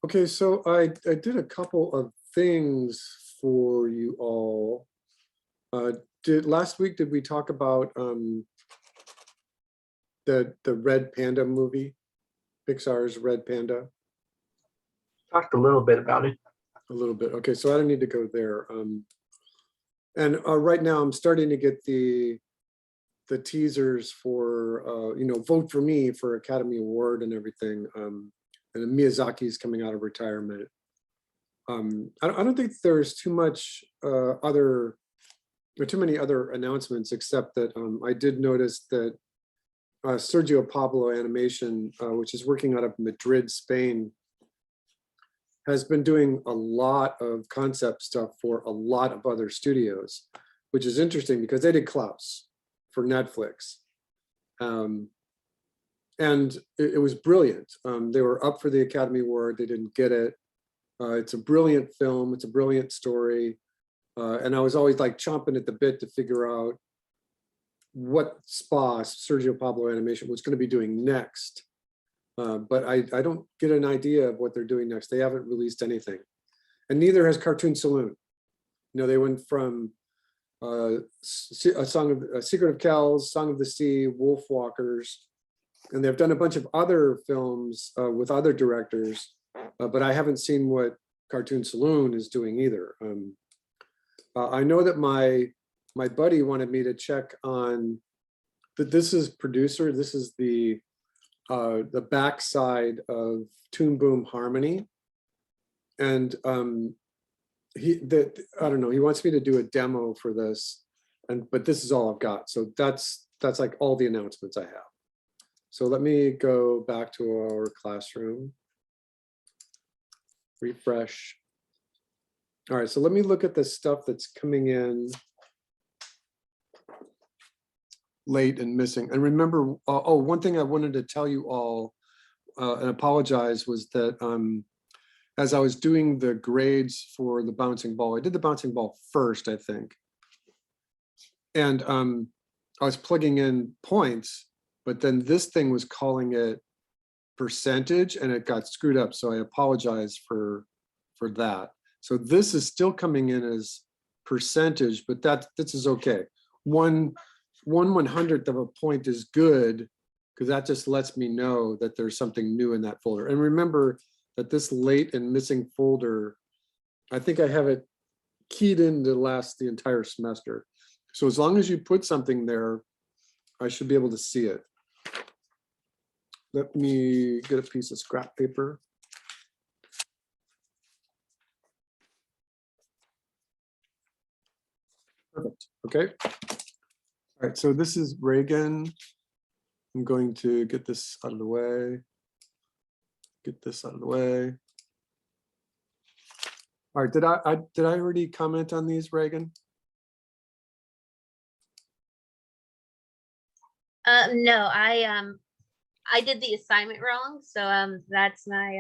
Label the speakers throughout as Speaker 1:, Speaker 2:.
Speaker 1: Okay, so I did a couple of things for you all. Last week, did we talk about the Red Panda movie, Pixar's Red Panda?
Speaker 2: Talked a little bit about it.
Speaker 1: A little bit. Okay, so I don't need to go there. And right now I'm starting to get the teasers for vote for me for Academy Award and everything. And Miyazaki's coming out of retirement. I don't think there's too much too many other announcements, except that I did notice that Sergio Pablo Animation, which is working out of Madrid, Spain, has been doing a lot of concept stuff for a lot of other studios, which is interesting because they did Klaus for Netflix. And it was brilliant. They were up for the Academy Award, they didn't get it. It's a brilliant film, it's a brilliant story. And I was always like chomping at the bit to figure out what SPA, Sergio Pablo Animation, was going to be doing next. But I don't get an idea of what they're doing next. They haven't released anything. And neither has Cartoon Saloon. You know, they went from a Secret of Kells, Song of the Sea, Wolf Walkers, and they've done a bunch of other films with other directors, but I haven't seen what Cartoon Saloon is doing either. I know that my buddy wanted me to check on that. This is producer. This is the backside of Toon Boom Harmony, and I don't know. He wants me to do a demo for this, but this is all I've got. So that's like all the announcements I have. So let me go back to our classroom. Refresh. All right, so let me look at the stuff that's coming in late and missing. And remember, one thing I wanted to tell you all and apologize was that as I was doing the grades for the bouncing ball, I did the bouncing ball first, I think. And I was plugging in points, but then this thing was calling it percentage and it got screwed up. So I apologize for that. So this is still coming in as percentage, but this is okay. One 1/100th of a point is good because that just lets me know that there's something new in that folder. And remember that this late and missing folder, I think I have it keyed in to last the entire semester. So as long as you put something there, I should be able to see it. Let me get a piece of scrap paper. Perfect. Okay. All right, so this is Reagan. I'm going to get this out of the way. Get this out of the way. All right, did I already comment on these, Reagan?
Speaker 3: No, I did the assignment wrong, so that's my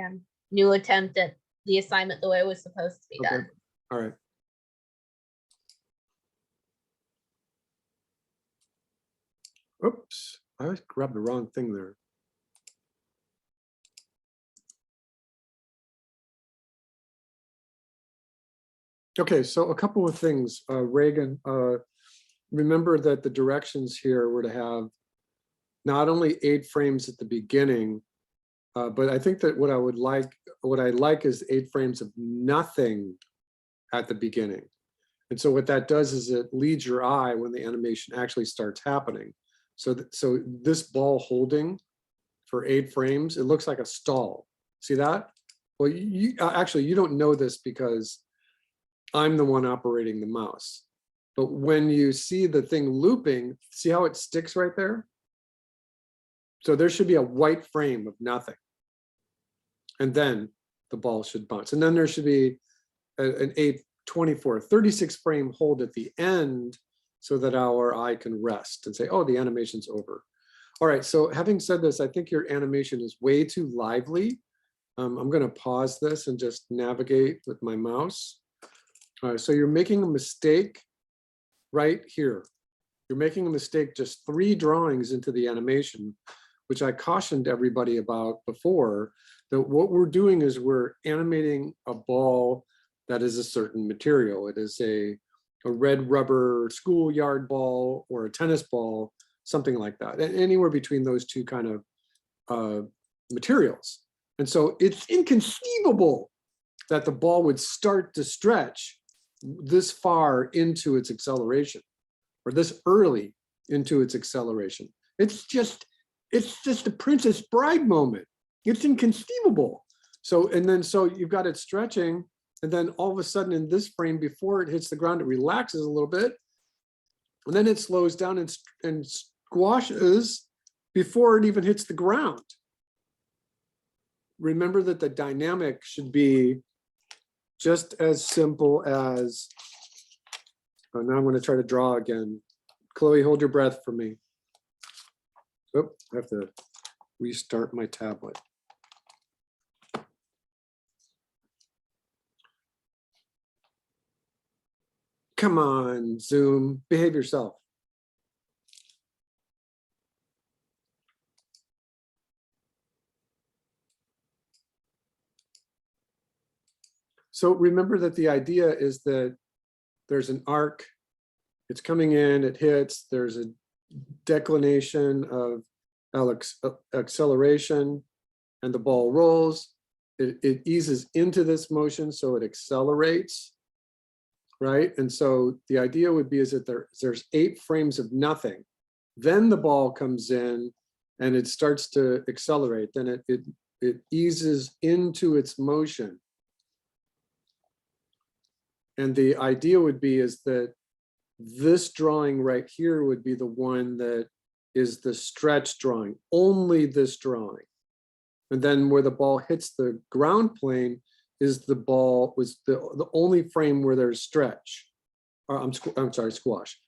Speaker 3: new attempt at the assignment the way it was supposed to be done.
Speaker 1: All right. Oops, I grabbed the wrong thing there. Okay, so a couple of things, Reagan. Remember that the directions here were to have not only 8 frames at the beginning, but I think that what I like is 8 frames of nothing at the beginning. And so what that does is it leads your eye when the animation actually starts happening. So this ball holding for 8 frames, it looks like a stall. See that? Well, actually, you don't know this because I'm the one operating the mouse. But when you see the thing looping, see how it sticks right there? So there should be a white frame of nothing. And then the ball should bounce. And then there should be an 8, 24, 36 frame hold at the end so that our eye can rest and say, oh, the animation's over. All right, so having said this, I think your animation is way too lively. I'm gonna pause this and just navigate with my mouse. All right, so you're making a mistake right here. You're making a mistake just 3 drawings into the animation, which I cautioned everybody about before, what we're doing is we're animating a ball that is a certain material. It is a red rubber schoolyard ball or a tennis ball, something like that, anywhere between those two kind of materials. And so it's inconceivable that the ball would start to stretch this far into its acceleration, or this early into its acceleration. It's just a Princess Bride moment. It's inconceivable. So you've got it stretching, and then all of a sudden in this frame, before it hits the ground, it relaxes a little bit, and then it slows down and squashes before it even hits the ground. Remember that the dynamic should be just as simple as, oh, now I'm going to try to draw again. Chloe, hold your breath for me. Oh, I have to restart my tablet. Come on, Zoom, behave yourself. So remember that the idea is that there's an arc, it's coming in, it hits, there's a declination of acceleration, and the ball rolls. It eases into this motion, so it accelerates, right? And so the idea would be is that there's 8 frames of nothing. Then the ball comes in and it starts to accelerate. Then it eases into its motion. And the idea would be is that this drawing right here would be the one that is the stretch drawing, only this drawing. And then where the ball hits the ground plane is the ball was the only frame where there's stretch, or I'm sorry, squash.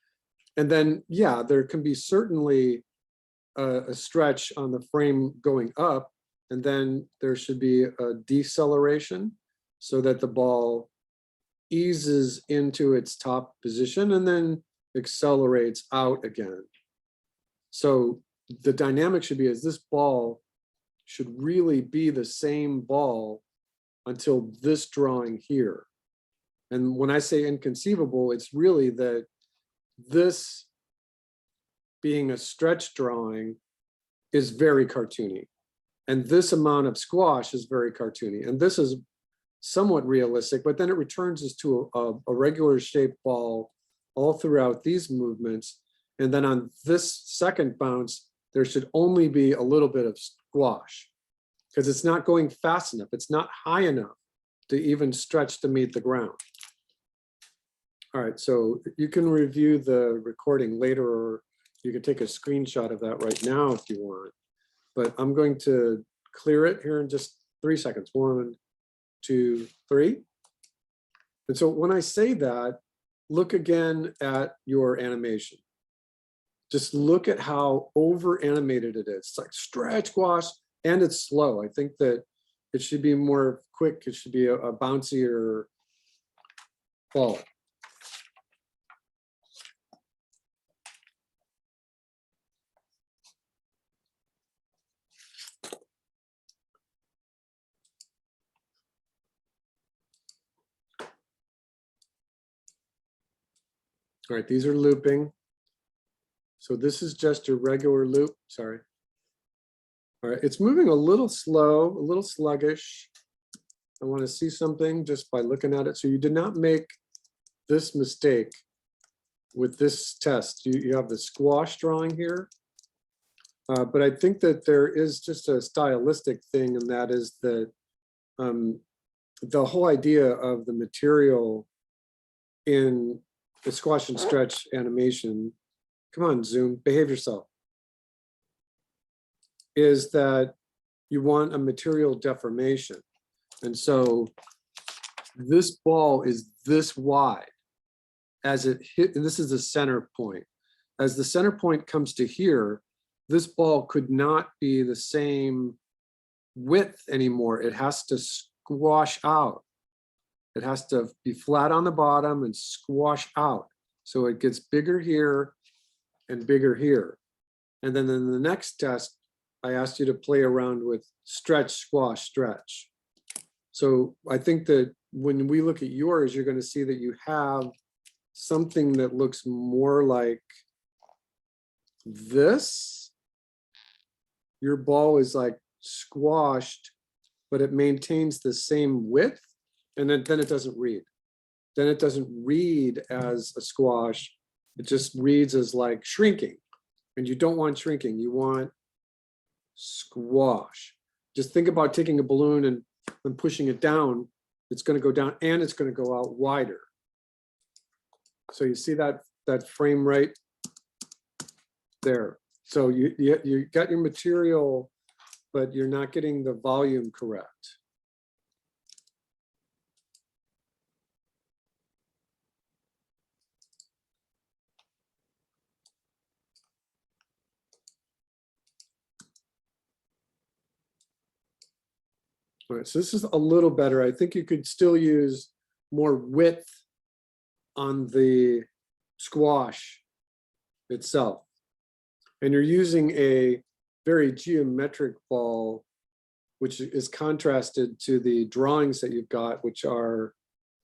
Speaker 1: And then, yeah, there can be certainly a stretch on the frame going up, and then there should be a deceleration so that the ball eases into its top position and then accelerates out again. So the dynamic should be is this ball should really be the same ball until this drawing here. And when I say inconceivable, it's really that this being a stretch drawing is very cartoony. And this amount of squash is very cartoony. And this is somewhat realistic, but then it returns us to a regular shaped ball all throughout these movements. And then on this second bounce, there should only be a little bit of squash because it's not going fast enough. It's not high enough to even stretch to meet the ground. All right, so you can review the recording later, or you can take a screenshot of that right now if you want. But I'm going to clear it here in just 3 seconds. 1, 2, 3. And so when I say that, look again at your animation. Just look at how over animated it is. It's like stretch, squash, and it's slow. I think that it should be more quick. It should be a bouncier ball. All right, these are looping. So this is just a regular loop, sorry. All right, it's moving a little slow, a little sluggish. I want to see something just by looking at it. So you did not make this mistake with this test. You have the squash drawing here. But I think that there is just a stylistic thing, and that is that the whole idea of the material in the squash and stretch animation, come on, Zoom, behave yourself, is that you want a material deformation. And so this ball is this wide as it hit, and this is the center point. As the center point comes to here, this ball could not be the same width anymore. It has to squash out. It has to be flat on the bottom and squash out. So it gets bigger here and bigger here. And then in the next test, I asked you to play around with stretch, squash, stretch. So I think that when we look at yours, you're going to see that you have something that looks more like this. Your ball is like squashed, but it maintains the same width, and then it doesn't read. Then it doesn't read as a squash. It just reads as like shrinking. And you don't want shrinking, you want squash. Just think about taking a balloon and pushing it down. It's going to go down and it's going to go out wider. So you see that frame right there. So you got your material, but you're not getting the volume correct. All right, so this is a little better. I think you could still use more width on the squash itself. And you're using a very geometric ball, which is contrasted to the drawings that you've got, which are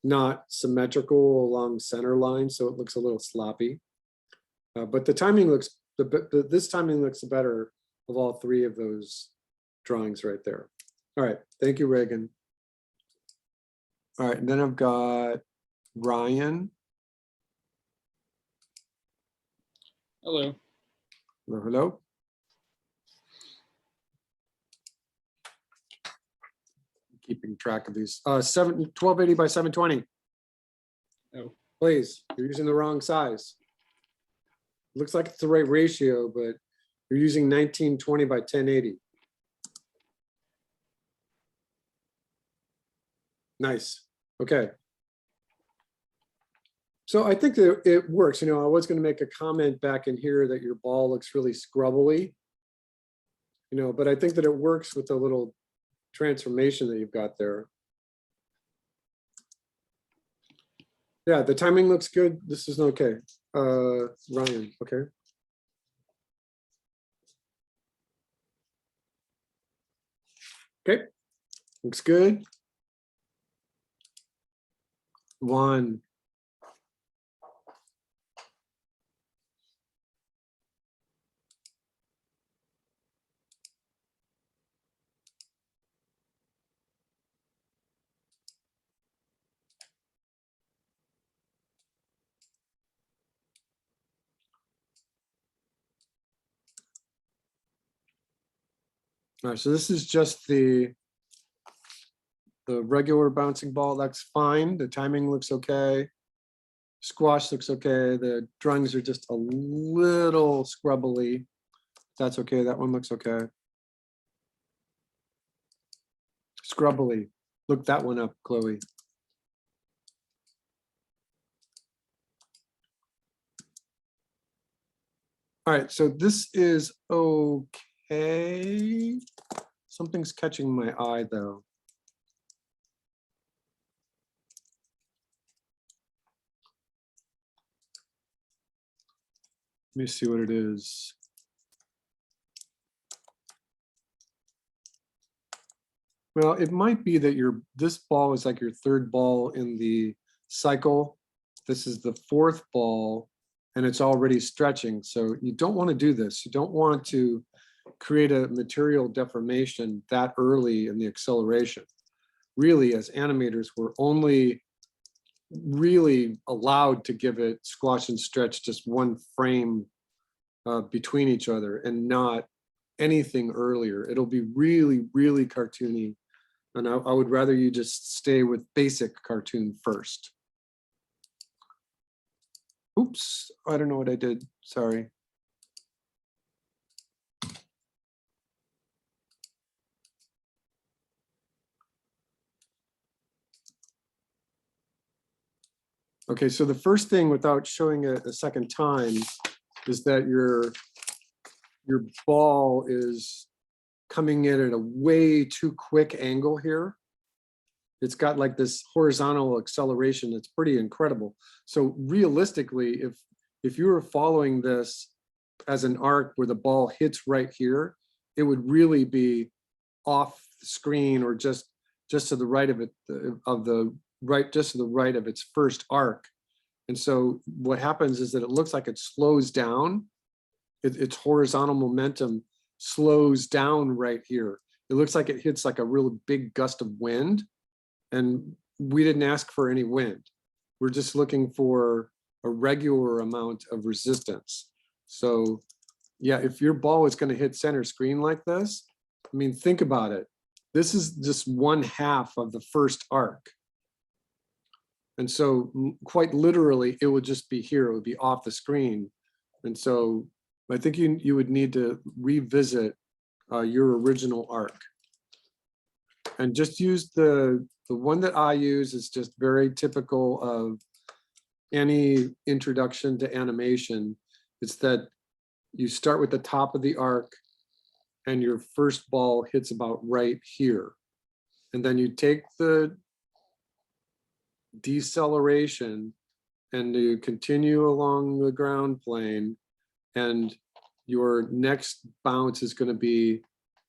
Speaker 1: not symmetrical along center line, so it looks a little sloppy. But the timing looks, this timing looks better of all three of those drawings right there. All right, thank you, Reagan. All right, and then I've got Ryan.
Speaker 4: Hello.
Speaker 1: Hello, hello. Keeping track of these. 1280 by 720.
Speaker 4: Oh.
Speaker 1: Please, you're using the wrong size. Looks like it's the right ratio, but you're using 1920 by 1080. Nice. Okay. So I think that it works. You know, I was going to make a comment back in here that your ball looks really scrubbly, you know, but I think that it works with the little transformation that you've got there. Yeah, the timing looks good. This is okay. Ryan, okay. Okay, looks good. One. All right, so this is just the regular bouncing ball. That's fine. The timing looks okay. Squash looks okay. The drawings are just a little scrubbly. That's okay. That one looks okay. Scrubbly. Look that one up, Chloe. All right, so this is okay. Something's catching my eye though. Let me see what it is. Well, it might be that this ball is like your third ball in the cycle. This is the fourth ball and it's already stretching. So you don't want to do this. You don't want to create a material deformation that early in the acceleration. Really, as animators, we're only really allowed to give it squash and stretch just one frame between each other and not anything earlier. It'll be really, really cartoony. And I would rather you just stay with basic cartoon first. Oops, I don't know what I did, sorry. Okay, so the first thing without showing it a second time is that your ball is coming in at a way too quick angle here. It's got like this horizontal acceleration that's pretty incredible. So realistically, if you were following this as an arc where the ball hits right here, it would really be off the screen or just to the right of it, just to the right of its first arc. And so what happens is that it looks like it slows down. Its horizontal momentum slows down right here. It looks like it hits like a real big gust of wind. And we didn't ask for any wind. We're just looking for a regular amount of resistance. So yeah, if your ball is going to hit center screen like this, I mean, think about it. This is just 1/2 of the first arc. And so quite literally, it would just be here. It would be off the screen. And so I think you would need to revisit your original arc. And just use the one that I use is just very typical of any introduction to animation. It's that you start with the top of the arc and your first ball hits about right here. And then you take the deceleration and you continue along the ground plane, and your next bounce is going to be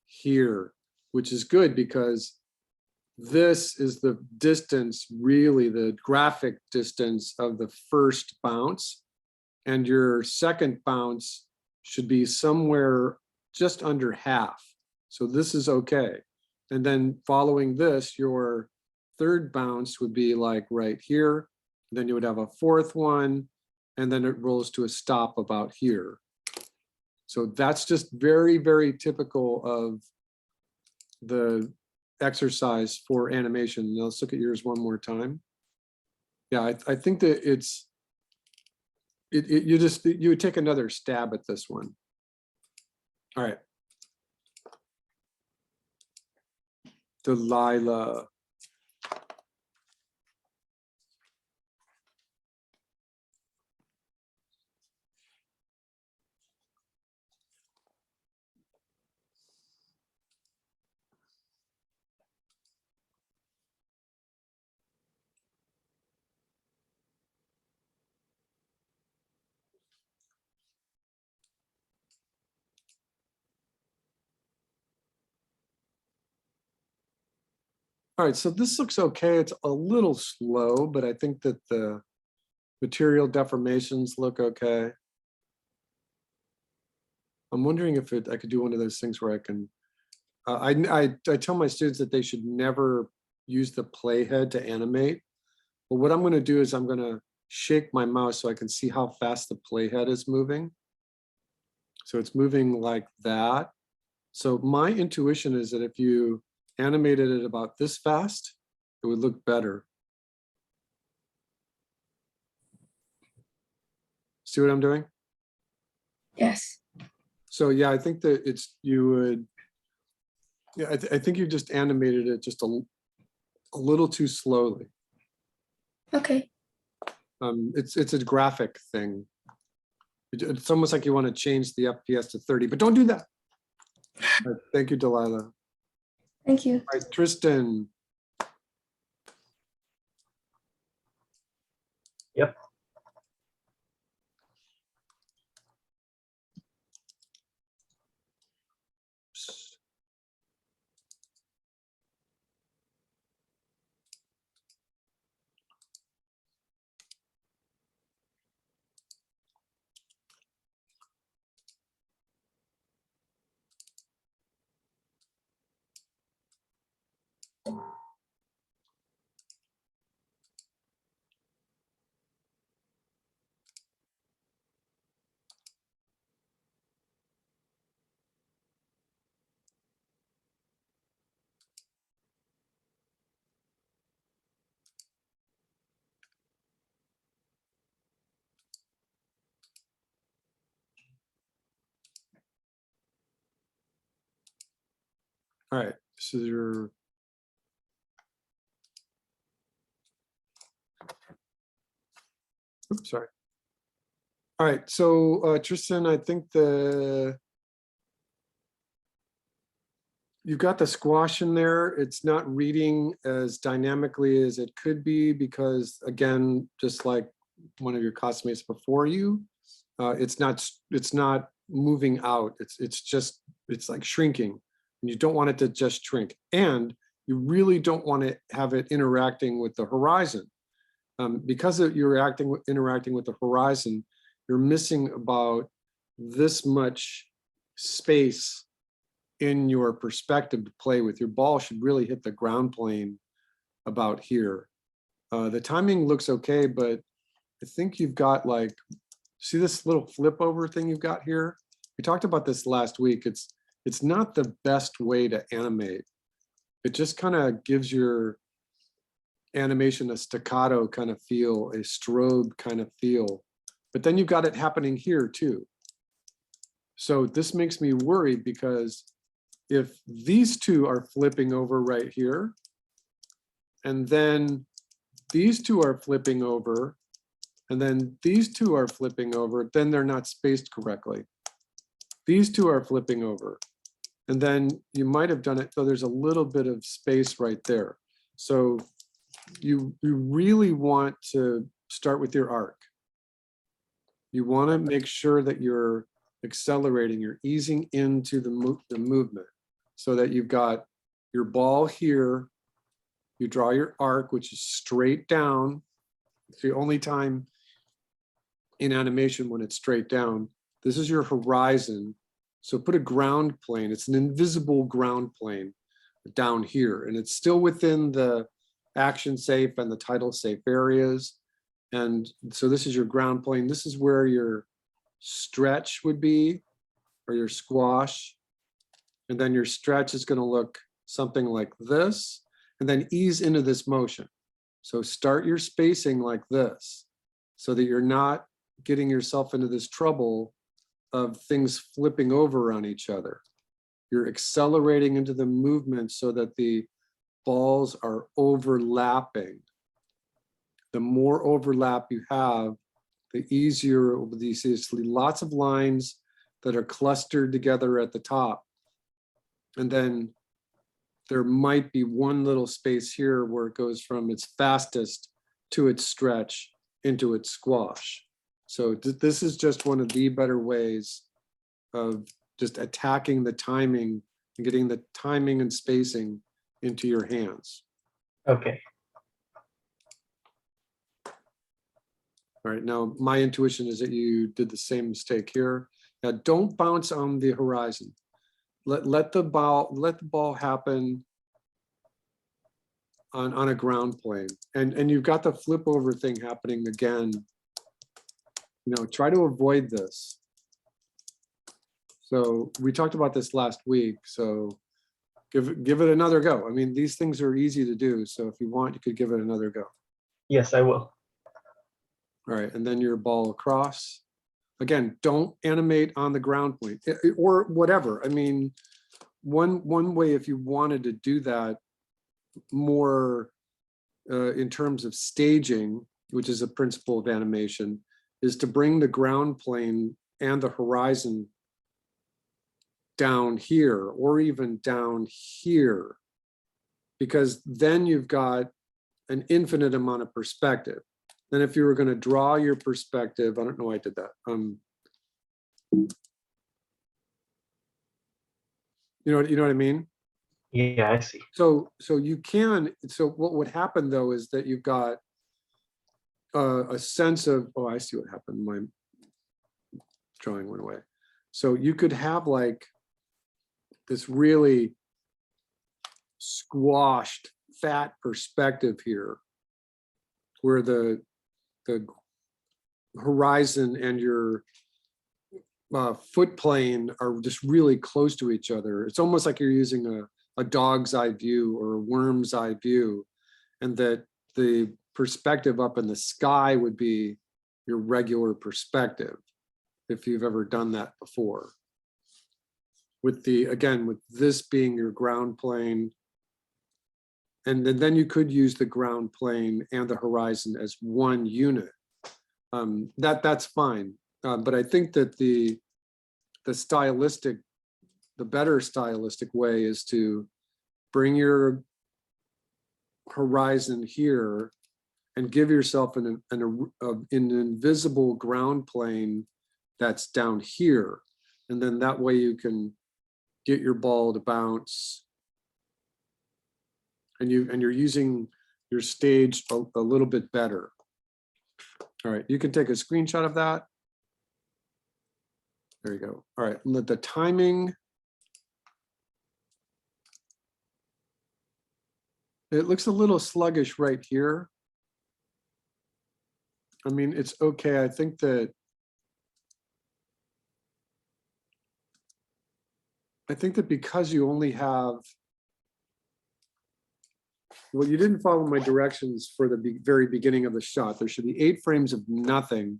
Speaker 1: here, which is good because this is the distance, really the graphic distance of the first bounce, and your second bounce should be somewhere just under half. So this is okay. And then following this, your third bounce would be like right here. Then you would have a fourth one, and then it rolls to a stop about here. So that's just very, very typical of the exercise for animation. Now let's look at yours one more time. Yeah, I think that you would take another stab at this one. All right. Delilah. All right, so this looks okay. It's a little slow, but I think that the material deformations look okay. I'm wondering if I could do one of those things where I can, I tell my students that they should never use the playhead to animate. But what I'm going to do is I'm going to shake my mouse so I can see how fast the playhead is moving. So it's moving like that. So my intuition is that if you animated it about this fast, it would look better. See what I'm doing?
Speaker 5: Yes.
Speaker 1: So yeah, I think that you would, yeah, I think you just animated it just a little too slowly.
Speaker 5: Okay.
Speaker 1: It's a graphic thing. It's almost like you want to change the FPS to 30, but don't do that. All right, thank you, Delilah.
Speaker 5: Thank you.
Speaker 1: All right, Tristan.
Speaker 2: Yep.
Speaker 1: All right, this is your. Oops, sorry. All right, so Tristan, I think you've got the squash in there. It's not reading as dynamically as it could be because, again, just like one of your classmates before you, it's not moving out. It's like shrinking, and you don't want it to just shrink. And you really don't want to have it interacting with the horizon. Because you're interacting with the horizon, you're missing about this much space in your perspective to play with. Your ball should really hit the ground plane about here. The timing looks okay, but I think you've got like, see this little flip over thing you've got here? We talked about this last week. It's not the best way to animate. It just kind of gives your animation a staccato kind of feel, a strobe kind of feel. But then you've got it happening here too. So this makes me worried, because if these two are flipping over right here, and then these two are flipping over, and then these two are flipping over, then they're not spaced correctly. These two are flipping over, and then you might have done it, so there's a little bit of space right there. So you really want to start with your arc. You want to make sure that you're accelerating, you're easing into the movement, so that you've got your ball here, you draw your arc, which is straight down. It's the only time in animation when it's straight down. This is your horizon. So put a ground plane, it's an invisible ground plane down here, and it's still within the action safe and the title safe areas. And so this is your ground plane. This is where your stretch would be, or your squash. And then your stretch is going to look something like this, and then ease into this motion. So start your spacing like this, so that you're not getting yourself into this trouble of things flipping over on each other. You're accelerating into the movement so that the balls are overlapping. The more overlap you have, the easier it will be. See, lots of lines that are clustered together at the top. And then there might be one little space here where it goes from its fastest to its stretch into its squash. So this is just one of the better ways of just attacking the timing and getting the timing and spacing into your hands.
Speaker 2: Okay.
Speaker 1: All right, now my intuition is that you did the same mistake here. Now don't bounce on the horizon. Let the ball happen on a ground plane. And you've got the flip over thing happening again. You know, try to avoid this. So we talked about this last week, so give it another go. I mean, these things are easy to do, so if you want, you could give it another go.
Speaker 2: Yes, I will.
Speaker 1: All right, and then your ball across. Again, don't animate on the ground plane or whatever. I mean, one way, if you wanted to do that more in terms of staging, which is a principle of animation, is to bring the ground plane and the horizon down here, or even down here, because then you've got an infinite amount of perspective. Then if you were going to draw your perspective, I don't know why I did that. You know what I mean?
Speaker 2: Yeah, I see.
Speaker 1: So you can, so what would happen though is that you've got a sense of, oh, I see what happened. My drawing went away. So you could have like this really squashed fat perspective here, where the horizon and your foot plane are just really close to each other. It's almost like you're using a dog's eye view or a worm's eye view, and that the perspective up in the sky would be your regular perspective, if you've ever done that before. With this being your ground plane, and then you could use the ground plane and the horizon as one unit. That's fine, but I think that the better stylistic way is to bring your horizon here and give yourself an invisible ground plane that's down here. And then that way you can get your ball to bounce. And you're using your stage a little bit better. All right, you can take a screenshot of that. There you go. All right, and the timing. It looks a little sluggish right here. I mean, it's okay. I think that because you only have, well, you didn't follow my directions for the very beginning of the shot. There should be 8 frames of nothing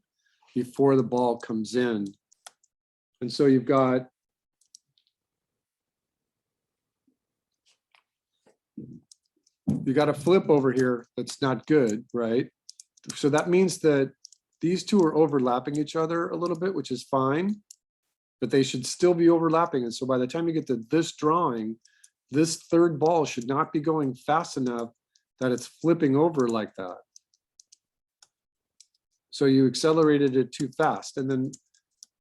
Speaker 1: before the ball comes in. And so you've got a flip over here that's not good, right? So that means that these two are overlapping each other a little bit, which is fine, but they should still be overlapping. And so by the time you get to this drawing, this third ball should not be going fast enough that it's flipping over like that. So you accelerated it too fast. And then,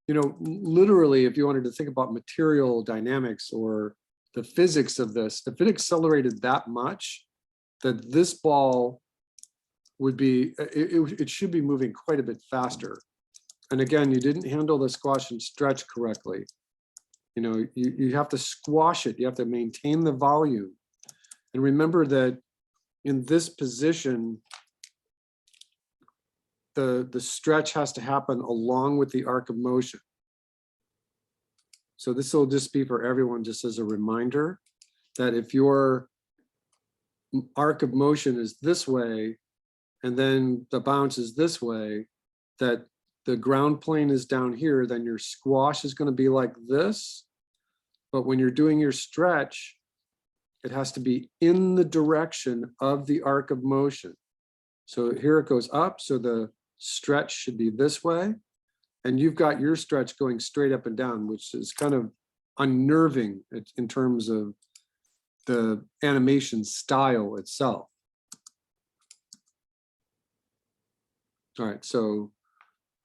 Speaker 1: you know, literally, if you wanted to think about material dynamics or the physics of this, if it accelerated that much, that this ball would be, it should be moving quite a bit faster. And again, you didn't handle the squash and stretch correctly. You know, you have to squash it. You have to maintain the volume. And remember that in this position, the stretch has to happen along with the arc of motion. So this will just be for everyone, just as a reminder, that if your arc of motion is this way, and then the bounce is this way, that the ground plane is down here, then your squash is going to be like this. But when you're doing your stretch, it has to be in the direction of the arc of motion. So here it goes up, so the stretch should be this way. And you've got your stretch going straight up and down, which is kind of unnerving in terms of the animation style itself. All right, so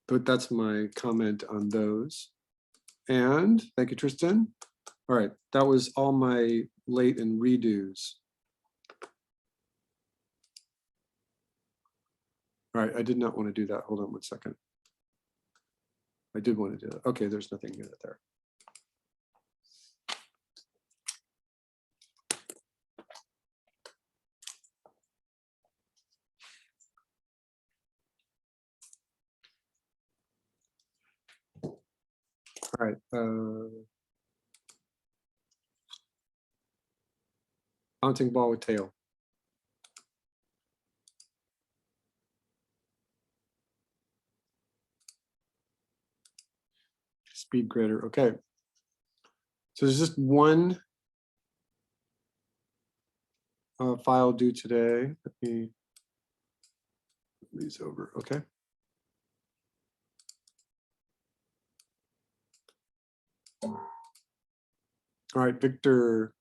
Speaker 1: but that's my comment on those. And thank you, Tristan. All right, that was all my late and redos. All right, I did not want to do that. Hold on one second. I did want to do that. Okay, there's nothing good there. All right. Bouncing ball with tail. Speed grader. Okay. So there's just one file due today. Let me move these over. Okay. All right, Victor.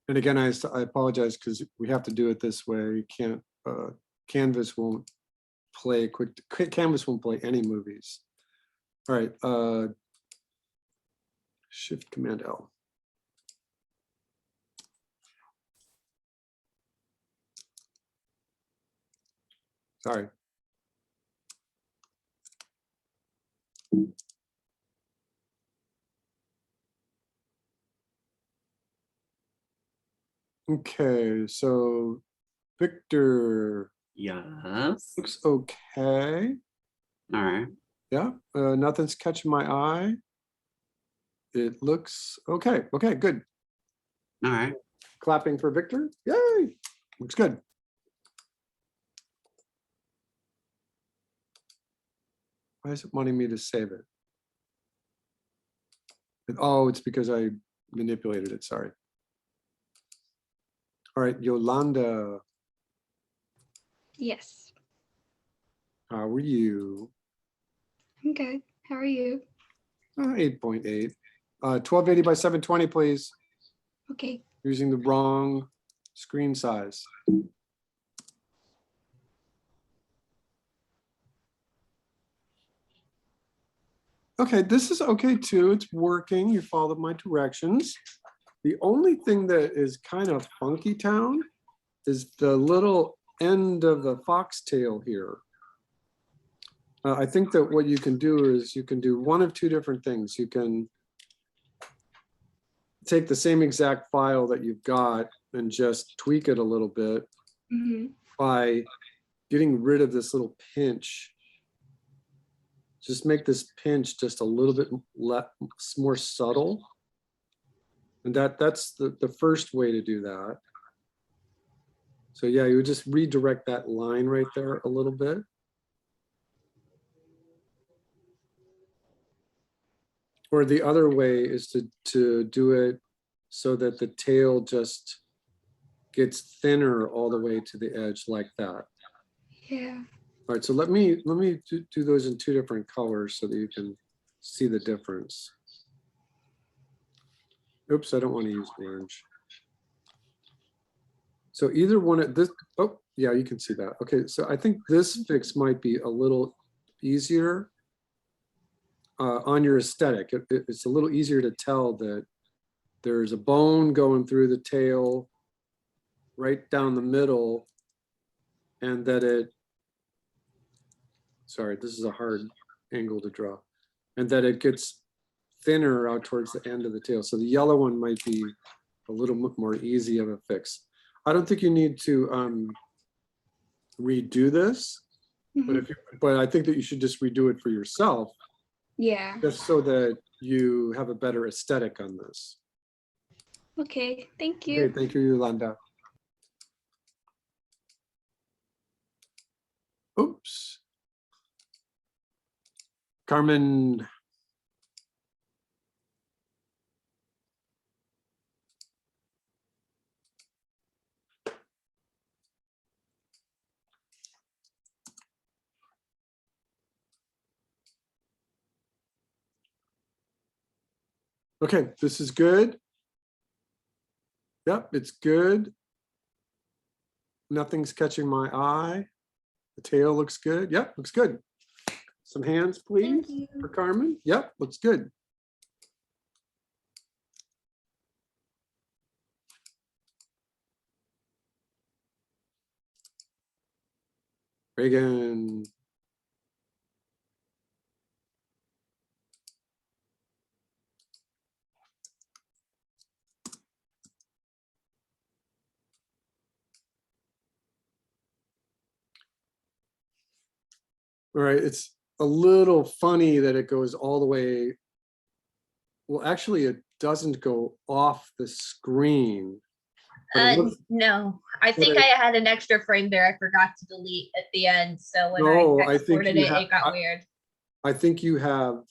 Speaker 1: And again, I apologize because we have to do it this way. You can't, Canvas won't play Canvas won't play any movies. All right, Shift Command L. Sorry. Okay, so Victor
Speaker 6: Yes.
Speaker 1: looks okay.
Speaker 6: All right.
Speaker 1: Yeah, nothing's catching my eye. It looks okay. Okay, good.
Speaker 6: All right.
Speaker 1: Clapping for Victor. Yay! Looks good. Why is it wanting me to save it? Oh, it's because I manipulated it. Sorry. All right, Yolanda,
Speaker 7: Yes,
Speaker 1: how are you?
Speaker 7: I'm good. How are you?
Speaker 1: 8.8. 1280 by 720, please.
Speaker 7: Okay.
Speaker 1: Using the wrong screen size. Okay, this is okay too. It's working. You followed my directions. The only thing that is kind of funky town is the little end of the foxtail here. I think that what you can do is you can do one of two different things. You can take the same exact file that you've got and just tweak it a little bit
Speaker 7: Mhm.
Speaker 1: by getting rid of this little pinch. Just make this pinch just a little bit more subtle. And that's the first way to do that. So yeah, you would just redirect that line right there a little bit. Or the other way is to do it so that the tail just gets thinner all the way to the edge like that.
Speaker 7: Yeah.
Speaker 1: All right, so let me do those in two different colors so that you can see the difference. Oops, I don't want to use orange. So either one of this, oh yeah, you can see that. Okay, so I think this fix might be a little easier on your aesthetic. It's a little easier to tell that there's a bone going through the tail right down the middle, and that it, sorry, this is a hard angle to draw, and that it gets thinner out towards the end of the tail. So the yellow one might be a little more easy of a fix. I don't think you need to redo this, but
Speaker 7: Mhm.
Speaker 1: but I think that you should just redo it for yourself,
Speaker 7: Yeah.
Speaker 1: just so that you have a better aesthetic on this.
Speaker 7: Okay. Thank you.
Speaker 1: Okay, thank you, Yolanda. Oops. Carmen. Okay, this is good. Yep, it's good. Nothing's catching my eye. The tail looks good. Yep, looks good. Some hands, please,
Speaker 3: Thank you.
Speaker 1: for Carmen. Yep, looks good. Reagan. All right, it's a little funny that it goes all the way. Well, actually, it doesn't go off the screen. But it looks,
Speaker 3: No, I think I had an extra frame there I forgot to delete at the end. So when
Speaker 1: No,
Speaker 3: I
Speaker 1: I think
Speaker 3: exported
Speaker 1: you
Speaker 3: it,
Speaker 1: have-
Speaker 3: it got weird.
Speaker 1: I think you have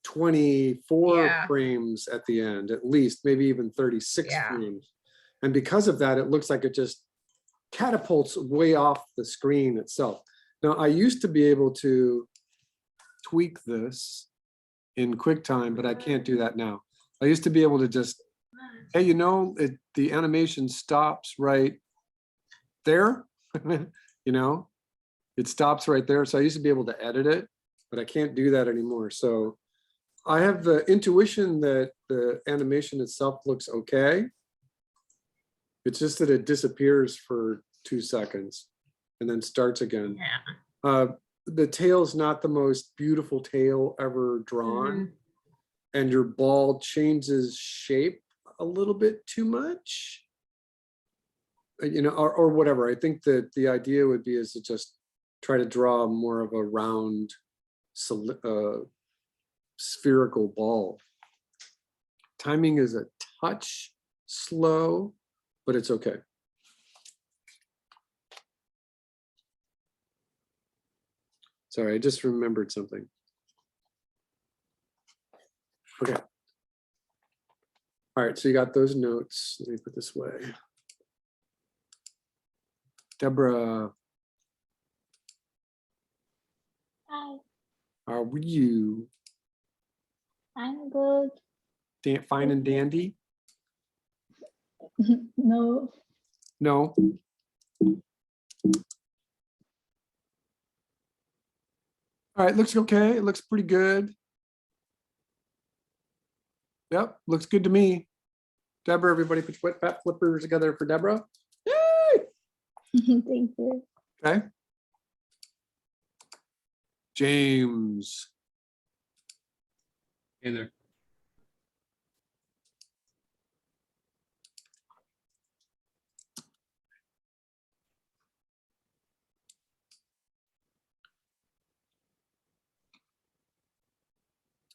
Speaker 1: 24
Speaker 3: Yeah.
Speaker 1: frames at the end, at least, maybe even 36
Speaker 3: Yeah.
Speaker 1: frames. And because of that, it looks like it just catapults way off the screen itself. Now, I used to be able to tweak this in QuickTime, but I can't do that now. I used to be able to just, hey, you know, the animation stops right there, you know, it stops right there. So I used to be able to edit it, but I can't do that anymore. So I have the intuition that the animation itself looks okay. It's just that it disappears for 2 seconds and then starts again.
Speaker 3: Yeah.
Speaker 1: The tail's not the most beautiful tail ever drawn, and your ball changes shape a little bit too much, you know, or whatever. I think that the idea would be is to just try to draw more of a round spherical ball. Timing is a touch slow, but it's okay. Sorry, I just remembered something. Okay. All right, so you got those notes. Let me put this way. Deborah,
Speaker 8: Hi,
Speaker 1: how are you?
Speaker 8: I'm good.
Speaker 1: Fine and dandy?
Speaker 8: No,
Speaker 1: No. All right, looks okay. It looks pretty good. Yep, looks good to me. Deborah, everybody put your wet pat flippers together for Deborah. Yay!
Speaker 8: Thank you.
Speaker 1: Okay. James.
Speaker 4: Hey there.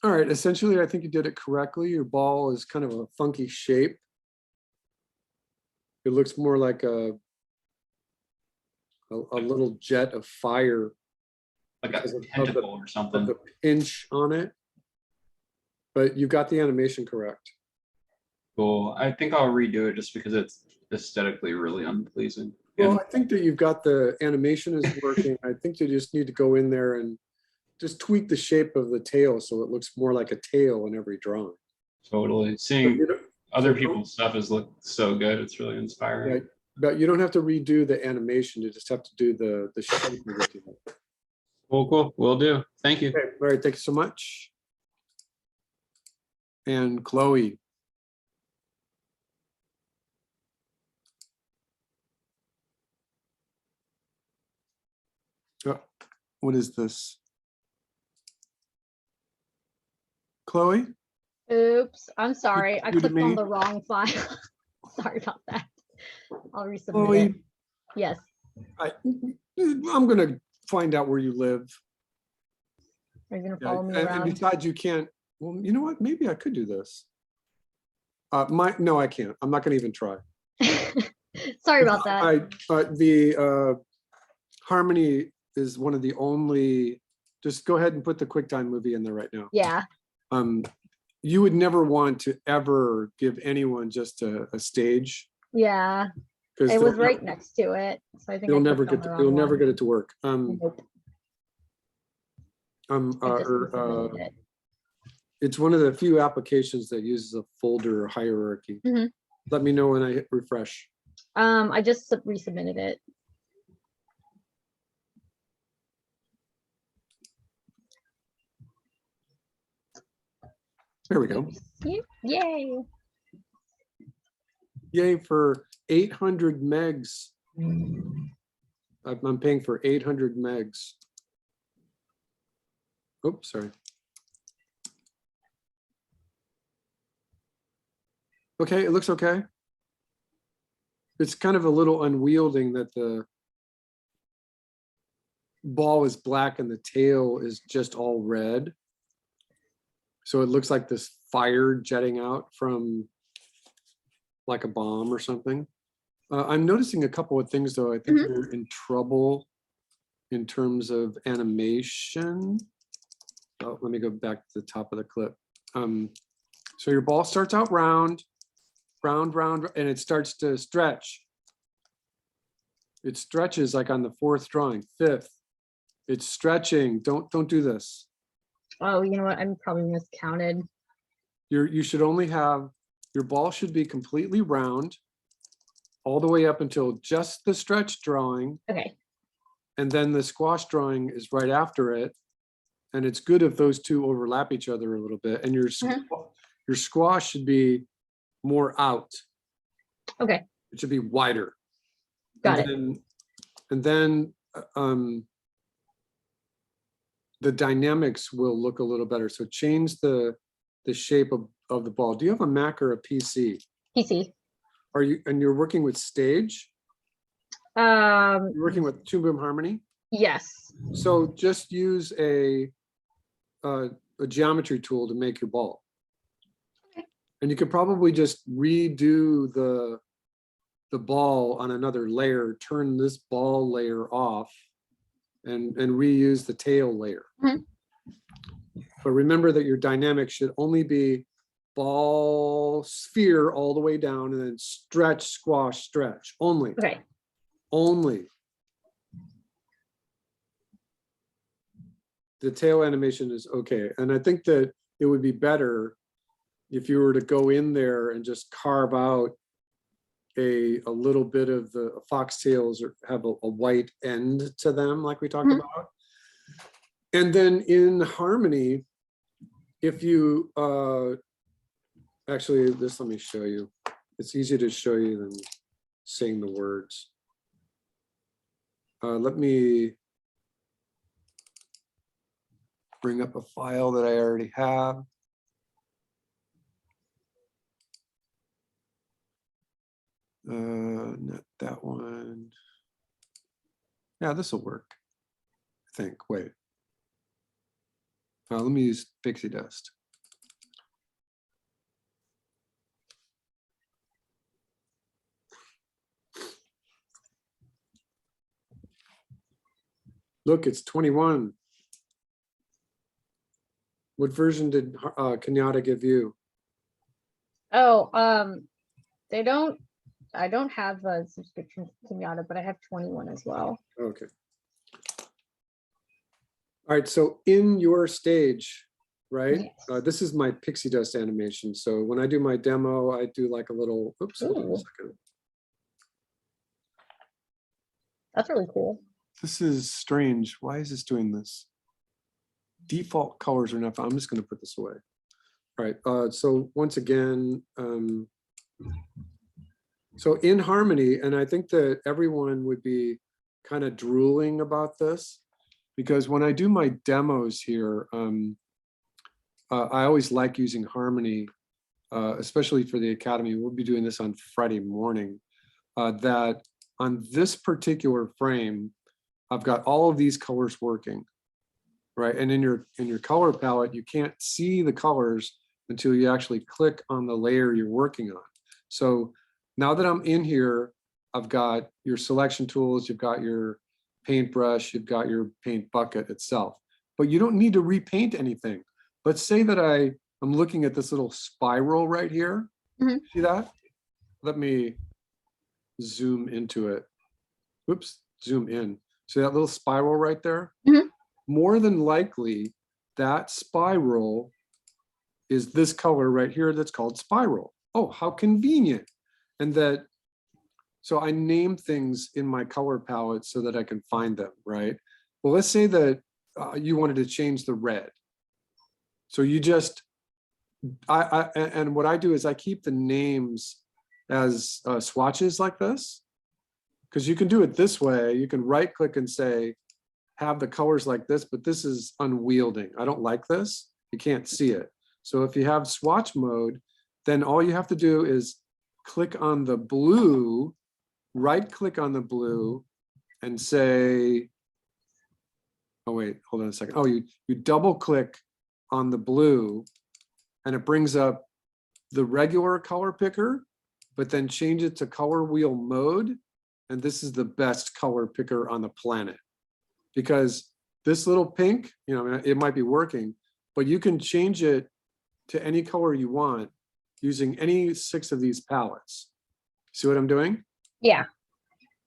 Speaker 1: All right, essentially, I think you did it correctly. Your ball is kind of a funky shape. It looks more like a little jet of fire
Speaker 9: Like
Speaker 1: because
Speaker 9: a
Speaker 1: of the-
Speaker 9: tentacle or
Speaker 1: of
Speaker 9: something.
Speaker 1: the pinch on it. But you got the animation correct.
Speaker 9: Cool. I think I'll redo it just because it's aesthetically really unpleasing.
Speaker 1: Well,
Speaker 9: And
Speaker 1: I think that you've got the animation is working. I think you just need to go in there and just tweak the shape of the tail so it looks more like a tail in every drawing.
Speaker 9: totally
Speaker 1: But
Speaker 9: seeing
Speaker 1: you don't-
Speaker 9: other
Speaker 1: so-
Speaker 9: people's stuff is look so good. It's really inspiring.
Speaker 1: Right. But you don't have to redo the animation. You just have to do the shape of the tail.
Speaker 9: Cool. Will do. Thank you.
Speaker 1: Okay, all right, thank you so much. And Chloe. Oh, what is this? Chloe?
Speaker 10: Oops, I'm sorry. I
Speaker 1: You to
Speaker 10: clicked
Speaker 1: me?
Speaker 10: on the wrong file. Sorry about that. I'll resubmit it.
Speaker 1: Chloe,
Speaker 10: Yes.
Speaker 1: I'm gonna find out where you live.
Speaker 10: Are you gonna
Speaker 1: Yeah,
Speaker 10: follow me
Speaker 1: and
Speaker 10: around?
Speaker 1: besides, you can't, well, you know what? Maybe I could do this. No, I can't. I'm not gonna even try.
Speaker 10: Sorry about that.
Speaker 1: The Harmony is one of the only, just go ahead and put the QuickTime movie in there right now.
Speaker 10: Yeah.
Speaker 1: You would never want to ever give anyone just a stage.
Speaker 10: Yeah.
Speaker 1: Because
Speaker 10: It was right next to it. So I think I
Speaker 1: You'll never
Speaker 10: clicked
Speaker 1: get
Speaker 10: on
Speaker 1: to,
Speaker 10: the
Speaker 1: you'll
Speaker 10: wrong
Speaker 1: never
Speaker 10: one.
Speaker 1: get it to work.
Speaker 10: Nope. I just resubmitted it.
Speaker 1: It's one of the few applications that uses a folder hierarchy.
Speaker 10: Mhm.
Speaker 1: Let me know when I hit refresh.
Speaker 10: I just resubmitted it.
Speaker 1: There we go.
Speaker 10: Yay.
Speaker 1: Yay for 800 megs. I'm paying for 800 megs. Oops, sorry. Okay, it looks okay. It's kind of a little unwielding that the ball is black and the tail is just all red. So it looks like this fire jetting out from like a bomb or something. I'm noticing a couple of things though. I think you're in trouble in terms of animation. Oh, let me go back to the top of the clip. So your ball starts out round, and it starts to stretch. It stretches like on the fourth drawing, fifth. It's stretching. Don't do this.
Speaker 10: Oh, you know what? I'm probably miscounted.
Speaker 1: You should only have, your ball should be completely round all the way up until just the stretch drawing.
Speaker 10: Okay.
Speaker 1: And then the squash drawing is right after it. And it's good if those two overlap each other a little bit. And your squash should be more out.
Speaker 10: Okay.
Speaker 1: It should be wider.
Speaker 10: Got it.
Speaker 1: And then the dynamics will look a little better. So change the shape of the ball. Do you have a Mac or a PC?
Speaker 10: PC.
Speaker 1: And you're working with Stage? You're working with Two Boom Harmony?
Speaker 10: Yes.
Speaker 1: So just use a geometry tool to make your ball.
Speaker 10: Okay.
Speaker 1: And you could probably just redo the ball on another layer, turn this ball layer off and reuse the tail layer.
Speaker 10: Mhm.
Speaker 1: But remember that your dynamic should only be ball sphere all the way down and then stretch, squash, stretch only.
Speaker 10: Okay.
Speaker 1: Only. The tail animation is okay. And I think that it would be better if you were to go in there and just carve out a little bit of the foxtails or have a white end to them like we talked about. And then in Harmony, if you Actually, this, let me show you. It's easier to show you than saying the words. Let me bring up a file that I already have. Not that one. Yeah, this will work, I think. Wait. Let me use Pixie Dust. Look, it's 21. What version did Kenyatta give you?
Speaker 10: Oh, I don't have a subscription to Kenyatta, but I have 21 as well.
Speaker 1: Okay. All right, so in your stage, right?
Speaker 10: Yes.
Speaker 1: This is my Pixie Dust animation. So when I do my demo, I do like a little, oops, hold on a
Speaker 10: Ooh.
Speaker 1: second.
Speaker 10: That's really cool.
Speaker 1: This is strange. Why is this doing this? Default colors are not found. I'm just going to put this away. All right. So once again, so in Harmony, and I think that everyone would be kind of drooling about this, because when I do my demos here, I always like using Harmony, especially for the Academy. We'll be doing this on Friday morning. That on this particular frame, I've got all of these colors working, right? And in your color palette, you can't see the colors until you actually click on the layer you're working on. So now that I'm in here, I've got your selection tools, you've got your paintbrush, you've got your paint bucket itself, but you don't need to repaint anything. Let's say that I'm looking at this little spiral right here.
Speaker 10: Mhm.
Speaker 1: See that? Let me zoom into it. Oops, zoom in. See that little spiral right there?
Speaker 10: Mhm.
Speaker 1: More than likely, that spiral is this color right here that's called spiral. Oh, how convenient. And that, so I name things in my color palette so that I can find them, right? Well, let's say that you wanted to change the red. So you just, and what I do is I keep the names as swatches like this, because you can do it this way. You can right click and say, have the colors like this, but this is unwielding. I don't like this. You can't see it. So if you have swatch mode, then all you have to do is click on the blue, right click on the blue and say, oh wait, hold on a second. Oh, you double click on the blue and it brings up the regular color picker, but then change it to color wheel mode. And this is the best color picker on the planet, because this little pink, you know, it might be working, but you can change it to any color you want using any 6 of these palettes. See what I'm doing?
Speaker 10: Yeah.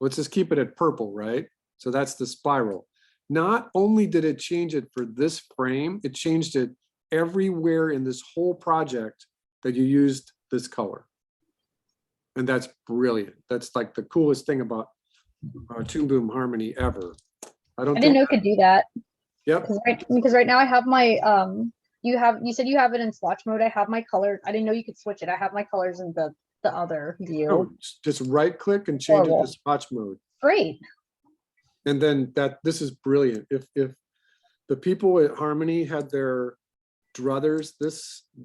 Speaker 1: Let's just keep it at purple, right? So that's the spiral. Not only did it change it for this frame, it changed it everywhere in this whole project that you used this color. And that's brilliant. That's like the coolest thing about Toon Boom Harmony ever. I
Speaker 10: I didn't know it could do that.
Speaker 1: Yep.
Speaker 10: Because right now I have my you said you have it in swatch mode. I have my color. I didn't know you could switch it. I have my colors in the other view.
Speaker 1: Oh, just right click and change it
Speaker 10: Horrible.
Speaker 1: to swatch mode.
Speaker 10: Great.
Speaker 1: And then this is brilliant. If the people at Harmony had their druthers,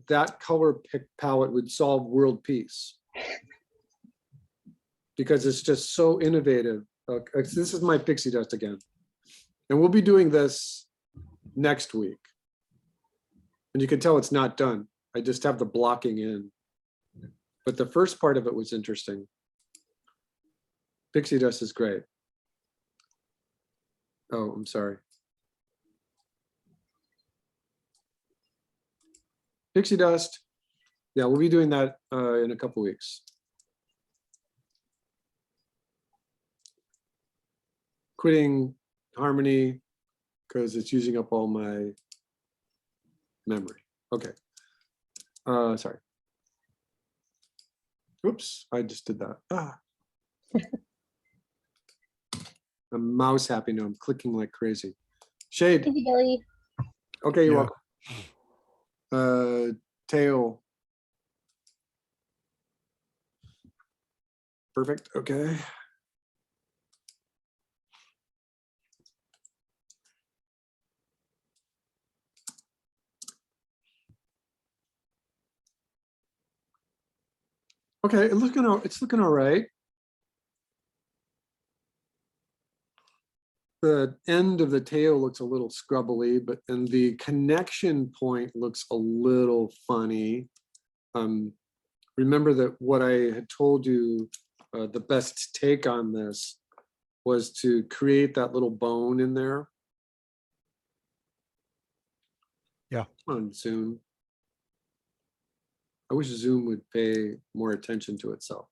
Speaker 1: that color pick palette would solve world peace. Because it's just so innovative. This is my Pixie Dust again. And we'll be doing this next week. And you can tell it's not done. I just have the blocking in. But the first part of it was interesting. Pixie Dust is great. Oh, I'm sorry. Pixie Dust. Yeah, we'll be doing that in a couple weeks. Quitting Harmony because it's using up all my memory. Okay. Sorry. Oops, I just did that. I'm mouse happy now. I'm clicking like crazy. Shade.
Speaker 10: Thank you, Billy.
Speaker 1: Okay, you're
Speaker 11: Yeah.
Speaker 1: welcome. Tail. Perfect, okay. Okay, it's looking all right. The end of the tail looks a little scrubbly, but and the connection point looks a little funny. Remember that what I had told you, the best take on this was to create that little bone in there.
Speaker 11: Yeah.
Speaker 1: Come on, Zoom. I wish Zoom would pay more attention to itself.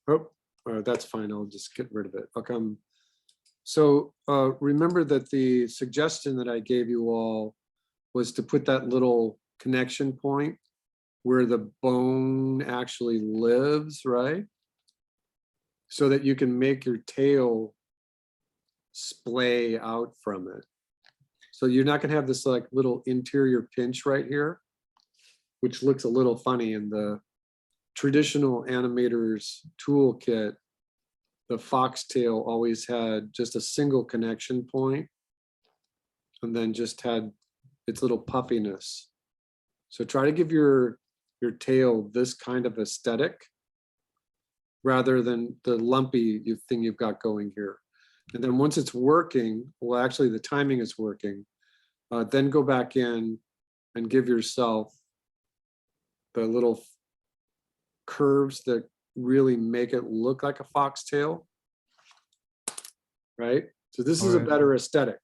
Speaker 1: Oh, that's fine. I'll just get rid of it. Okay. So remember that the suggestion that I gave you all was to put that little connection point where the bone actually lives, right? So that you can make your tail splay out from it. So you're not going to have this like little interior pinch right here, which looks a little funny in the traditional animator's toolkit. The foxtail always had just a single connection point and then just had its little puffiness. So try to give your tail this kind of aesthetic rather than the lumpy thing you've got going here. And then once it's working, well, actually the timing is working, then go back in and give yourself the little curves that really make it look like a foxtail, right? So this is a
Speaker 11: Alright.
Speaker 1: better aesthetic.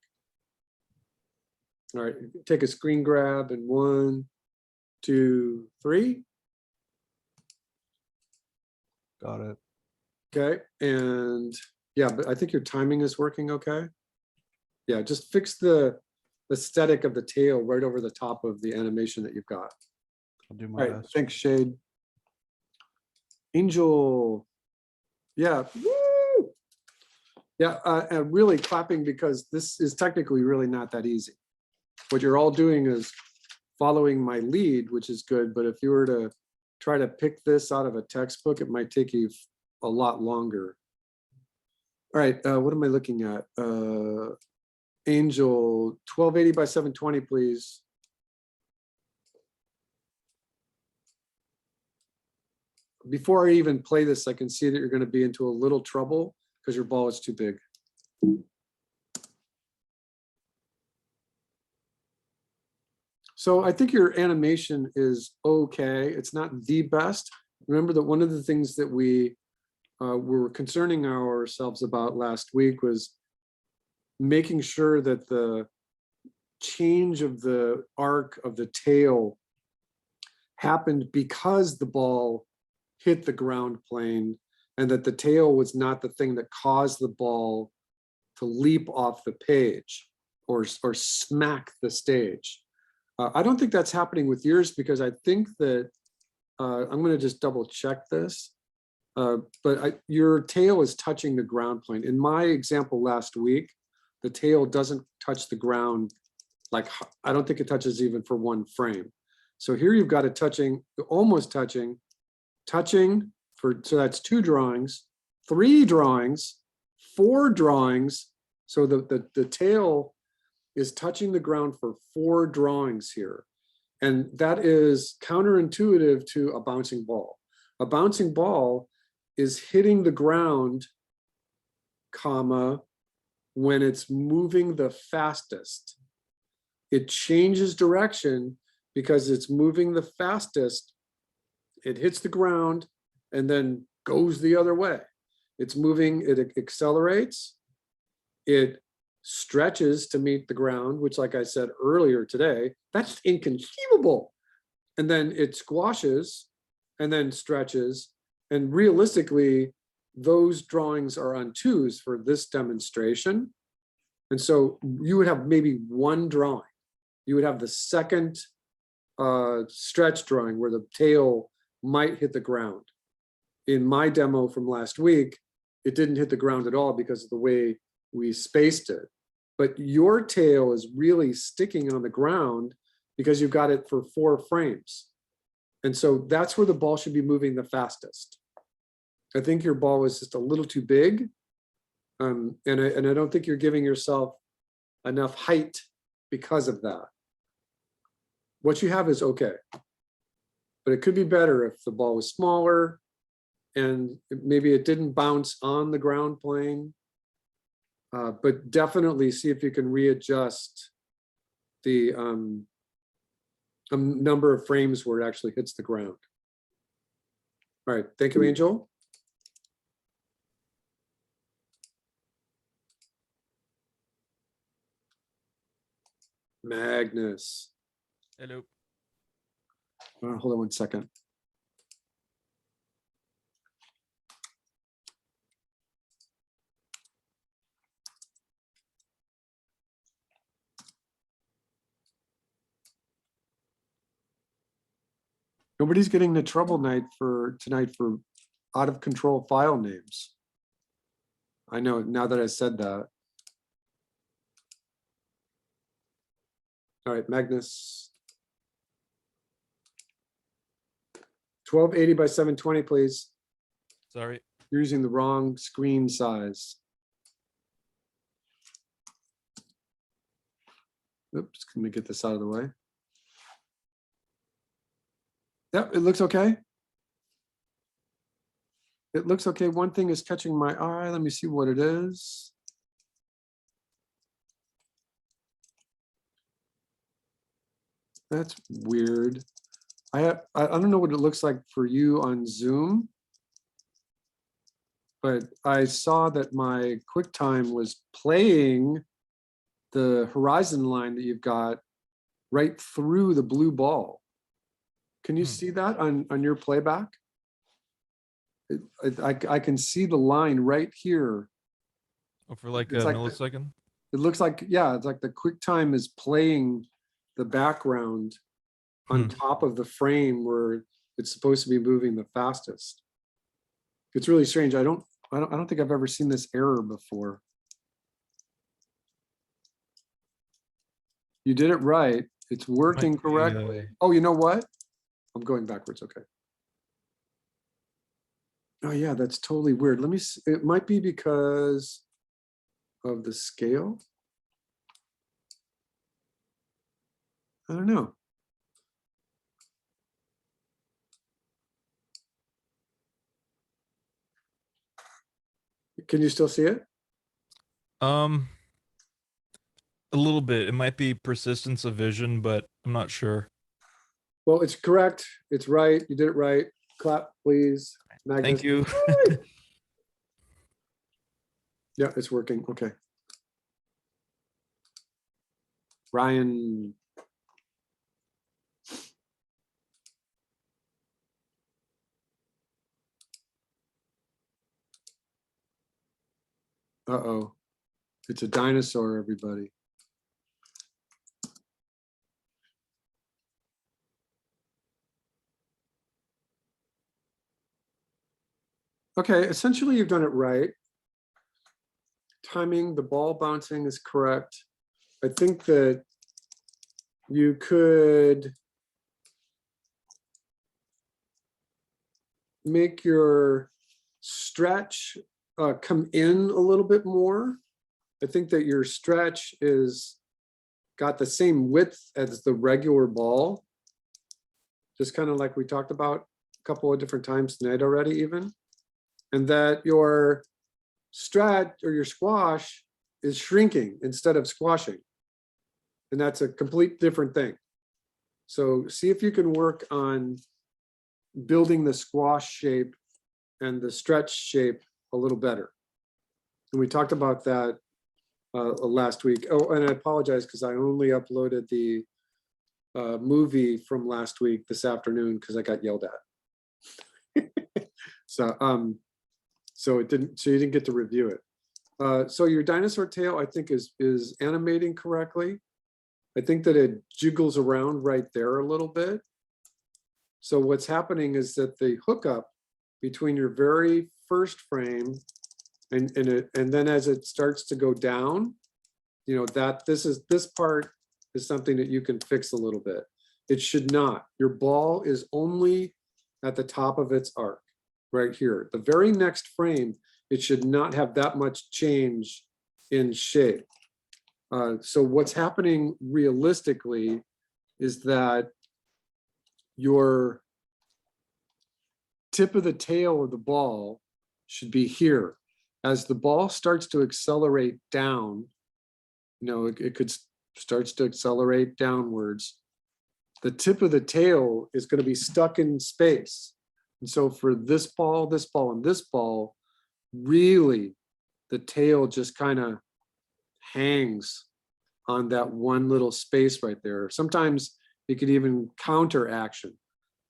Speaker 1: All right, take a screen grab and 1, 2, 3.
Speaker 11: Got it.
Speaker 1: Okay, and yeah, but I think your timing is working okay. Yeah, just fix the aesthetic of the tail right over the top of the animation that you've got.
Speaker 11: I'll do
Speaker 1: All
Speaker 11: my
Speaker 1: right,
Speaker 11: best.
Speaker 1: thanks, Shade. Angel, yeah, woo! Yeah, really clapping because this is technically really not that easy. What you're all doing is following my lead, which is good, but if you were to try to pick this out of a textbook, it might take you a lot longer. All right, what am I looking at? Angel, 1280 by 720, please. Before I even play this, I can see that you're going to be into a little trouble because your ball is too big. So I think your animation is okay. It's not the best. Remember that one of the things that we were concerning ourselves about last week was making sure that the change of the arc of the tail happened because the ball hit the ground plane and that the tail was not the thing that caused the ball to leap off the page or smack the stage. I don't think that's happening with yours because I think that I'm going to just double check this. But your tail is touching the ground plane. In my example last week, the tail doesn't touch the ground. Like, I don't think it touches even for one frame. So here you've got it touching, almost touching for, so that's 2 drawings, 3 drawings, 4 drawings. So the tail is touching the ground for 4 drawings here. And that is counterintuitive to a bouncing ball. A bouncing ball is hitting the ground, comma, when it's moving the fastest. It changes direction because it's moving the fastest. It hits the ground and then goes the other way. It's moving, it accelerates, it stretches to meet the ground, which, like I said earlier today, that's inconceivable. And then it squashes and then stretches. And realistically, those drawings are on 2s for this demonstration. And so you would have maybe 1 drawing. You would have the second stretch drawing where the tail might hit the ground. In my demo from last week, it didn't hit the ground at all because of the way we spaced it. but your tail is really sticking on the ground because you've got it for 4 frames. And so that's where the ball should be moving the fastest. I think your ball is just a little too big. And I don't think you're giving yourself enough height because of that. What you have is okay. But it could be better if the ball was smaller and maybe it didn't bounce on the ground plane. But definitely see if you can readjust the number of frames where it actually hits the ground. All right, thank you, Angel. Magnus.
Speaker 11: Hello.
Speaker 1: Hold on one second. Nobody's getting into trouble tonight for out of control file names. I know now that I said that. All right, Magnus. 1280 by 720, please.
Speaker 11: Sorry.
Speaker 1: You're using the wrong screen size. Oops, let me get this out of the way. Yep, it looks okay. It looks okay. One thing is catching my eye. Let me see what it is. That's weird. I don't know what it looks like for you on Zoom, but I saw that my QuickTime was playing the horizon line that you've got right through the blue ball. Can you see that on your playback? I can see the line right here.
Speaker 11: Oh, for like a
Speaker 1: It's like-
Speaker 11: millisecond?
Speaker 1: It looks like, yeah, it's like the QuickTime is playing the background on top of the frame where it's supposed to be moving the fastest. It's really strange. I don't think I've ever seen this error before. You did it right. It's working
Speaker 11: Might be,
Speaker 1: correctly. Oh, you know what? I'm going backwards. Okay. Oh yeah, that's totally weird. Let me see. It might be because of the scale. I don't know. Can you still see it?
Speaker 11: A little bit. It might be persistence of vision, but I'm not sure.
Speaker 1: Well, it's correct. It's right. You did it right. Clap, please. Magnus.
Speaker 11: Thank you.
Speaker 1: Yeah, it's working. Okay. Ryan. Uh-oh. It's a dinosaur, everybody. Okay, essentially you've done it right. Timing, the ball bouncing is correct. I think that you could make your stretch come in a little bit more. I think that your stretch is got the same width as the regular ball. Just kind of like we talked about a couple of different times tonight already even. And that your stretch or your squash is shrinking instead of squashing. And that's a complete different thing. So see if you can work on building the squash shape and the stretch shape a little better. And we talked about that last week. Oh, and I apologize because I only uploaded the movie from last week this afternoon because I got yelled at. So you didn't get to review it. So your dinosaur tail, I think, is animating correctly. I think that it jiggles around right there a little bit. So what's happening is that the hookup between your very first frame and then as it starts to go down, you know, that this part is something that you can fix a little bit. It should not. Your ball is only at the top of its arc right here. The very next frame, it should not have that much change in shape. So what's happening realistically is that your tip of the tail of the ball should be here. As the ball starts to accelerate down, you know, it could starts to accelerate downwards. The tip of the tail is going to be stuck in space. And so for this ball, and this ball, really the tail just kind of hangs on that one little space right there. Sometimes it could even counter action.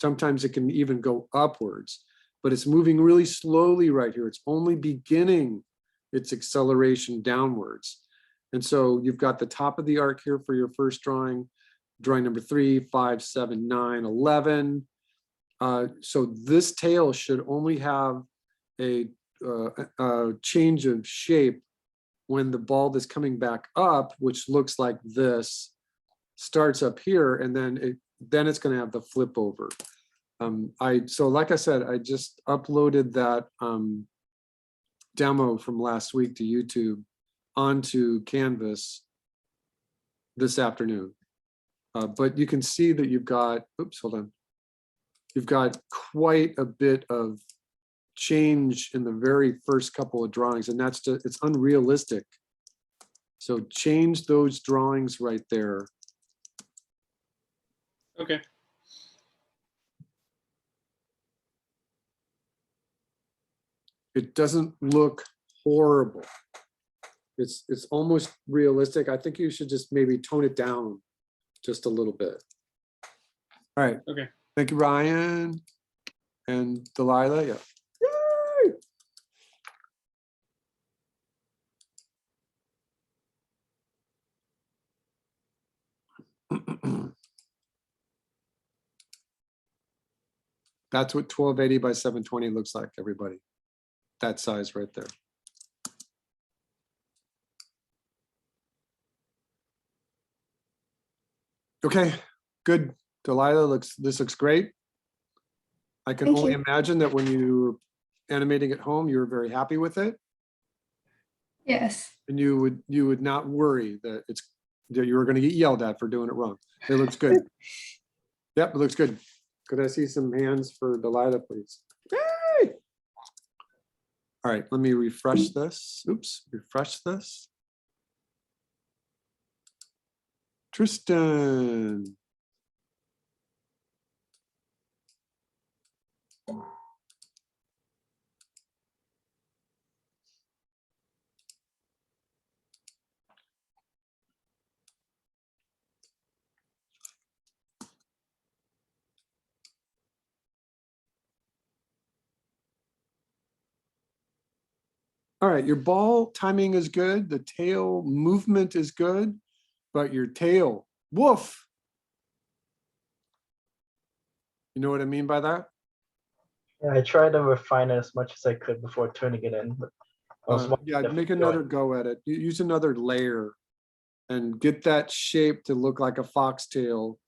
Speaker 1: Sometimes it can even go upwards, but it's moving really slowly right here. It's only beginning its acceleration downwards. And so you've got the top of the arc here for your first drawing number 3, 5, 7, 9, 11. So this tail should only have a change of shape when the ball that's coming back up, which looks like this, starts up here, and then it's going to have the flip over. So like I said, I just uploaded that demo from last week to YouTube onto Canvas this afternoon. But you can see that you've got, oops, hold on. You've got quite a bit of change in the very first couple of drawings, and that's just, it's unrealistic. So change those drawings right there.
Speaker 4: Okay.
Speaker 1: It doesn't look horrible. It's almost realistic. I think you should just maybe tone it down just a little bit. All right.
Speaker 4: Okay.
Speaker 1: Thank you, Ryan and Delilah. Yeah. That's what 1280 by 720 looks like, everybody. That size right there. Okay, good. Delilah, this looks great. I can
Speaker 5: Thank
Speaker 1: only
Speaker 5: you.
Speaker 1: imagine that when you were animating at home, you were very happy with it.
Speaker 5: Yes.
Speaker 1: And you would not worry that you were going to get yelled at for doing it wrong. It looks good. Yep, it looks good. Could I see some hands for Delilah, please? Yay! All right, let me refresh this. Oops, refresh this. Tristan. All right, your ball timing is good. The tail movement is good, but your tail, woof. You know what I mean by that?
Speaker 2: Yeah, I tried to refine it as much as I could before turning it in. But I was
Speaker 1: Yeah,
Speaker 2: wondering if
Speaker 1: make
Speaker 2: it
Speaker 1: another
Speaker 2: joined.
Speaker 1: go at it. Use another layer and get that shape to look like a foxtail,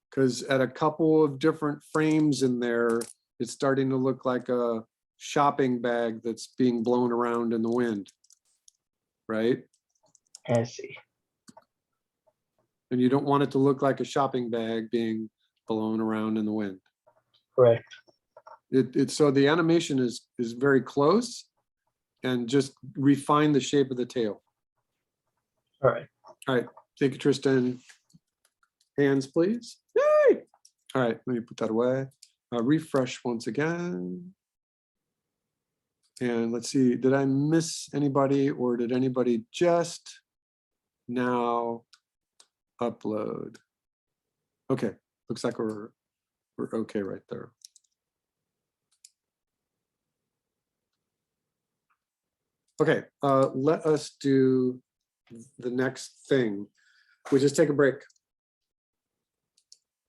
Speaker 1: because at a couple of different frames in there, it's starting to look like a shopping bag that's being blown around in the wind, right?
Speaker 2: I see.
Speaker 1: And you don't want it to look like a shopping bag being blown around in the wind.
Speaker 2: Correct.
Speaker 1: So the animation is very close, and just refine the shape of the tail.
Speaker 2: All right.
Speaker 1: All right, thank you, Tristan. Hands, please. Yay! All right, let me put that away. Refresh once again. And let's see, did I miss anybody, or did anybody just now upload? Okay, looks like we're okay right there. Okay, let us do the next thing, which is take a break.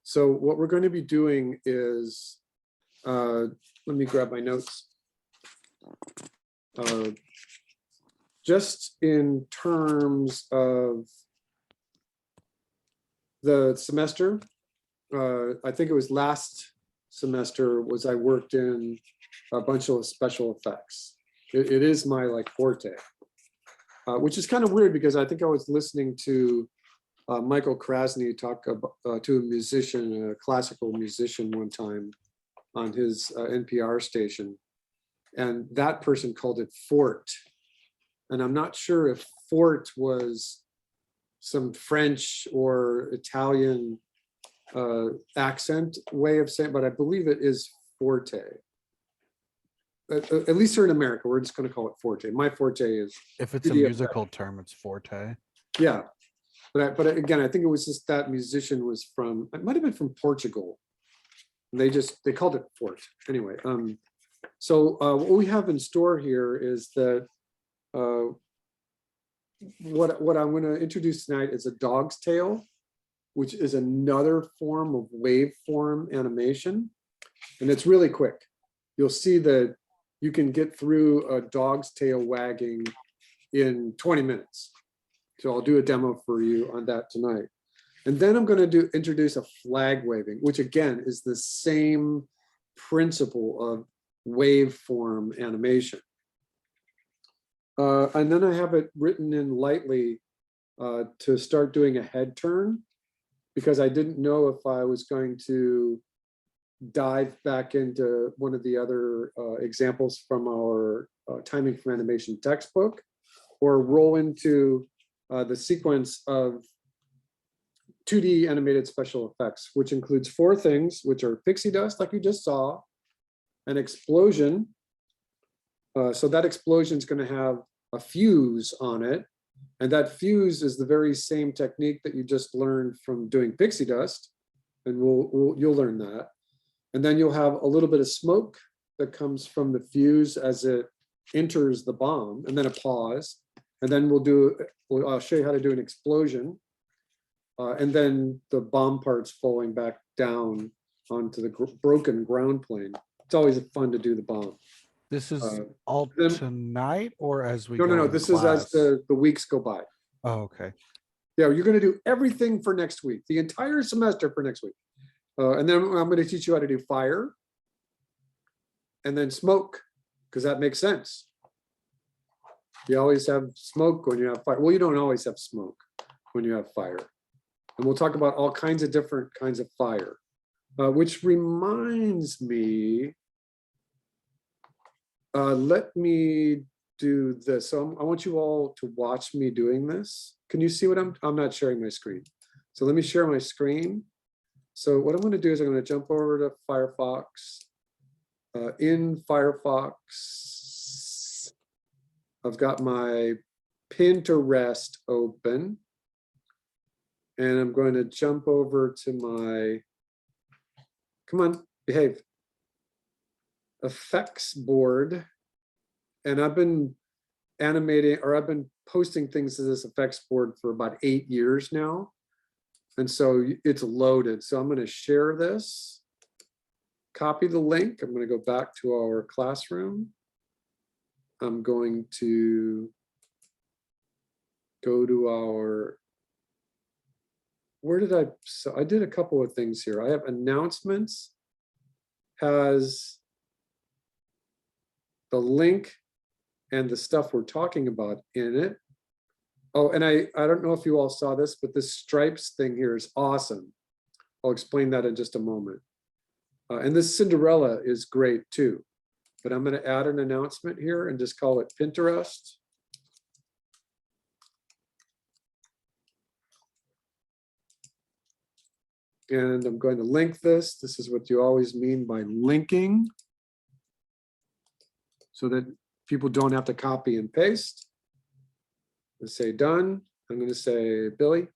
Speaker 1: So what we're going to be doing is, let me grab my notes. just in terms of the semester, I think it was last semester was I worked in a bunch of special effects. It is my like forte, which is kind of weird because I think I was listening to Michael Krasny talk about, to a musician, a classical musician one time on his NPR station. And that person called it fort. And I'm not sure if fort was some French or Italian accent way of saying, but I believe it is forte. At least here in America, we're just going to call it forte. My forte is
Speaker 12: If it's a
Speaker 1: video
Speaker 12: musical term, it's forte.
Speaker 1: yeah, but again, I think it was just that musician was from, it might have been from Portugal. And they called it fort anyway. So what we have in store here is that what I'm going to introduce tonight is a dog's tail, which is another form of waveform animation, and it's really quick. You'll see that you can get through a dog's tail wagging in 20 minutes. So I'll do a demo for you on that tonight. And then I'm going to introduce a flag waving, which again is the same principle of waveform animation. And then I have it written in lightly to start doing a head turn, because I didn't know if I was going to dive back into one of the other examples from our timing for animation textbook, or roll into the sequence of 2D animated special effects, which includes 4 things, which are pixie dust, like you just saw, an explosion. So that explosion is going to have a fuse on it. And that fuse is the very same technique that you just learned from doing pixie dust. And you'll learn that. And then you'll have a little bit of smoke that comes from the fuse as it enters the bomb, and then a pause. And then I'll show you how to do an explosion. And then the bomb parts falling back down onto the broken ground plane. It's always fun to do the bomb.
Speaker 12: This is all tonight or as we
Speaker 1: No,
Speaker 12: go?
Speaker 1: this is as the weeks go by.
Speaker 12: Oh, okay.
Speaker 1: Yeah, you're going to do everything for next week, the entire semester for next week. And then I'm going to teach you how to do fire and then smoke, because that makes sense. You always have smoke when you have fire. Well, you don't always have smoke when you have fire. And we'll talk about all kinds of different kinds of fire, which reminds me, let me do this. So I want you all to watch me doing this. Can you see what I'm not sharing my screen. So let me share my screen. So what I'm going to do is I'm going to jump over to Firefox. In Firefox, I've got my Pinterest open. And I'm going to jump over to my, come on, behave, effects board. And I've been animating, or I've been posting things to this effects board for about 8 years now. And so it's loaded. So I'm going to share this, copy the link. I'm going to go back to our classroom. I'm going to go to our, so I did a couple of things here. I have announcements, has the link and the stuff we're talking about in it. Oh, and I don't know if you all saw this, but this stripes thing here is awesome. I'll explain that in just a moment. And this Cinderella is great too. But I'm going to add an announcement here and just call it Pinterest. And I'm going to link this. This is what you always mean by linking, so that people don't have to copy and paste. Let's say done. I'm going to say Billy.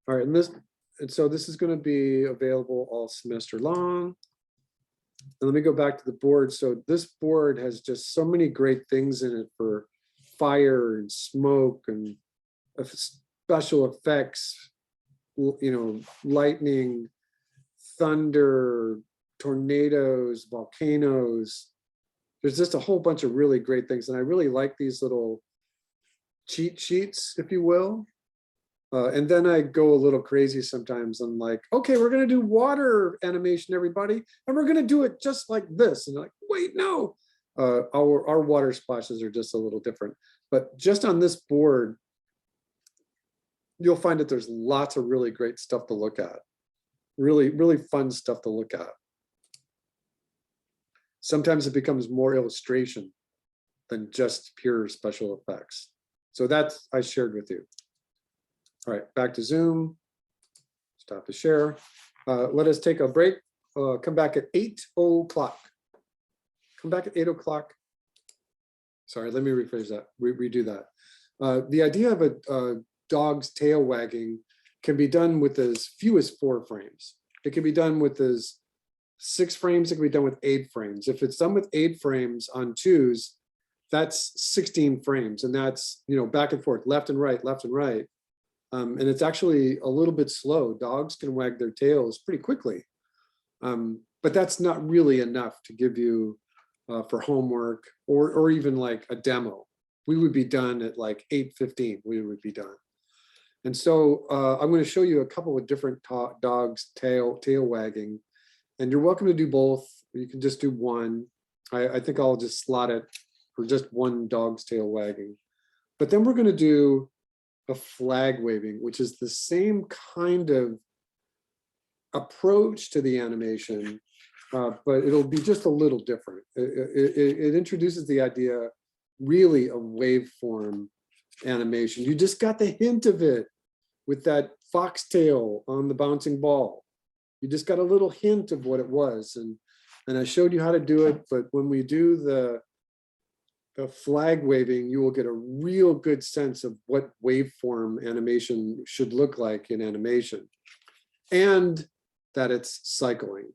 Speaker 1: All right, and so this is going to be available all semester long. And let me go back to the board. So this board has just so many great things in it for fire and smoke and special effects, lightning, thunder, tornadoes, volcanoes, there's just a whole bunch of really great things. And I really like these little cheat sheets, if you will. And then I go a little crazy sometimes. I'm like, okay, we're gonna do water animation, everybody, and we're gonna do it just like this. And like, wait, no, our water splashes are just a little different. But just on this board, you'll find that there's lots of really great stuff to look at. Really, really fun stuff to look at. Sometimes it becomes more illustration than just pure special effects. So that's I shared with you. All right, back to Zoom. Stop the share. Let us take a break. Come back at 8 o'clock. Come back at 8 o'clock. Sorry, let me rephrase that. Redo that. The idea of a dog's tail wagging can be done with as few as 4 frames. It can be done with as 6 frames. It can be done with 8 frames. If it's done with 8 frames on 2s, that's 16 frames, and that's, you know, back and forth, left and right, left and right. And it's actually a little bit slow. Dogs can wag their tails pretty quickly, but that's not really enough to give you for homework or even like a demo. We would be done at like 8:15. We would be done. And so I'm going to show you a couple of different dogs tail wagging, and you're welcome to do both. You can just do one. I think I'll just slot it for just one dog's tail wagging. But then we're going to do a flag waving, which is the same kind of approach to the animation, but it'll be just a little different. It introduces the idea really of waveform animation. You just got the hint of it with that foxtail on the bouncing ball. You just got a little hint of what it was. And I showed you how to do it, but when we do the flag waving, you will get a real good sense of what waveform animation should look like in animation, and that it's cycling.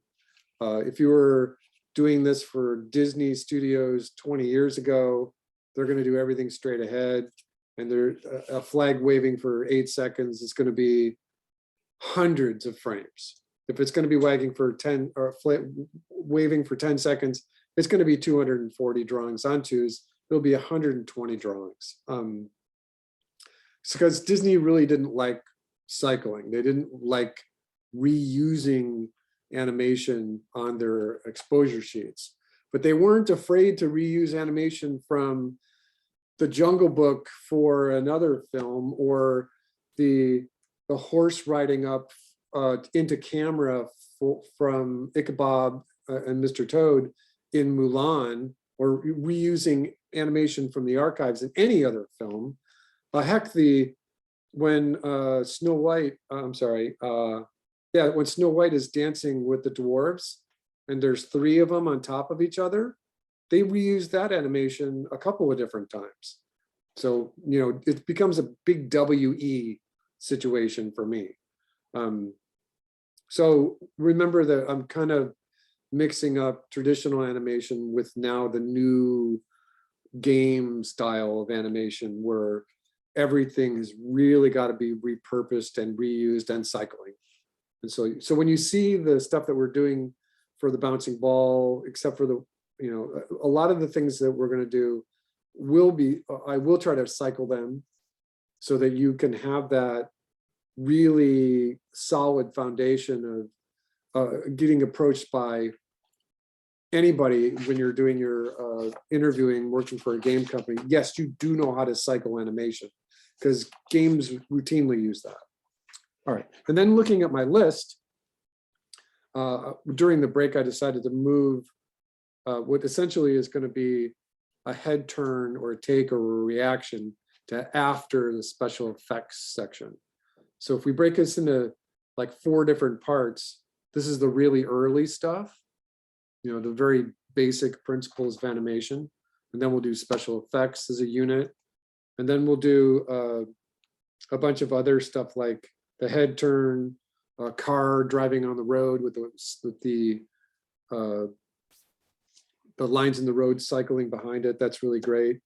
Speaker 1: If you were doing this for Disney Studios 20 years ago, they're going to do everything straight ahead, and they're a flag waving for 8 seconds is going to be hundreds of frames. If it's going to be wagging for 10 or waving for 10 seconds, it's going to be 240 drawings on 2s. It'll be 120 drawings. Because Disney really didn't like cycling. They didn't like reusing animation on their exposure sheets, but they weren't afraid to reuse animation from the Jungle Book for another film, or the horse riding up into camera from Ichabod and Mr. Toad in Mulan, or reusing animation from the archives in any other film. Heck, when Snow White, when Snow White is dancing with the dwarves, and there's 3 of them on top of each other, they reused that animation a couple of different times. So, you know, it becomes a big WE situation for me. So remember that I'm kind of mixing up traditional animation with now the new game style of animation, where everything has really got to be repurposed and reused and cycling. And so when you see the stuff that we're doing for the bouncing ball, except for the, you know, a lot of the things that we're going to do will be, I will try to cycle them so that you can have that really solid foundation of getting approached by anybody when you're doing your interviewing, working for a game company. Yes, you do know how to cycle animation, because games routinely use that. All right, and then looking at my list, during the break, I decided to move what essentially is going to be a head turn or a take or a reaction to after the special effects section. So if we break this into like 4 different parts, this is the really early stuff, you know, the very basic principles of animation. And then we'll do special effects as a unit. And then we'll do a bunch of other stuff like the head turn, a car driving on the road with the lines in the road cycling behind it. That's really great.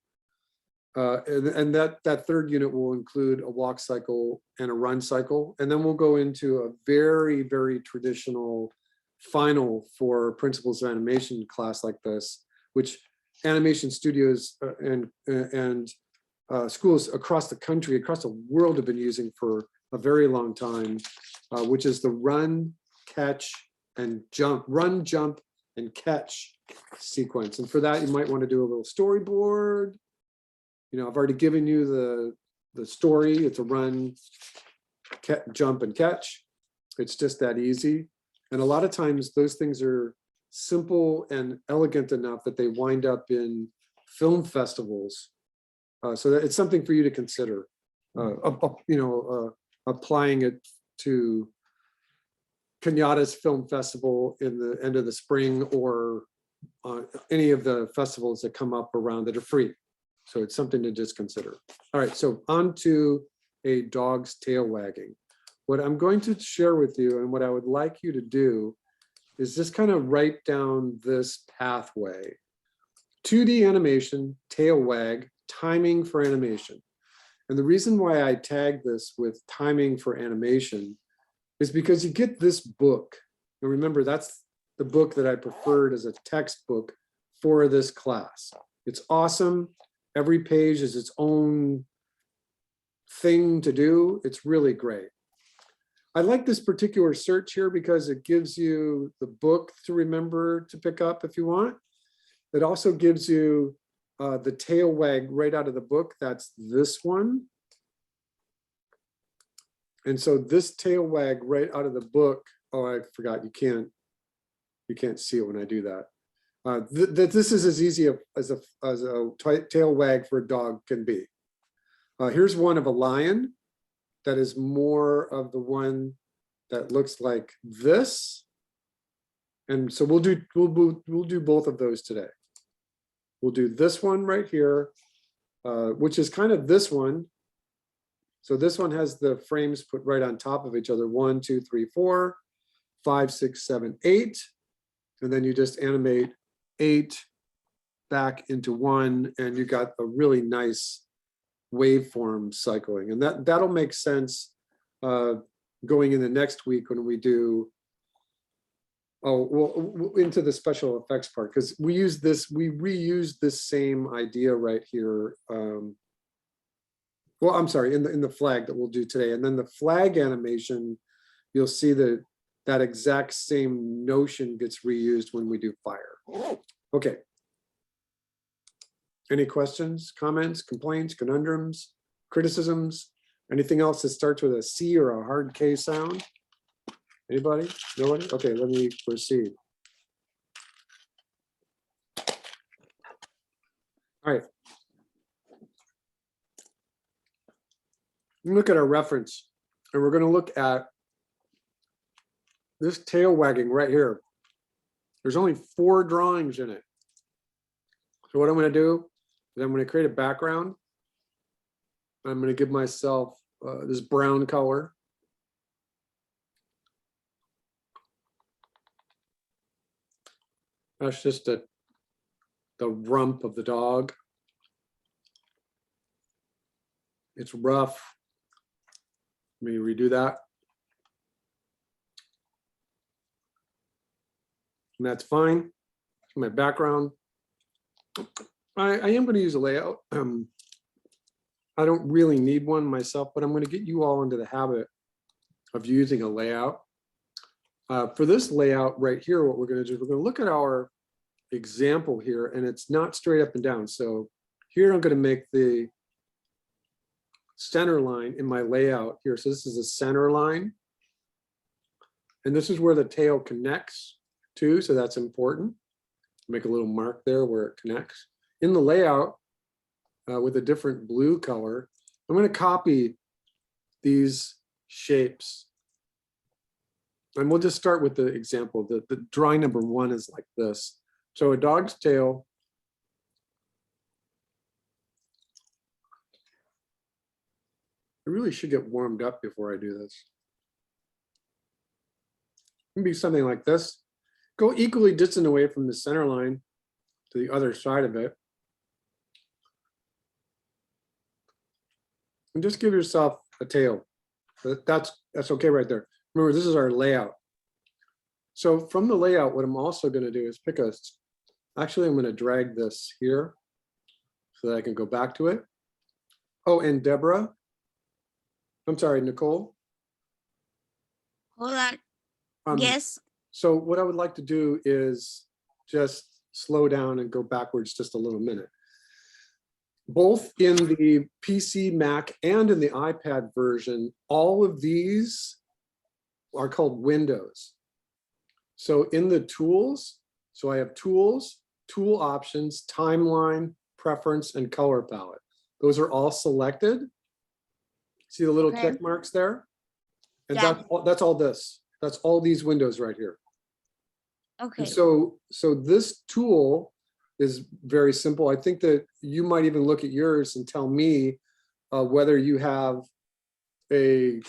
Speaker 1: And that 3rd unit will include a walk cycle and a run cycle. And then we'll go into a very, very traditional final for principles of animation class like this, which animation studios and schools across the country, across the world have been using for a very long time, which is the run, jump, and catch sequence. And for that, you might want to do a little storyboard. You know, I've already given you the story. It's a run, jump, and catch. It's just that easy. And a lot of times those things are simple and elegant enough that they wind up in film festivals. So that it's something for you to consider, applying it to Kenyatta's Film Festival in the end of the spring, or any of the festivals that come up around that are free. So it's something to just consider. All right, so on to a dog's tail wagging. What I'm going to share with you and what I would like you to do is just kind of write down this pathway. 2D animation, tail wag, timing for animation. And the reason why I tag this with timing for animation is because you get this book. And remember, that's the book that I preferred as a textbook for this class. It's awesome. Every page is its own thing to do. It's really great. I like this particular search here because it gives you the book to remember to pick up if you want. It also gives you the tail wag right out of the book. That's this one. And so this tail wag right out of the book, oh, I forgot, you can't see it when I do that. This is as easy as a tail wag for a dog can be. Here's one of a lion. That is more of the one that looks like this. And so we'll do both of those today. We'll do this one right here, which is kind of this one. So this one has the frames put right on top of each other. 1, 2, 3, 4, 5, 6, 7, 8. And then you just animate 8 back into 1, and you got a really nice waveform cycling. And that'll make sense going in the next week when we do, into the special effects part, because we reuse this same idea right here. Well, I'm sorry, in the flag that we'll do today. And then the flag animation, you'll see that exact same notion gets reused when we do fire. Okay. Any questions, comments, complaints, conundrums, criticisms? Anything else that starts with a C or a hard K sound? Anybody? Nobody? Okay, let me proceed. All right. Look at our reference, and we're going to look at this tail wagging right here. There's only 4 drawings in it. So what I'm going to do is I'm going to create a background. I'm going to give myself this brown color. That's just the rump of the dog. It's rough. Let me redo that. And that's fine. My background. I am going to use a layout. I don't really need one myself, but I'm going to get you all into the habit of using a layout. For this layout right here, what we're going to do is we're going to look at our example here, and it's not straight up and down. So here I'm going to make the center line in my layout here. So this is a center line. And this is where the tail connects to, so that's important. Make a little mark there where it connects. In the layout, with a different blue color, I'm going to copy these shapes. And we'll just start with the example. The drawing number 1 is like this. So a dog's tail. I really should get warmed up before I do this. It can be something like this. Go equally distant away from the center line to the other side of it. And just give yourself a tail. That's okay right there. Remember, this is our layout. So from the layout, what I'm also going to do is pick a Actually, I'm going to drag this here so that I can go back to it. Oh, and Deborah. I'm sorry, Nicole.
Speaker 13: Hold on.
Speaker 1: Um,
Speaker 13: Yes.
Speaker 1: So what I would like to do is just slow down and go backwards just a little minute. Both in the PC, Mac, and in the iPad version, all of these are called windows. So in the tools, so I have tools, tool options, timeline, preference, and color palette. Those are all selected. See the little
Speaker 13: Okay.
Speaker 1: check marks there? And
Speaker 13: Yeah.
Speaker 1: that's all this. That's all these windows right here.
Speaker 13: Okay.
Speaker 1: And so this tool is very simple. I think that you might even look at yours and tell me whether you have a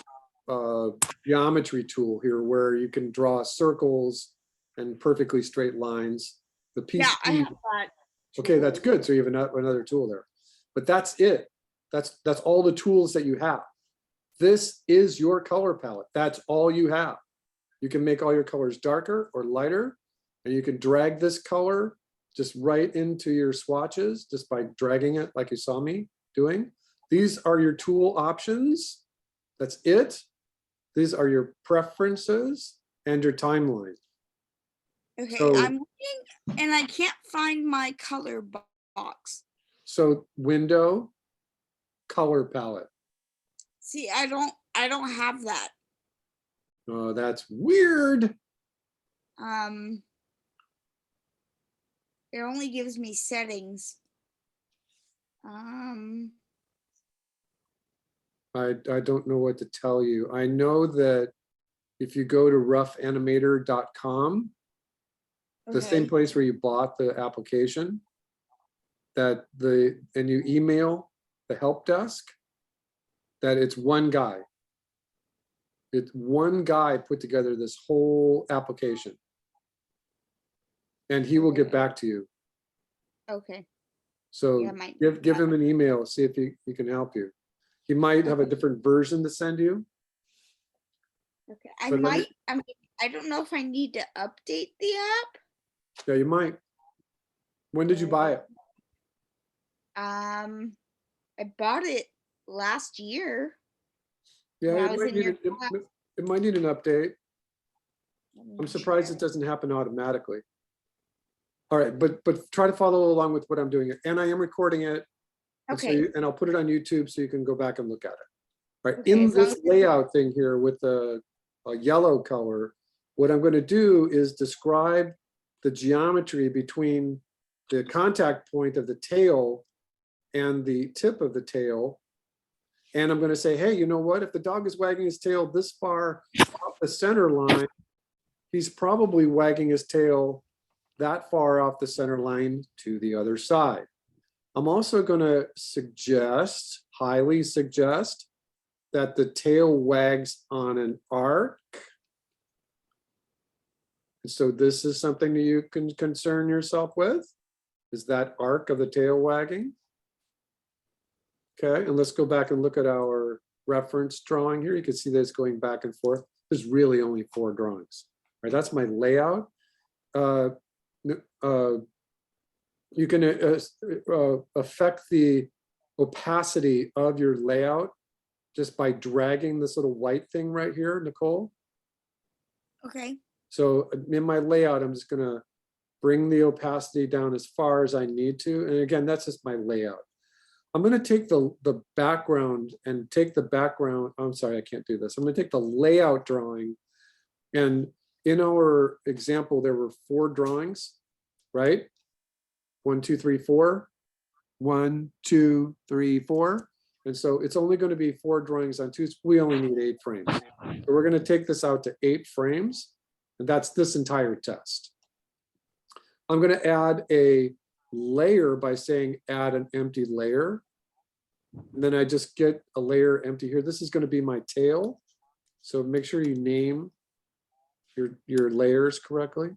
Speaker 1: geometry tool here where you can draw circles and perfectly straight lines. The PC,
Speaker 13: Yeah, I have that.
Speaker 1: okay, that's good. So you have another tool there, but that's it. That's all the tools that you have. This is your color palette. That's all you have. You can make all your colors darker or lighter, and you can drag this color just right into your swatches just by dragging it like you saw me doing. These are your tool options. That's it. These are your preferences and your timeline.
Speaker 13: Okay,
Speaker 1: So-
Speaker 13: I'm looking and I can't find my color box.
Speaker 1: So window, color palette.
Speaker 13: See, I don't have that.
Speaker 1: Oh, that's weird.
Speaker 13: It only gives me settings.
Speaker 1: I don't know what to tell you. I know that if you go to roughanimator.com, the same
Speaker 13: Okay.
Speaker 1: place where you bought the application, and you email the help desk, that it's one guy. It's one guy put together this whole application. And he will get back to you.
Speaker 13: Okay.
Speaker 1: So
Speaker 13: Yeah, my-
Speaker 1: give him an email, see if he can help you. He might have a different version to send you.
Speaker 13: Okay. I
Speaker 1: But let me-
Speaker 13: might. I don't know if I need to update the app.
Speaker 1: Yeah, you might. When did you buy it?
Speaker 13: I bought it last year.
Speaker 1: Yeah,
Speaker 13: When I
Speaker 1: it
Speaker 13: was
Speaker 1: might
Speaker 13: in
Speaker 1: need
Speaker 13: your
Speaker 1: it
Speaker 13: class.
Speaker 1: it might need an update.
Speaker 13: Let me
Speaker 1: I'm surprised
Speaker 13: check.
Speaker 1: it doesn't happen automatically. All right, but try to follow along with what I'm doing, and I am recording it. And so
Speaker 13: Okay.
Speaker 1: and I'll put it on YouTube so you can go back and look at it. All right,
Speaker 13: Okay,
Speaker 1: in
Speaker 13: as long
Speaker 1: this
Speaker 13: as it's-
Speaker 1: layout thing here with the yellow color, what I'm going to do is describe the geometry between the contact point of the tail and the tip of the tail. And I'm going to say, hey, you know what? If the dog is wagging his tail this far off the center line, he's probably wagging his tail that far off the center line to the other side. I'm also going to highly suggest, that the tail wags on an arc. And so this is something that you can concern yourself with, is that arc of the tail wagging. Okay, and let's go back and look at our reference drawing here. You can see that it's going back and forth. There's really only 4 drawings. All right, that's my layout. You can affect the opacity of your layout just by dragging this little white thing right here, Nicole.
Speaker 13: Okay.
Speaker 1: So in my layout, I'm just gonna bring the opacity down as far as I need to. And again, that's just my layout. I'm gonna take the background and take the background. I'm sorry, I can't do this. I'm gonna take the layout drawing, and in our example, there were 4 drawings, right? 1, 2, 3, 4. 1, 2, 3, 4. And so it's only going to be 4 drawings on 2. We only need 8 frames. So we're going to take this out to 8 frames. And that's this entire test. I'm going to add a layer by saying add an empty layer. And then I just get a layer empty here. This is going to be my tail. So make sure you name your layers correctly.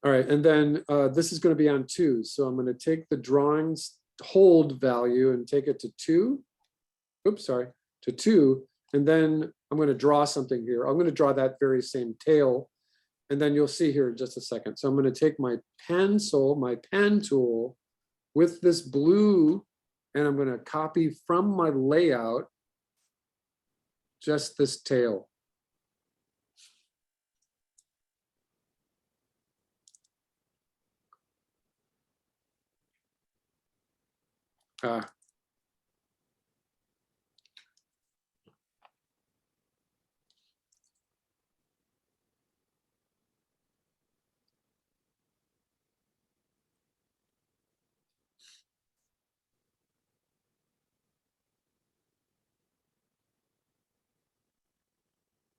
Speaker 1: All right, and then this is going to be on 2. So I'm going to take the drawings hold value and take it to 2. Oops, sorry, to 2. And then I'm going to draw something here. I'm going to draw that very same tail. And then you'll see here in just a second. So I'm going to take my pencil, my pen tool with this blue, and I'm going to copy from my layout just this tail. Ah.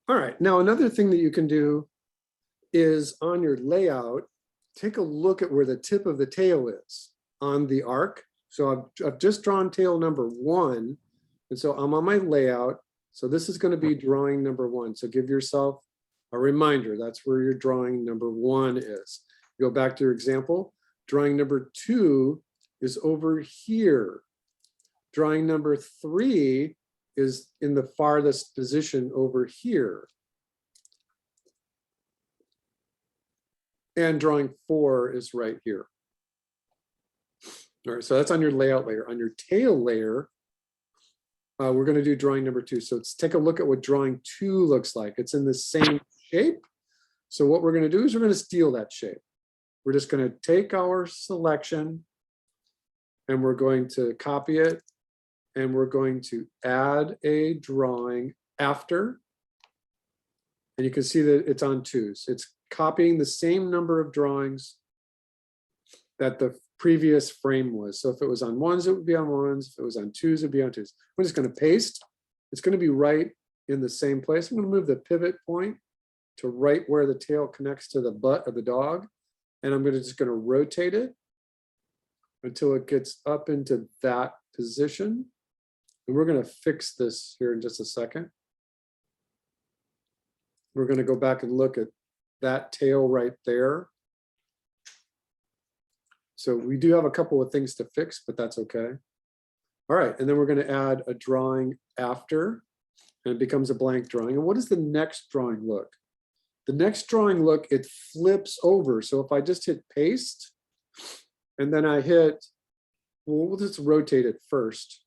Speaker 1: All right, now another thing that you can do is on your layout, take a look at where the tip of the tail is on the arc. So I've just drawn tail number 1. And so I'm on my layout. So this is going to be drawing number 1. So give yourself a reminder. That's where your drawing number 1 is. Go back to your example. Drawing number 2 is over here. Drawing number 3 is in the farthest position over here. And drawing 4 is right here. All right, so that's on your layout layer. On your tail layer, we're going to do drawing number 2. So let's take a look at what drawing 2 looks like. It's in the same shape. So what we're going to do is we're going to steal that shape. We're just going to take our selection and we're going to copy it. And we're going to add a drawing after. And you can see that it's on 2s. It's copying the same number of drawings that the previous frame was. So if it was on 1s, it would be on 1s. If it was on 2s, it'd be on 2s. I'm just going to paste. It's going to be right in the same place. I'm going to move the pivot point to right where the tail connects to the butt of the dog. And I'm just going to rotate it until it gets up into that position. And we're going to fix this here in just a second. We're going to go back and look at that tail right there. So we do have a couple of things to fix, but that's okay. All right, and then we're going to add a drawing after, and it becomes a blank drawing. And what does the next drawing look? The next drawing look, it flips over. So if I just hit paste, and then I hit, well, we'll just rotate it first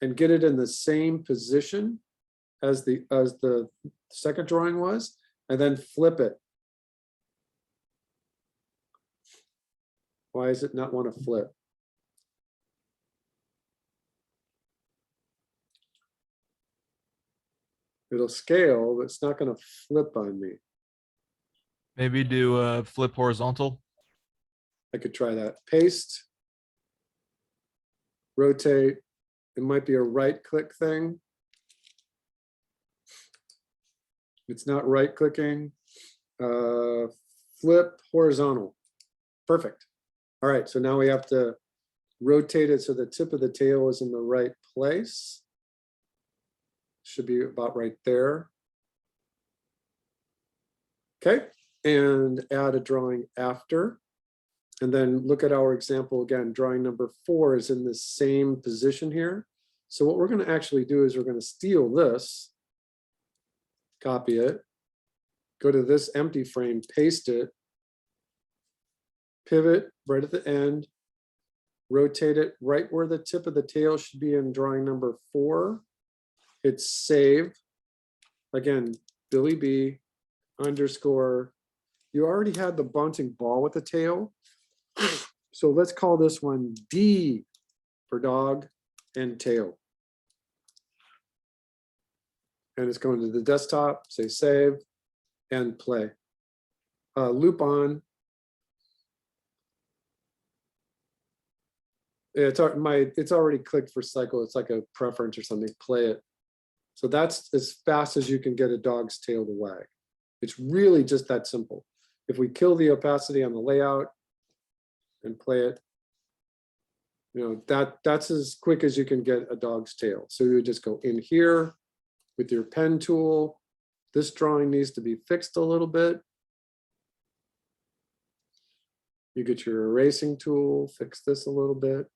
Speaker 1: and get it in the same position as the second drawing was, and then flip it. Why does it not want to flip? It'll scale, but it's not going to flip on me.
Speaker 11: Maybe do flip horizontal.
Speaker 1: I could try that. Paste, rotate. It might be a right click thing. It's not right clicking. Flip horizontal. Perfect. All right, so now we have to rotate it so the tip of the tail is in the right place. Should be about right there. Okay, and add a drawing after. And then look at our example again. Drawing number 4 is in the same position here. So what we're going to actually do is we're going to steal this, copy it, go to this empty frame, paste it, pivot right at the end, rotate it right where the tip of the tail should be in drawing number 4. Hit save. Again, Billy B _ You already had the bouncing ball with the tail. So let's call this one D for dog and tail. And it's going to the desktop, say save and play. Loop on. It's already clicked for cycle. It's like a preference or something. Play it. So that's as fast as you can get a dog's tail to wag. It's really just that simple. If we kill the opacity on the layout and play it, you know, that's as quick as you can get a dog's tail. So you would just go in here with your pen tool. This drawing needs to be fixed a little bit. You get your erasing tool, fix this a little bit.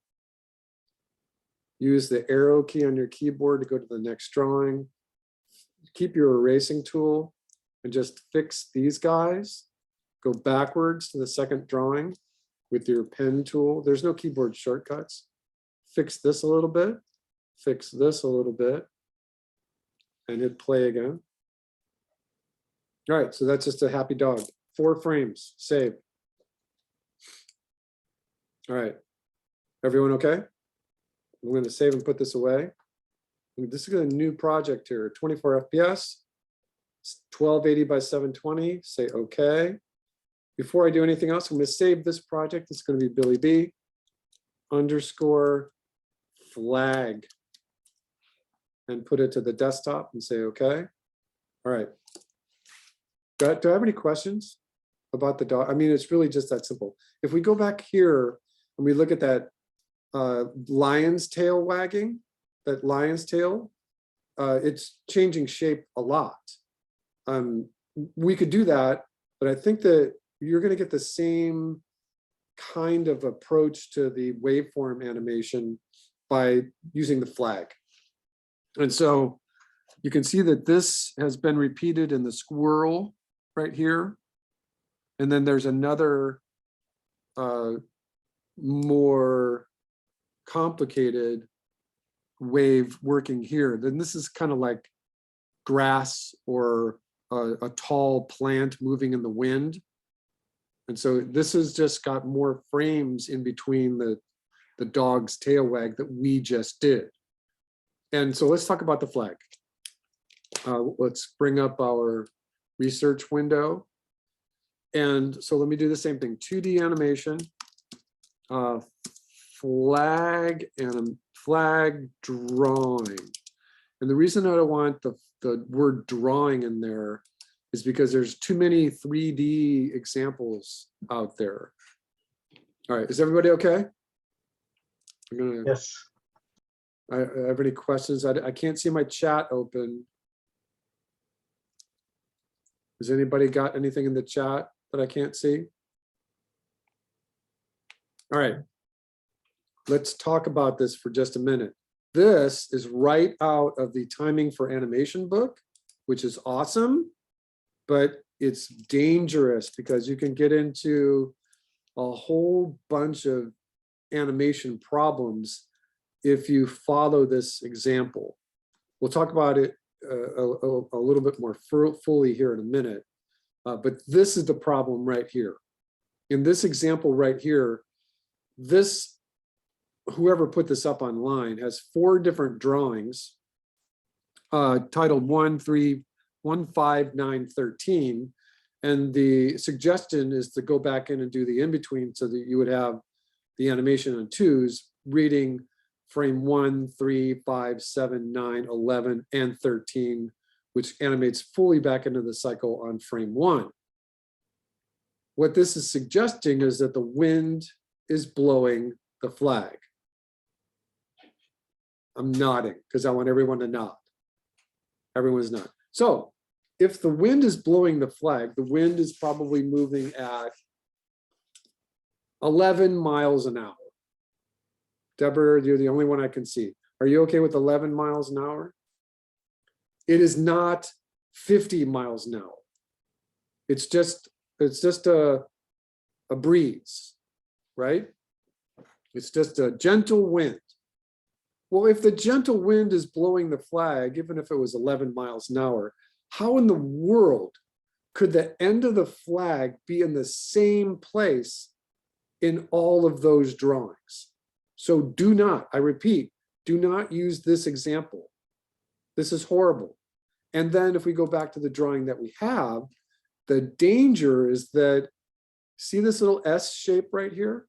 Speaker 1: Use the arrow key on your keyboard to go to the next drawing. Keep your erasing tool and just fix these guys. Go backwards to the second drawing with your pen tool. There's no keyboard shortcuts. Fix this a little bit, fix this a little bit, and hit play again. All right, so that's just a happy dog. 4 frames, save. All right, everyone okay? I'm going to save and put this away. This is a new project here, 24 FPS, 1280 by 720, say okay. Before I do anything else, I'm going to save this project. It's going to be Billy B _ flag and put it to the desktop and say okay. All right. Do I have any questions about the dog? I mean, it's really just that simple. If we go back here and we look at that lion's tail wagging, that lion's tail, it's changing shape a lot. We could do that, but I think that you're going to get the same kind of approach to the waveform animation by using the flag. And so you can see that this has been repeated in the squirrel right here. And then there's another more complicated wave working here. Then this is kind of like grass or a tall plant moving in the wind. And so this has just got more frames in between the dog's tail wag that we just did. And so let's talk about the flag. Let's bring up our research window. And so let me do the same thing, 2D animation, flag and flag drawing. And the reason I don't want the word drawing in there is because there's too many 3D examples out there. All right, is everybody okay? I'm gonna,
Speaker 2: Yes.
Speaker 1: I have any questions? I can't see my chat open. Has anybody got anything in the chat that I can't see? All right, let's talk about this for just a minute. This is right out of the Timing for Animation book, which is awesome, but it's dangerous because you can get into a whole bunch of animation problems if you follow this example. We'll talk about it a little bit more fully here in a minute, but this is the problem right here. In this example right here, whoever put this up online has 4 different drawings titled 1, 3, 1, 5, 9, 13. And the suggestion is to go back in and do the in-between so that you would have the animation on 2s reading frame 1, 3, 5, 7, 9, 11, and 13, which animates fully back into the cycle on frame 1. What this is suggesting is that the wind is blowing the flag. I'm nodding because I want everyone to nod. Everyone's nodding. So if the wind is blowing the flag, the wind is probably moving at 11 miles an hour. Deborah, you're the only one I can see. Are you okay with 11 miles an hour? It is not 50 miles an hour. It's just a breeze, right? It's just a gentle wind. Well, if the gentle wind is blowing the flag, even if it was 11 miles an hour, how in the world could the end of the flag be in the same place in all of those drawings? So do not, I repeat, do not use this example. This is horrible. And then if we go back to the drawing that we have, the danger is that, see this little S shape right here?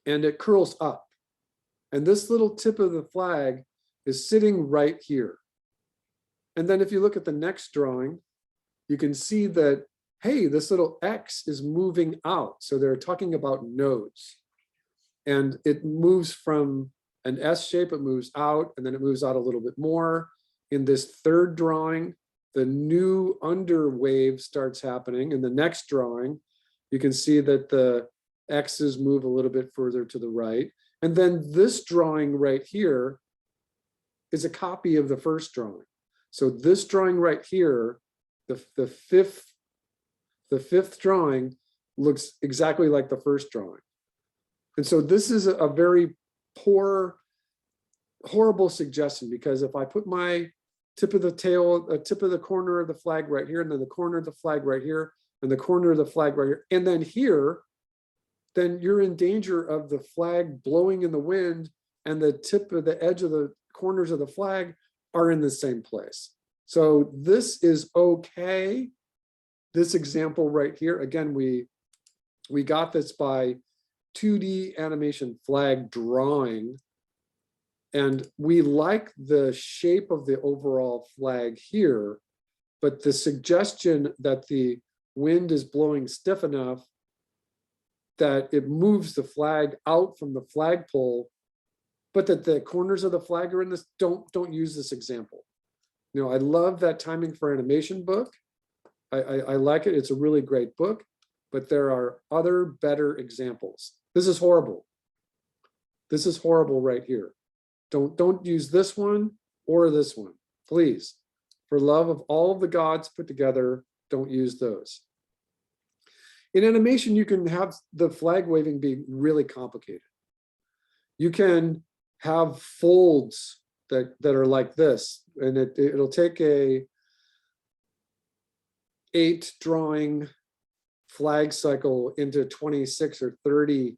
Speaker 1: And it curls up. And this little tip of the flag is sitting right here. And then if you look at the next drawing, you can see that, hey, this little X is moving out. So they're talking about nodes. And it moves from an S shape, it moves out, and then it moves out a little bit more. In this third drawing, the new under wave starts happening. In the next drawing, you can see that the X's move a little bit further to the right. And then this drawing right here is a copy of the first drawing. So this drawing right here, the fifth drawing looks exactly like the first drawing. And so this is a very poor, horrible suggestion, because if I put my tip of the tail, tip of the corner of the flag right here, and then the corner of the flag right here, and the corner of the flag right here, and then here, then you're in danger of the flag blowing in the wind and the tip of the edge of the corners of the flag are in the same place. So this is okay. This example right here, again, we got this by 2D animation flag drawing, and we like the shape of the overall flag here, but the suggestion that the wind is blowing stiff enough that it moves the flag out from the flagpole, but that the corners of the flag are in this, don't use this example. You know, I love that Timing for Animation book. I like it. It's a really great book, but there are other better examples. This is horrible. This is horrible right here. Don't use this one or this one, please. For love of all of the gods put together, don't use those. In animation, you can have the flag waving be really complicated. You can have folds that are like this, and it'll take a 8 drawing flag cycle into 26 or 30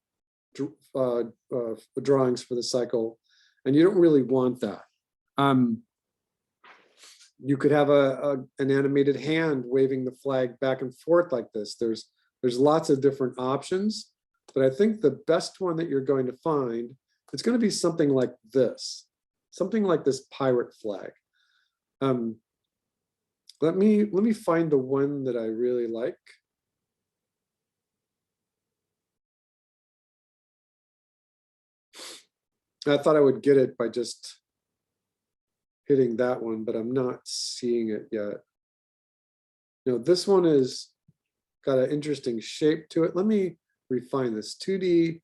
Speaker 1: drawings for the cycle, and you don't really want that. You could have an animated hand waving the flag back and forth like this. There's lots of different options, but I think the best one that you're going to find, it's going to be something like this pirate flag. Let me find the one that I really like. I thought I would get it by just hitting that one, but I'm not seeing it yet. You know, this one is got an interesting shape to it. Let me refine this. 2D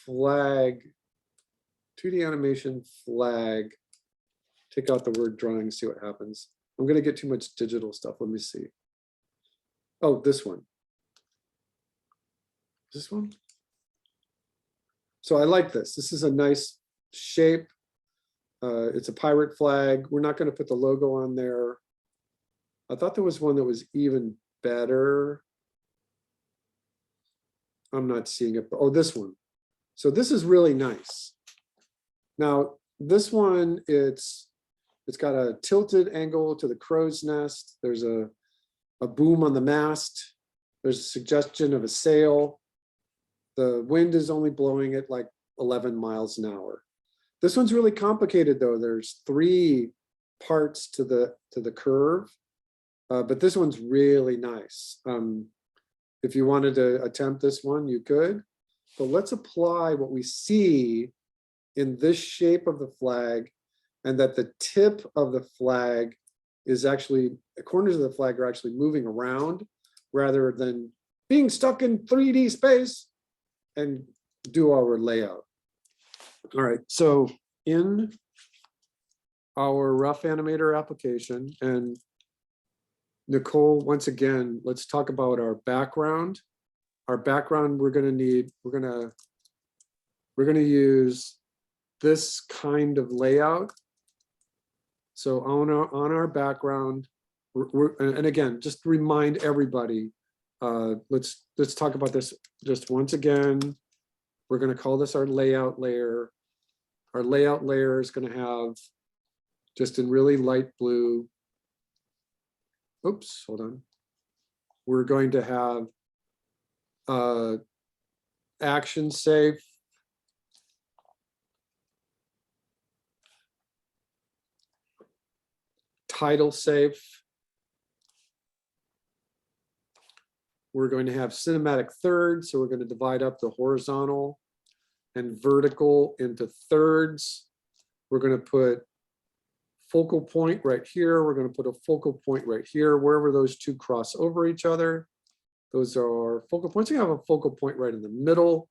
Speaker 1: flag, 2D animation flag. Take out the word drawing, see what happens. I'm going to get too much digital stuff. Let me see. Oh, this one. This one. So I like this. This is a nice shape. It's a pirate flag. We're not going to put the logo on there. I thought there was one that was even better. I'm not seeing it. Oh, this one. So this is really nice. Now, this one, it's got a tilted angle to the crow's nest. There's a boom on the mast. There's a suggestion of a sail. The wind is only blowing at like 11 miles an hour. This one's really complicated though. There's 3 parts to the curve, but this one's really nice. If you wanted to attempt this one, you could, but let's apply what we see in this shape of the flag, and that the tip of the flag is actually, the corners of the flag are actually moving around rather than being stuck in 3D space, and do our layout. All right, so in our rough animator application, and Nicole, once again, let's talk about our background. Our background, we're gonna use this kind of layout. So on our background, and again, just to remind everybody, let's talk about this just once again. We're going to call this our layout layer. Our layout layer is going to have, just in really light blue, oops, hold on. We're going to have action safe, title safe. We're going to have cinematic thirds, so we're going to divide up the horizontal and vertical into thirds. We're going to put focal point right here. We're going to put a focal point right here, wherever those 2 cross over each other. Those are focal points. We have a focal point right in the middle.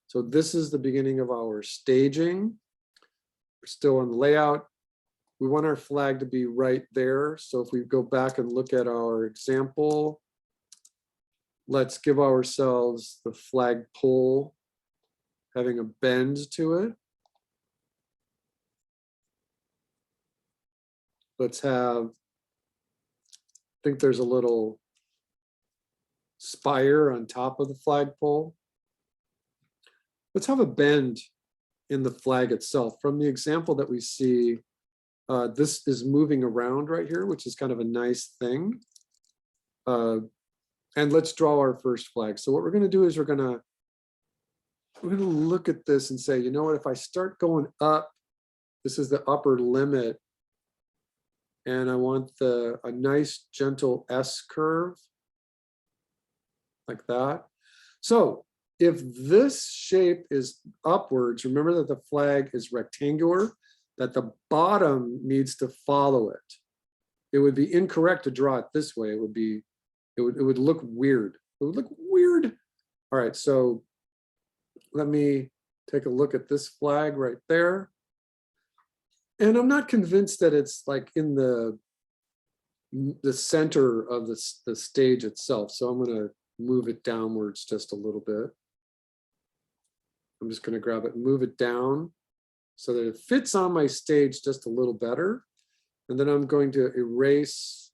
Speaker 1: So this is the beginning of our staging. We're still on the layout. we want our flag to be right there. So if we go back and look at our example, let's give ourselves the flagpole having a bend to it. Let's have, I think there's a little spire on top of the flagpole. Let's have a bend in the flag itself. From the example that we see, this is moving around right here, which is kind of a nice thing. And let's draw our first flag. So what we're going to do is we're going to look at this and say, you know what, if I start going up, this is the upper limit, and I want a nice gentle S curve like that. So if this shape is upwards, remember that the flag is rectangular, that the bottom needs to follow it. It would be incorrect to draw it this way. It would look weird. It would look weird. All right, so let me take a look at this flag right there. And I'm not convinced that it's like in the center of the stage itself. So I'm going to move it downwards just a little bit. I'm just going to grab it and move it down so that it fits on my stage just a little better. And then I'm going to erase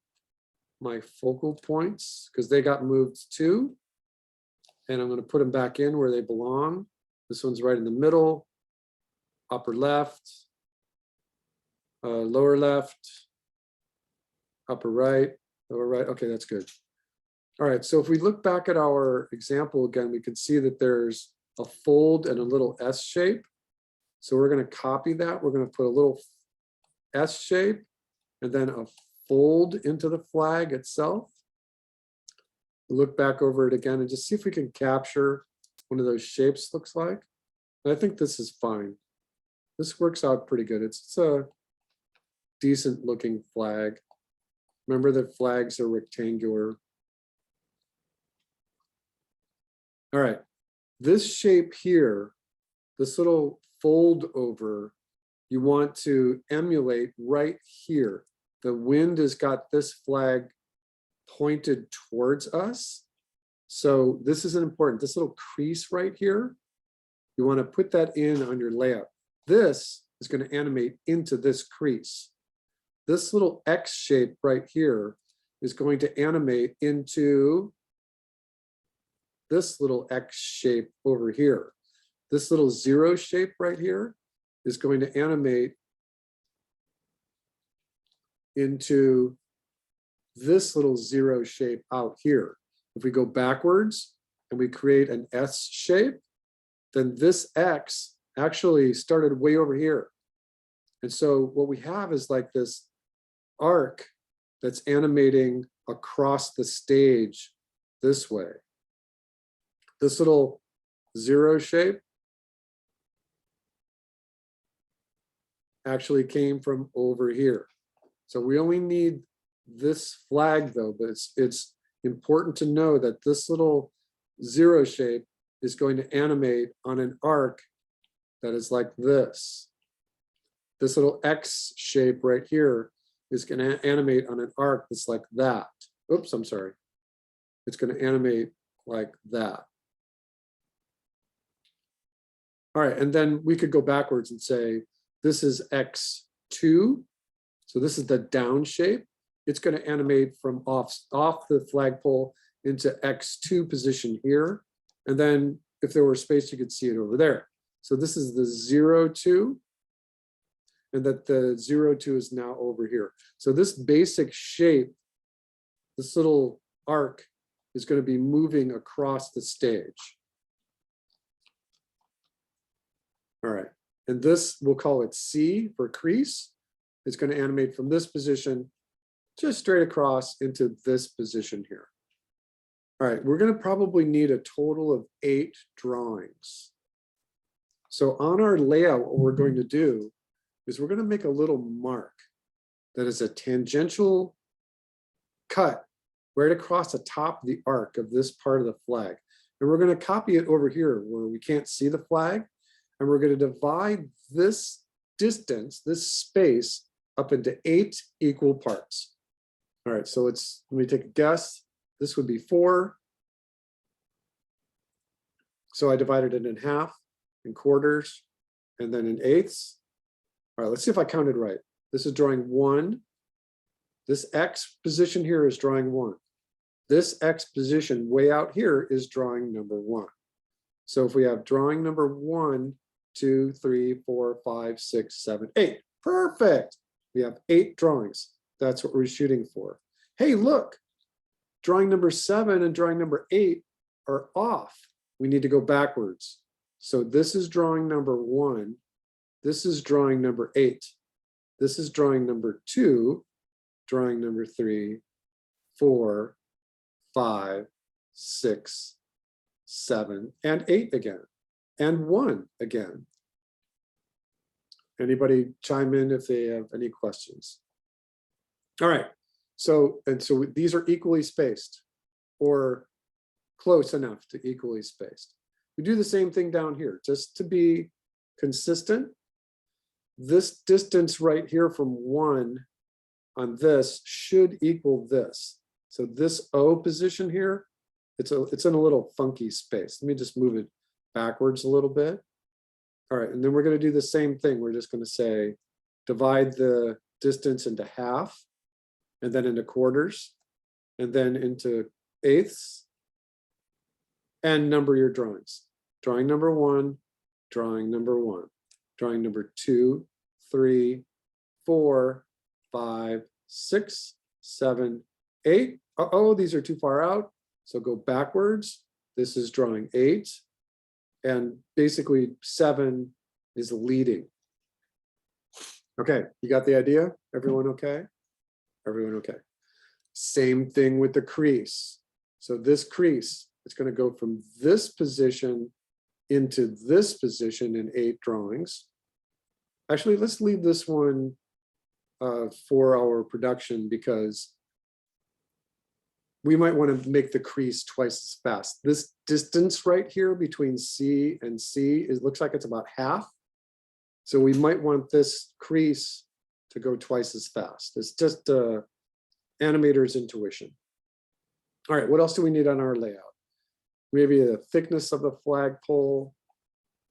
Speaker 1: my focal points because they got moved too. And I'm going to put them back in where they belong. This one's right in the middle, upper left, lower left, upper right, lower right. Okay, that's good. All right, so if we look back at our example again, we can see that there's a fold and a little S shape. So we're going to copy that. We're going to put a little S shape and then a fold into the flag itself. Look back over it again and just see if we can capture one of those shapes looks like. And I think this is fine. This works out pretty good. It's a decent looking flag. Remember that flags are rectangular. All right, this shape here, this little fold over, you want to emulate right here. The wind has got this flag pointed towards us. So this is important. This little crease right here, you want to put that in on your layout. This is going to animate into this crease. This little X shape right here is going to animate into this little X shape over here. This little zero shape right here is going to animate into this little zero shape out here. If we go backwards and we create an S shape, then this X actually started way over here. And so what we have is like this arc that's animating across the stage this way. This little zero shape actually came from over here. So we only need this flag though, but it's important to know that this little zero shape is going to animate on an arc that is like this. This little X shape right here is going to animate on an arc that's like that. Oops, I'm sorry. It's going to animate like that. All right, and then we could go backwards and say, this is X2. So this is the down shape. It's going to animate from off the flagpole into X2 position here. And then if there were space, you could see it over there. So this is the 0, 2. And that the 0, 2 is now over here. So this basic shape, this little arc, is going to be moving across the stage. All right, and this, we'll call it C for crease. It's going to animate from this position just straight across into this position here. All right, we're going to probably need a total of 8 drawings. So on our layout, what we're going to do is we're going to make a little mark that is a tangential cut right across the top of the arc of this part of the flag. And we're going to copy it over here where we can't see the flag. And we're going to divide this distance, this space, up into 8 equal parts. All right, so let me take a guess. This would be 4. So I divided it in half, in quarters, and then in eighths. All right, let's see if I counted right. This is drawing 1. This X position here is drawing 1. This X position way out here is drawing number 1. So if we have drawing number 1, 2, 3, 4, 5, 6, 7, 8. Perfect. We have 8 drawings. That's what we're shooting for. Hey, look, drawing number 7 and drawing number 8 are off. We need to go backwards. So this is drawing number 1. This is drawing number 8. This is drawing number 2, drawing number 3, 4, 5, 6, 7, and 8 again, and 1 again. Anybody chime in if they have any questions? All right, so these are equally spaced or close enough to equally spaced. We do the same thing down here, just to be consistent. This distance right here from 1 on this should equal this. So this O position here, it's in a little funky space. Let me just move it backwards a little bit. All right, and then we're going to do the same thing. We're just going to say divide the distance into half, and then into quarters, and then into eighths, and number your drawings. Drawing number 1, drawing number 1, drawing number 2, 3, 4, 5, 6, 7, 8. Uh-oh, these are too far out. So go backwards. This is drawing 8. And basically 7 is leading. Okay, you got the idea? Everyone okay? Everyone okay? Same thing with the crease. So this crease, it's going to go from this position into this position in 8 drawings. Actually, let's leave this one for our production because we might want to make the crease twice as fast. This distance right here between C and C looks like it's about half. So we might want this crease to go twice as fast. It's just animator's intuition. All right, what else do we need on our layout? Maybe the thickness of the flagpole.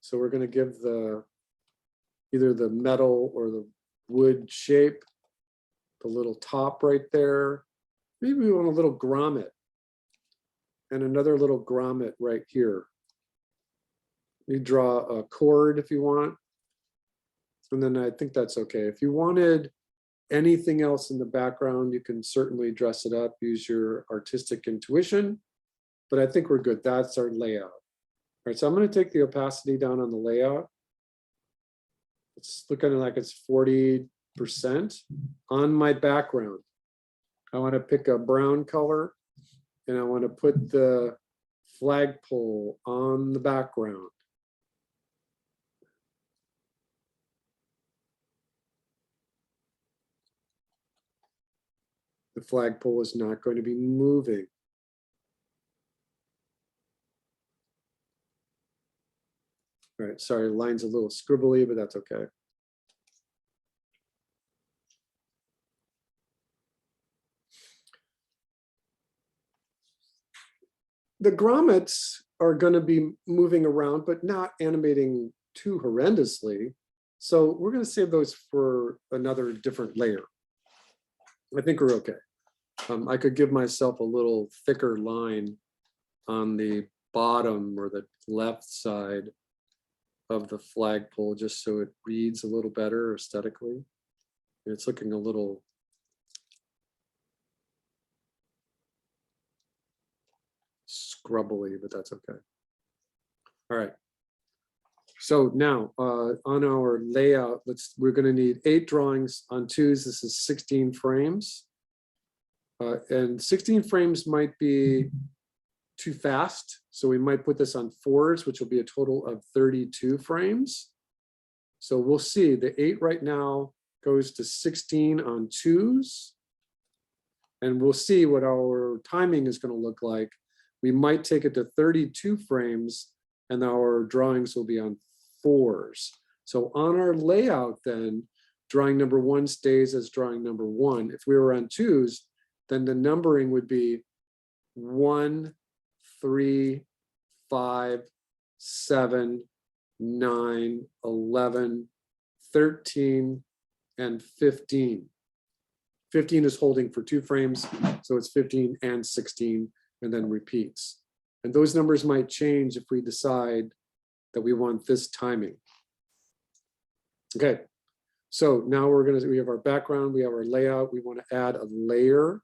Speaker 1: So we're going to give either the metal or the wood shape, the little top right there. Maybe we want a little grommet and another little grommet right here. You draw a chord if you want. And then I think that's okay. If you wanted anything else in the background, you can certainly dress it up, use your artistic intuition, but I think we're good. That's our layout. All right, so I'm going to take the opacity down on the layout. It's looking like it's 40% on my background. I want to pick a brown color and I want to put the flagpole on the background. The flagpole is not going to be moving. All right, sorry, the line's a little scribbly, but that's okay. The grommets are going to be moving around, but not animating too horrendously. So we're going to save those for another different layer. I think we're okay. I could give myself a little thicker line on the bottom or the left side of the flagpole just so it reads a little better aesthetically. It's looking a little scrubbly, but that's okay. All right. So now on our layout, we're going to need 8 drawings on 2s. This is 16 frames. And 16 frames might be too fast. So we might put this on 4s, which will be a total of 32 frames. So we'll see. The 8 right now goes to 16 on 2s. And we'll see what our timing is going to look like. We might take it to 32 frames and our drawings will be on 4s. So on our layout then, drawing number 1 stays as drawing number 1. If we were on 2s, then the numbering would be 1, 3, 5, 7, 9, 11, 13, and 15. 15 is holding for 2 frames, so it's 15 and 16, and then repeats. And those numbers might change if we decide that we want this timing. Okay, so now we have our background, we have our layout, we want to add a layer.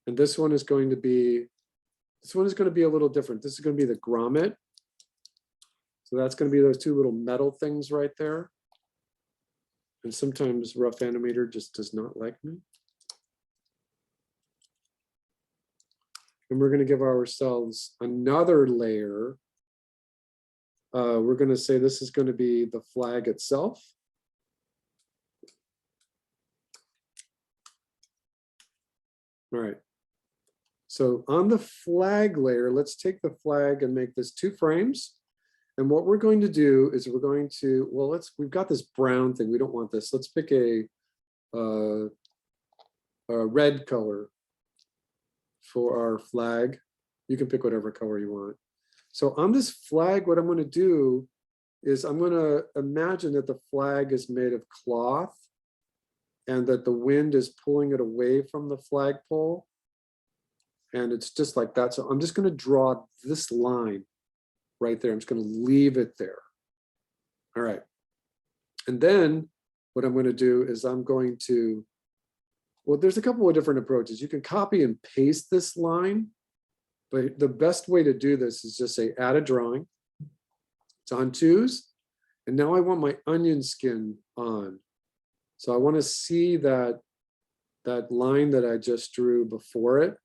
Speaker 1: And this one is going to be a little different. This is going to be the grommet. So that's going to be those 2 little metal things right there. And sometimes Rough Animator just does not like me. And we're going to give ourselves another layer. We're going to say this is going to be the flag itself. All right. So on the flag layer, let's take the flag and make this 2 frames. And what we're going to do is we're going to, well, we've got this brown thing. We don't want this. Let's pick a red color for our flag. You can pick whatever color you want. So on this flag, what I'm going to do is I'm going to imagine that the flag is made of cloth and that the wind is pulling it away from the flagpole. And it's just like that. So I'm just going to draw this line right there. I'm just going to leave it there. All right. And then what I'm going to do is I'm going to, well, there's a couple of different approaches. You can copy and paste this line, but the best way to do this is just say add a drawing. It's on 2s. And now I want my onion skin on. So I want to see that line that I just drew before it.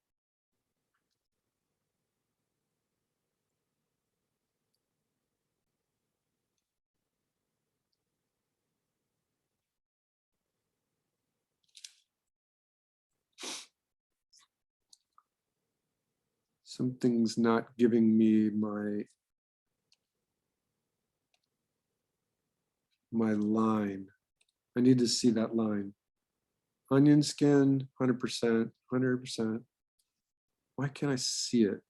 Speaker 1: Something's not giving me my line. I need to see that line. Onion skin, 100%, 100%. Why can't I see it?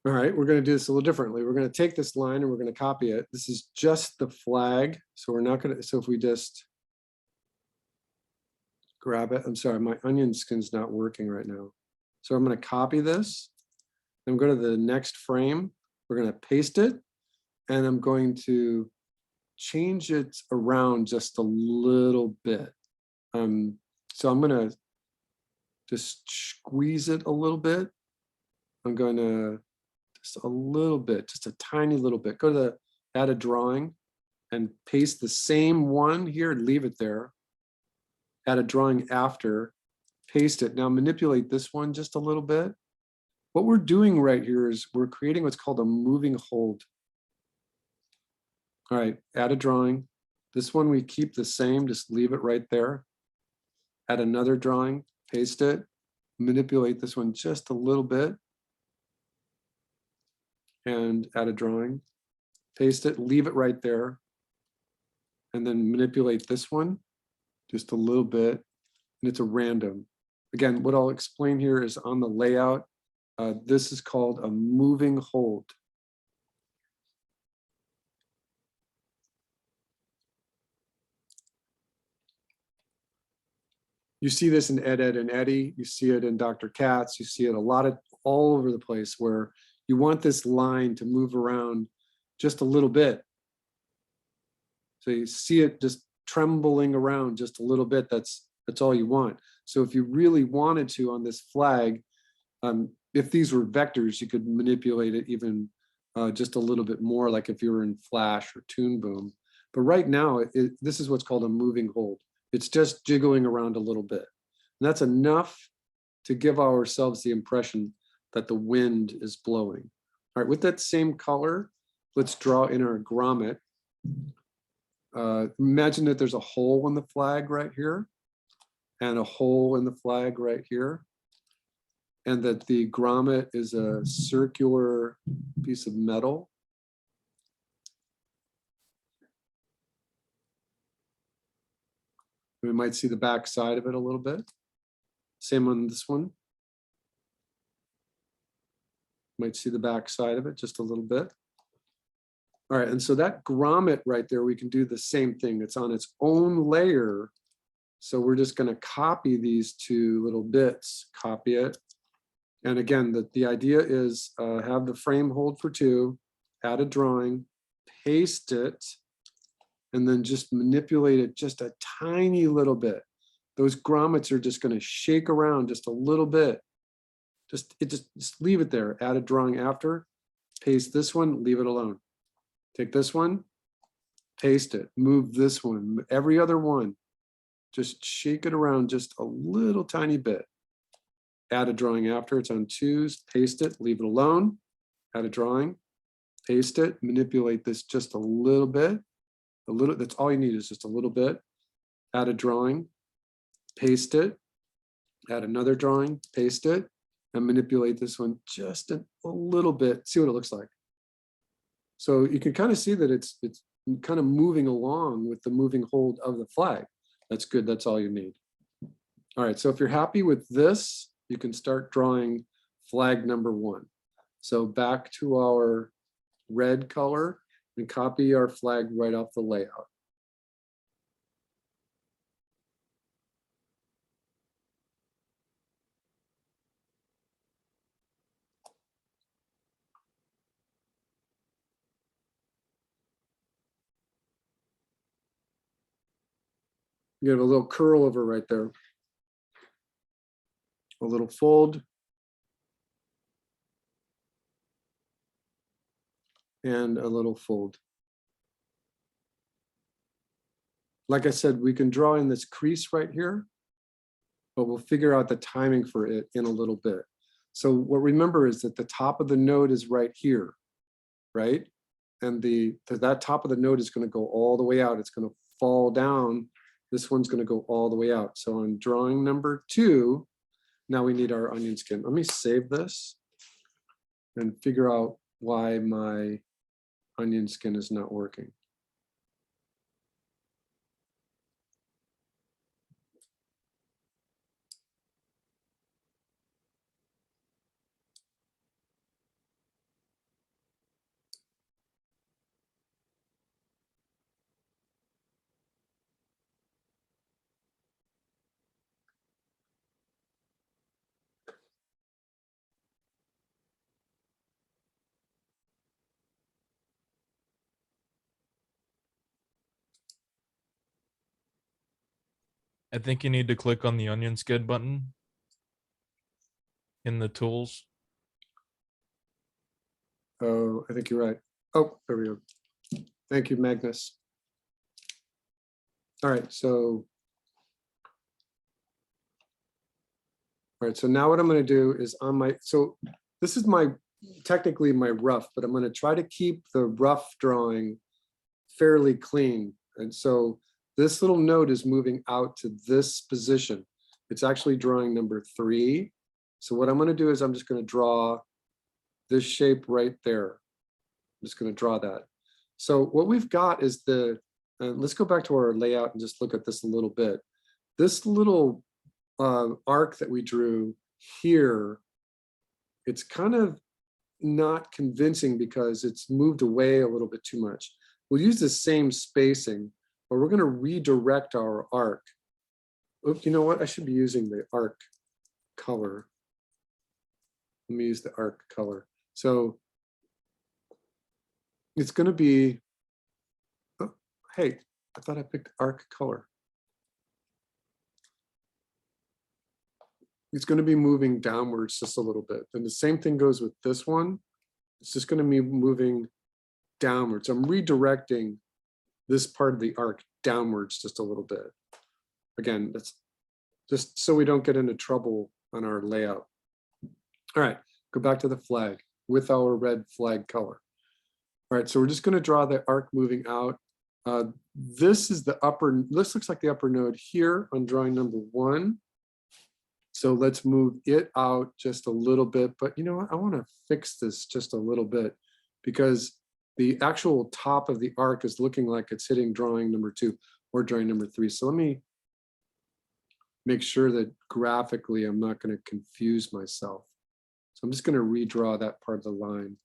Speaker 1: All right, we're going to do this a little differently. We're going to take this line and we're going to copy it. This is just the flag. So we're not going to, so if we just grab it, I'm sorry, my onion skin's not working right now. So I'm going to copy this. I'm going to the next frame. We're going to paste it. And I'm going to change it around just a little bit. So I'm going to just squeeze it a little bit. I'm going to just a little bit, just a tiny little bit. Go to the add a drawing and paste the same one here and leave it there. Add a drawing after, paste it. Now manipulate this one just a little bit. What we're doing right here is we're creating what's called a moving hold. All right, add a drawing. This one we keep the same, just leave it right there. Add another drawing, paste it, manipulate this one just a little bit. And add a drawing, paste it, leave it right there. And then manipulate this one just a little bit. And it's a random. Again, what I'll explain here is on the layout. This is called a moving hold. You see this in Ed, Ed, and Eddie. You see it in Dr. Katz. You see it all over the place where you want this line to move around just a little bit. So you see it just trembling around just a little bit. That's all you want. So if you really wanted to on this flag, if these were vectors, you could manipulate it even just a little bit more, like if you were in Flash or Toon Boom. But right now, this is what's called a moving hold. It's just jiggling around a little bit. And that's enough to give ourselves the impression that the wind is blowing. All right, with that same color, let's draw in our grommet. Imagine that there's a hole in the flag right here and a hole in the flag right here, and that the grommet is a circular piece of metal. We might see the back side of it a little bit. Same on this one. Might see the back side of it just a little bit. All right, and so that grommet right there, we can do the same thing. It's on its own layer. So we're just going to copy these two little bits, copy it. And again, the idea is have the frame hold for 2, add a drawing, paste it, and then just manipulate it just a tiny little bit. Those grommets are just going to shake around just a little bit. Just leave it there. Add a drawing after, paste this one, leave it alone. Take this one, paste it, move this one, every other one. Just shake it around just a little tiny bit. Add a drawing after, it's on 2s, paste it, leave it alone. Add a drawing, paste it, manipulate this just a little bit. That's all you need is just a little bit. Add a drawing, paste it, add another drawing, paste it, and manipulate this one just a little bit. See what it looks like. So you can kind of see that it's kind of moving along with the moving hold of the flag. That's good, that's all you need. All right, so if you're happy with this, you can start drawing flag number 1. So back to our red color and copy our flag right off the layout. You have a little curl over right there. A little fold. And a little fold. Like I said, we can draw in this crease right here, but we'll figure out the timing for it in a little bit. So what remember is that the top of the node is right here, right? And that top of the node is going to go all the way out. It's going to fall down. This one's going to go all the way out. So on drawing number 2, now we need our onion skin. Let me save this and figure out why my onion skin is not working.
Speaker 11: I think you need to click on the onion skin button in the tools.
Speaker 1: Oh, I think you're right. Oh, there we go. Thank you, Magnus. All right, so now what I'm going to do is on my, so this is technically my rough, but I'm going to try to keep the rough drawing fairly clean. And so this little node is moving out to this position. It's actually drawing number 3. So what I'm going to do is I'm just going to draw this shape right there. I'm just going to draw that. So what we've got is let's go back to our layout and just look at this a little bit. This little arc that we drew here, it's kind of not convincing because it's moved away a little bit too much. We'll use the same spacing, but we're going to redirect our arc. Oops, you know what? I should be using the arc color. Let me use the arc color. So it's going to be, oh, hey, I thought I picked arc color. it's going to be moving downwards just a little bit. And the same thing goes with this one. It's just going to be moving downwards. I'm redirecting this part of the arc downwards just a little bit. Again, that's just so we don't get into trouble on our layout. All right, go back to the flag with our red flag color. All right, so we're just going to draw the arc moving out. This is the upper, this looks like the upper node here on drawing number 1. So let's move it out just a little bit, but you know what, I want to fix this just a little bit because the actual top of the arc is looking like it's hitting drawing number 2 or drawing number 3. So let me make sure that graphically I'm not going to confuse myself. So I'm just going to redraw that part of the line.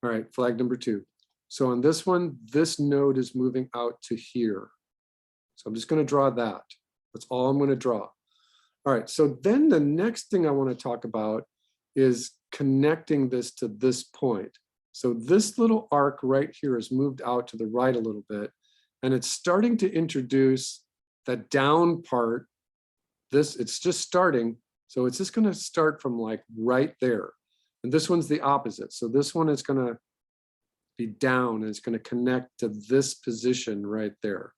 Speaker 1: All right, flag number 2. So on this one, this node is moving out to here. So I'm just going to draw that. That's all I'm going to draw. All right, so then the next thing I want to talk about is connecting this to this point. So this little arc right here is moved out to the right a little bit, and it's starting to introduce the down part. It's just starting. So it's just going to start from like right there. And this one's the opposite. So this one is going to be down and it's going to connect to this position right there.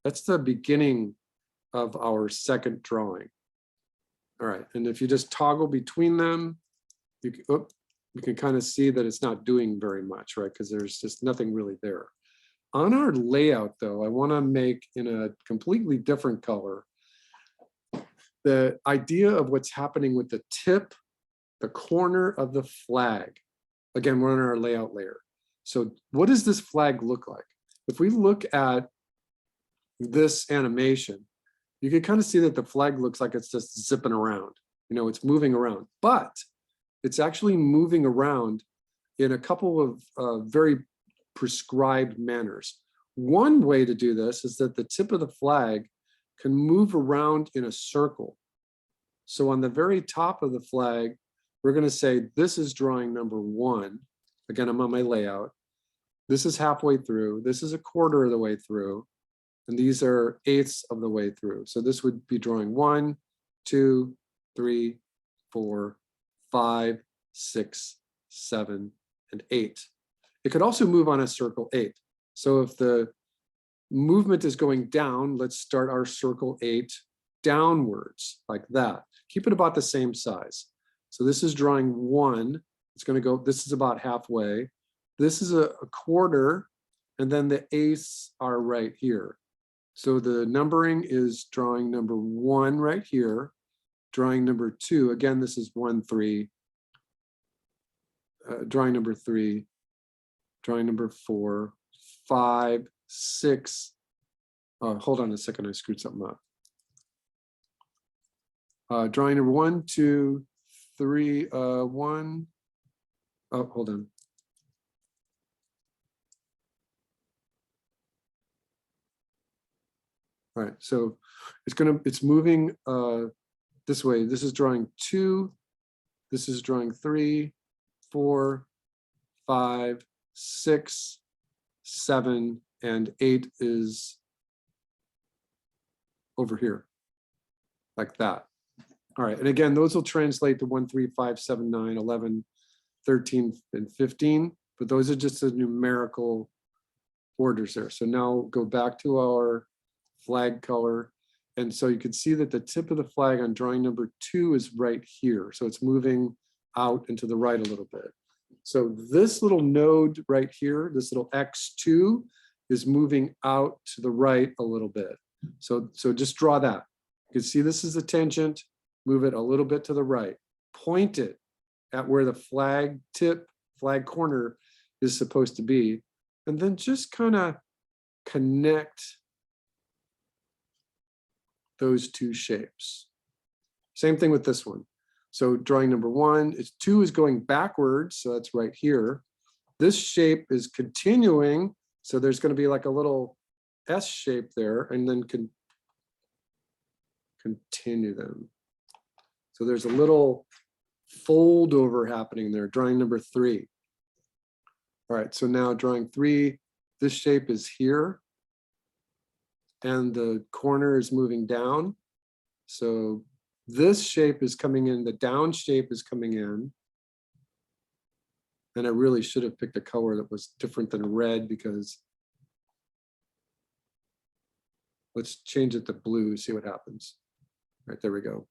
Speaker 1: That's the beginning of our second drawing. All right, and if you just toggle between them, you can kind of see that it's not doing very much, right? Because there's just nothing really there. On our layout though, I want to make in a completely different color the idea of what's happening with the tip, the corner of the flag. Again, we're on our layout layer. So what does this flag look like? If we look at this animation, you can kind of see that the flag looks like it's just zipping around. You know, it's moving around, but it's actually moving around in a couple of very prescribed manners. One way to do this is that the tip of the flag can move around in a circle. So on the very top of the flag, we're going to say this is drawing number 1. Again, I'm on my layout. This is halfway through. This is a quarter of the way through. And these are 1/8 of the way through. So this would be drawing 1, 2, 3, 4, 5, 6, 7, and 8. It could also move on a circle 8. So if the movement is going down, let's start our circle 8 downwards like that. Keep it about the same size. So this is drawing 1. It's going to go, this is about halfway. This is a quarter, and then the 1/8 are right here. So the numbering is drawing number 1 right here, drawing number 2. Again, this is 1, 3. Drawing number 3, drawing number 4, 5, 6. Hold on a second, I screwed something up. Drawing number 1, 2, 3, 1. Oh, hold on. All right, so it's moving this way. This is drawing 2. This is drawing 3, 4, 5, 6, 7, and 8 is over here, like that. All right, and again, those will translate to 1, 3, 5, 7, 9, 11, 13, and 15, but those are just the numerical orders there. So now go back to our flag color. And so you can see that the tip of the flag on drawing number 2 is right here. So it's moving out and to the right a little bit. So this little node right here, this little X2 is moving out to the right a little bit. So just draw that. You can see this is the tangent, move it a little bit to the right. Point it at where the flag tip, flag corner is supposed to be. And then just kind of connect those two shapes. Same thing with this one. So drawing number 1 is 2 is going backwards, so that's right here. This shape is continuing, so there's going to be like a little S shape there, and then continue them. So there's a little fold over happening there. Drawing number 3. All right, so now drawing 3, this shape is here. And the corner is moving down. So this shape is coming in, the down shape is coming in. And I really should have picked a color that was different than red, because let's change it to blue, see what happens. All right, there we go.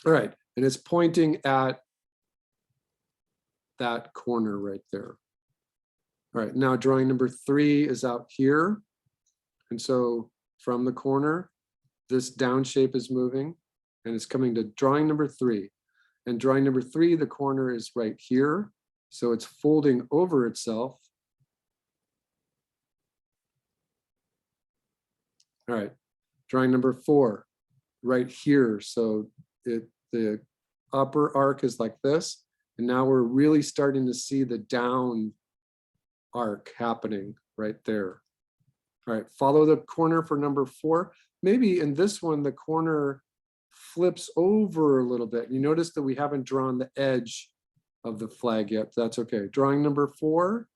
Speaker 1: All right, and it's pointing at that corner right there. All right, now drawing number 3 is out here. And so from the corner, this down shape is moving, and it's coming to drawing number 3. And drawing number 3, the corner is right here. So it's folding over itself. All right, drawing number 4, right here. So the upper arc is like this. And now we're really starting to see the down arc happening right there. All right, follow the corner for number 4. Maybe in this one, the corner flips over a little bit. You notice that we haven't drawn the edge of the flag yet. That's okay. Drawing number 4,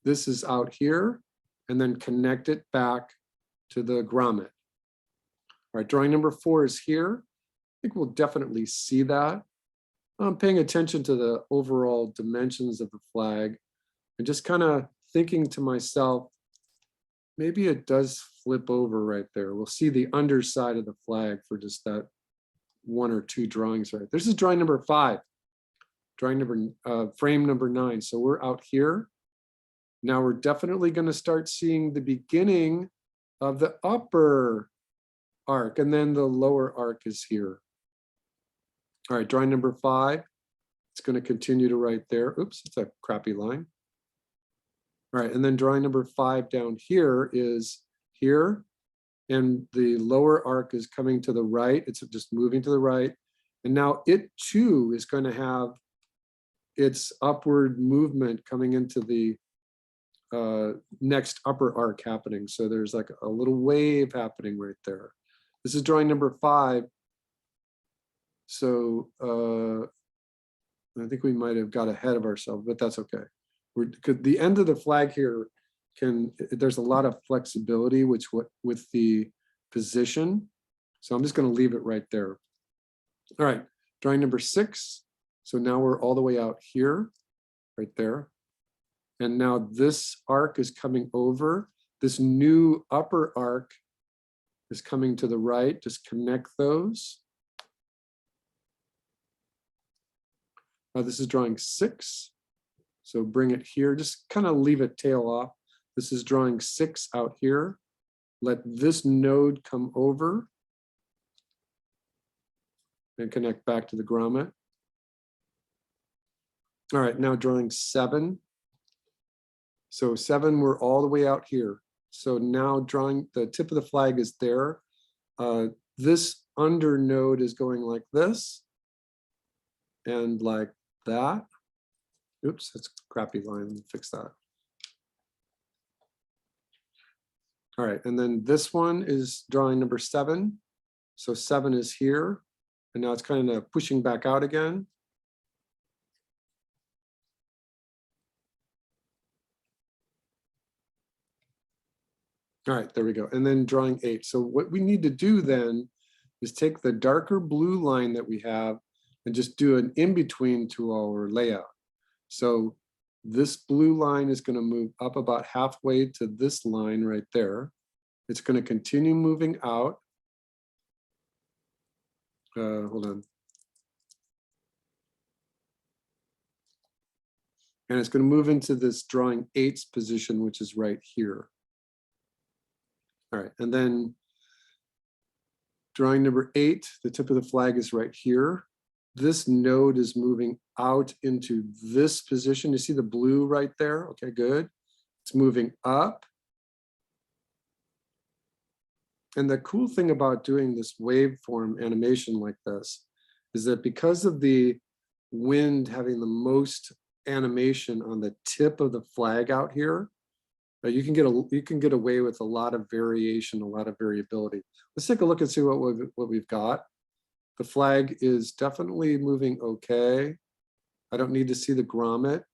Speaker 1: this is out here, and then connect it back to the grommet. All right, drawing number 4 is here. I think we'll definitely see that. I'm paying attention to the overall dimensions of the flag and just kind of thinking to myself, maybe it does flip over right there. We'll see the underside of the flag for just that 1 or 2 drawings right. This is drawing number 5, drawing number, frame number 9. So we're out here. Now we're definitely going to start seeing the beginning of the upper arc, and then the lower arc is here. All right, drawing number 5. It's going to continue to right there. Oops, it's a crappy line. All right, and then drawing number 5 down here is here, and the lower arc is coming to the right. It's just moving to the right. And now it too is going to have its upward movement coming into the next upper arc happening. So there's like a little wave happening right there. This is drawing number 5. So I think we might have got ahead of ourselves, but that's okay. The end of the flag here there's a lot of flexibility with the position. So I'm just going to leave it right there. All right, drawing number 6. So now we're all the way out here, right there. And now this arc is coming over. This new upper arc is coming to the right. Just connect those. Now this is drawing 6. So bring it here, just kind of leave it tail off. This is drawing 6 out here. Let this node come over and connect back to the grommet. All right, now drawing 7. So 7, we're all the way out here. So now drawing the tip of the flag is there. This under node is going like this and like that. Oops, that's a crappy line. Let me fix that. All right, and then this one is drawing number 7. So 7 is here, and now it's kind of pushing back out again. All right, there we go. And then drawing 8. So what we need to do then is take the darker blue line that we have and just do an in-between to our layout. So this blue line is going to move up about halfway to this line right there. It's going to continue moving out. Hold on. And it's going to move into this drawing 8's position, which is right here. All right, and then drawing number 8, the tip of the flag is right here. This node is moving out into this position. You see the blue right there? Okay, good. It's moving up. And the cool thing about doing this waveform animation like this is that because of the wind having the most animation on the tip of the flag out here, you can get away with a lot of variation, a lot of variability. Let's take a look and see what we've got. The flag is definitely moving okay. I don't need to see the grommet.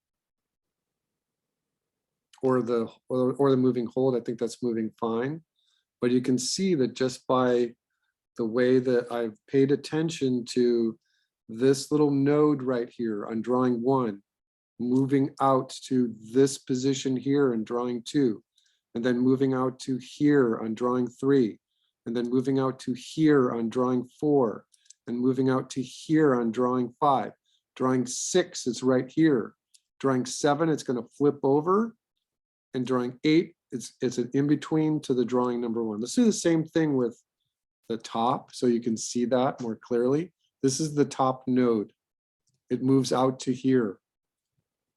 Speaker 1: or the moving hold. I think that's moving fine. But you can see that just by the way that I've paid attention to this little node right here on drawing 1, moving out to this position here and drawing 2, and then moving out to here on drawing 3, and then moving out to here on drawing 4, and moving out to here on drawing 5. Drawing 6 is right here. Drawing 7, it's going to flip over, and drawing 8, it's an in between to the drawing number 1. Let's do the same thing with the top so you can see that more clearly. This is the top node. It moves out to here.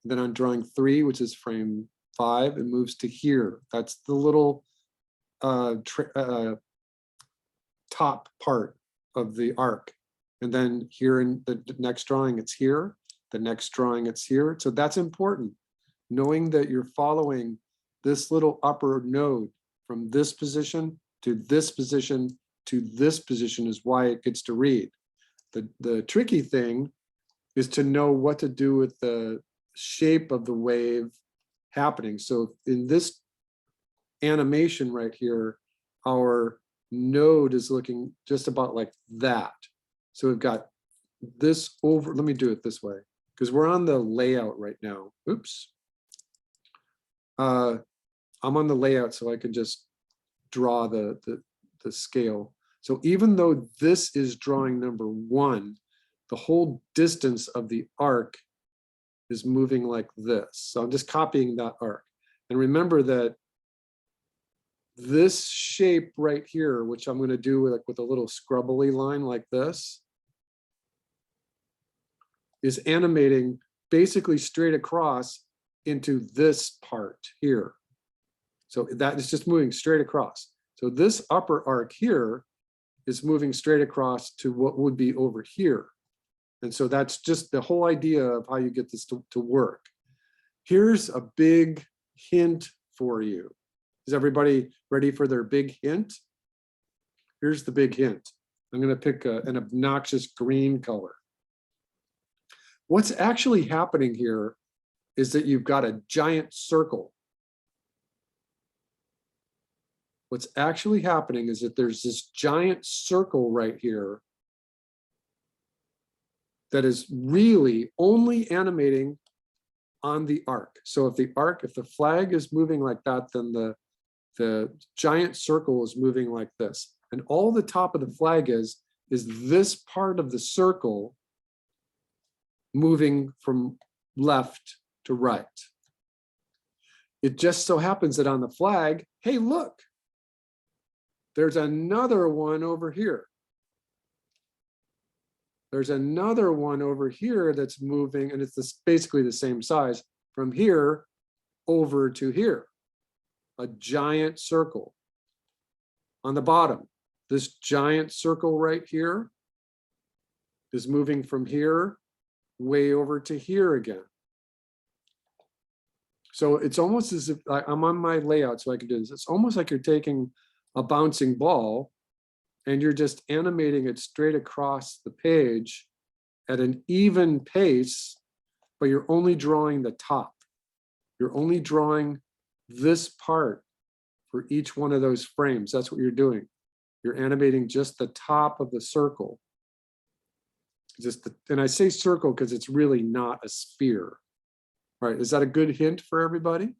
Speaker 1: Then on drawing 3, which is frame 5, it moves to here. That's the little top part of the arc. And then here in the next drawing, it's here. The next drawing, it's here. So that's important. Knowing that you're following this little upper node from this position to this position to this position is why it gets to read. The tricky thing is to know what to do with the shape of the wave happening. So in this animation right here, our node is looking just about like that. So we've got this over, let me do it this way, because we're on the layout right now. Oops. I'm on the layout, so I can just draw the scale. So even though this is drawing number 1, the whole distance of the arc is moving like this. So I'm just copying that arc. And remember that this shape right here, which I'm going to do with a little scrubbly line like this, is animating basically straight across into this part here. So that is just moving straight across. So this upper arc here is moving straight across to what would be over here. And so that's just the whole idea of how you get this to work. Here's a big hint for you. Is everybody ready for their big hint? Here's the big hint. I'm going to pick an obnoxious green color. What's actually happening here is that you've got a giant circle. What's actually happening is that there's this giant circle right here that is really only animating on the arc. So if the flag is moving like that, then the giant circle is moving like this. And all the top of the flag is this part of the circle moving from left to right. It just so happens that on the flag, hey, look, there's another one over here. There's another one over here that's moving, and it's basically the same size from here over to here. A giant circle. On the bottom, this giant circle right here is moving from here way over to here again. So it's almost as if I'm on my layout, so I can do this. It's almost like you're taking a bouncing ball and you're just animating it straight across the page at an even pace, but you're only drawing the top. You're only drawing this part for each one of those frames. That's what you're doing. You're animating just the top of the circle. And I say circle because it's really not a sphere. All right, is that a good hint for everybody?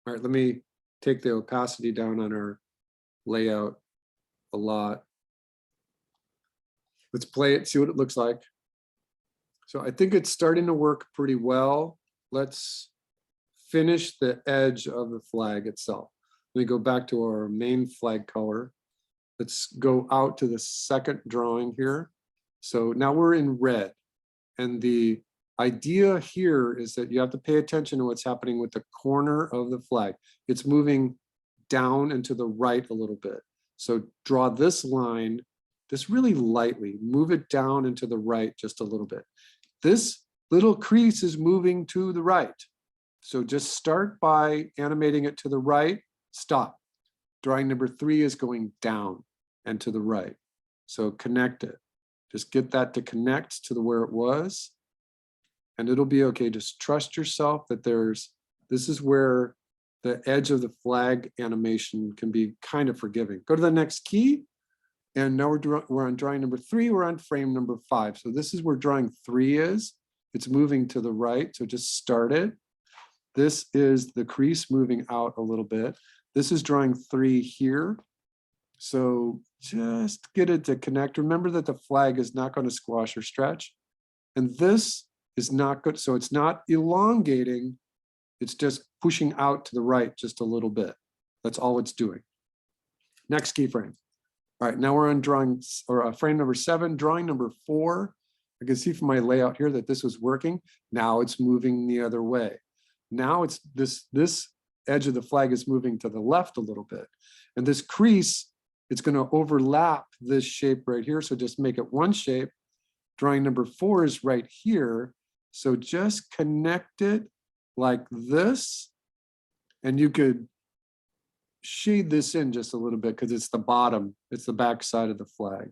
Speaker 1: All right, let me take the opacity down on our layout a lot. Let's play it, see what it looks like. So I think it's starting to work pretty well. Let's finish the edge of the flag itself. Let me go back to our main flag color. Let's go out to the second drawing here. So now we're in red. And the idea here is that you have to pay attention to what's happening with the corner of the flag. It's moving down and to the right a little bit. So draw this line, just really lightly, move it down and to the right just a little bit. This little crease is moving to the right. So just start by animating it to the right, stop. Drawing number 3 is going down and to the right. So connect it. Just get that to connect to where it was. And it'll be okay. Just trust yourself that there's This is where the edge of the flag animation can be kind of forgiving. Go to the next key. And now we're on drawing number 3, we're on frame number 5. So this is where drawing 3 is. It's moving to the right, so just start it. This is the crease moving out a little bit. This is drawing 3 here. So just get it to connect. Remember that the flag is not going to squash or stretch. And this is not good. So it's not elongating. It's just pushing out to the right just a little bit. That's all it's doing. Next keyframe. All right, now we're on drawing or frame number 7, drawing number 4. I can see from my layout here that this was working. Now it's moving the other way. Now it's this edge of the flag is moving to the left a little bit. And this crease, it's going to overlap this shape right here. So just make it one shape. Drawing number 4 is right here. So just connect it like this. And you could shade this in just a little bit because it's the bottom, it's the back side of the flag.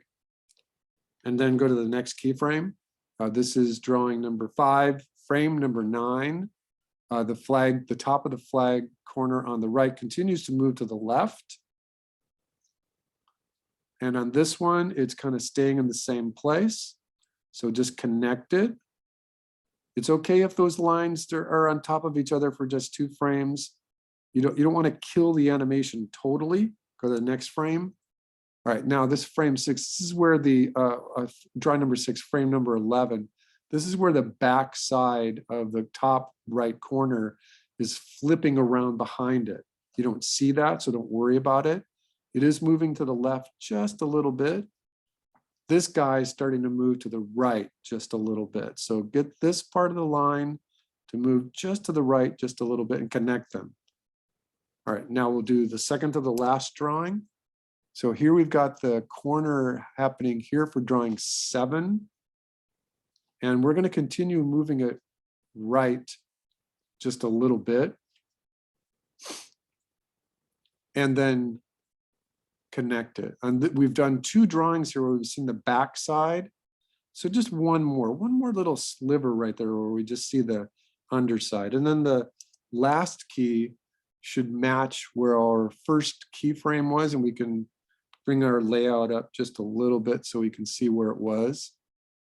Speaker 1: And then go to the next keyframe. This is drawing number 5, frame number 9. The flag, the top of the flag corner on the right continues to move to the left. And on this one, it's kind of staying in the same place. So just connect it. It's okay if those lines are on top of each other for just 2 frames. You don't want to kill the animation totally. Go to the next frame. All right, now this frame 6, this is where the drawing number 6, frame number 11. This is where the back side of the top right corner is flipping around behind it. You don't see that, so don't worry about it. It is moving to the left just a little bit. This guy is starting to move to the right just a little bit. So get this part of the line to move just to the right just a little bit and connect them. All right, now we'll do the second to the last drawing. So here we've got the corner happening here for drawing 7. And we're going to continue moving it right just a little bit. And then connect it. And we've done 2 drawings here where we've seen the back side. So just one more little sliver right there where we just see the underside. And then the last key should match where our first keyframe was, and we can bring our layout up just a little bit so we can see where it was.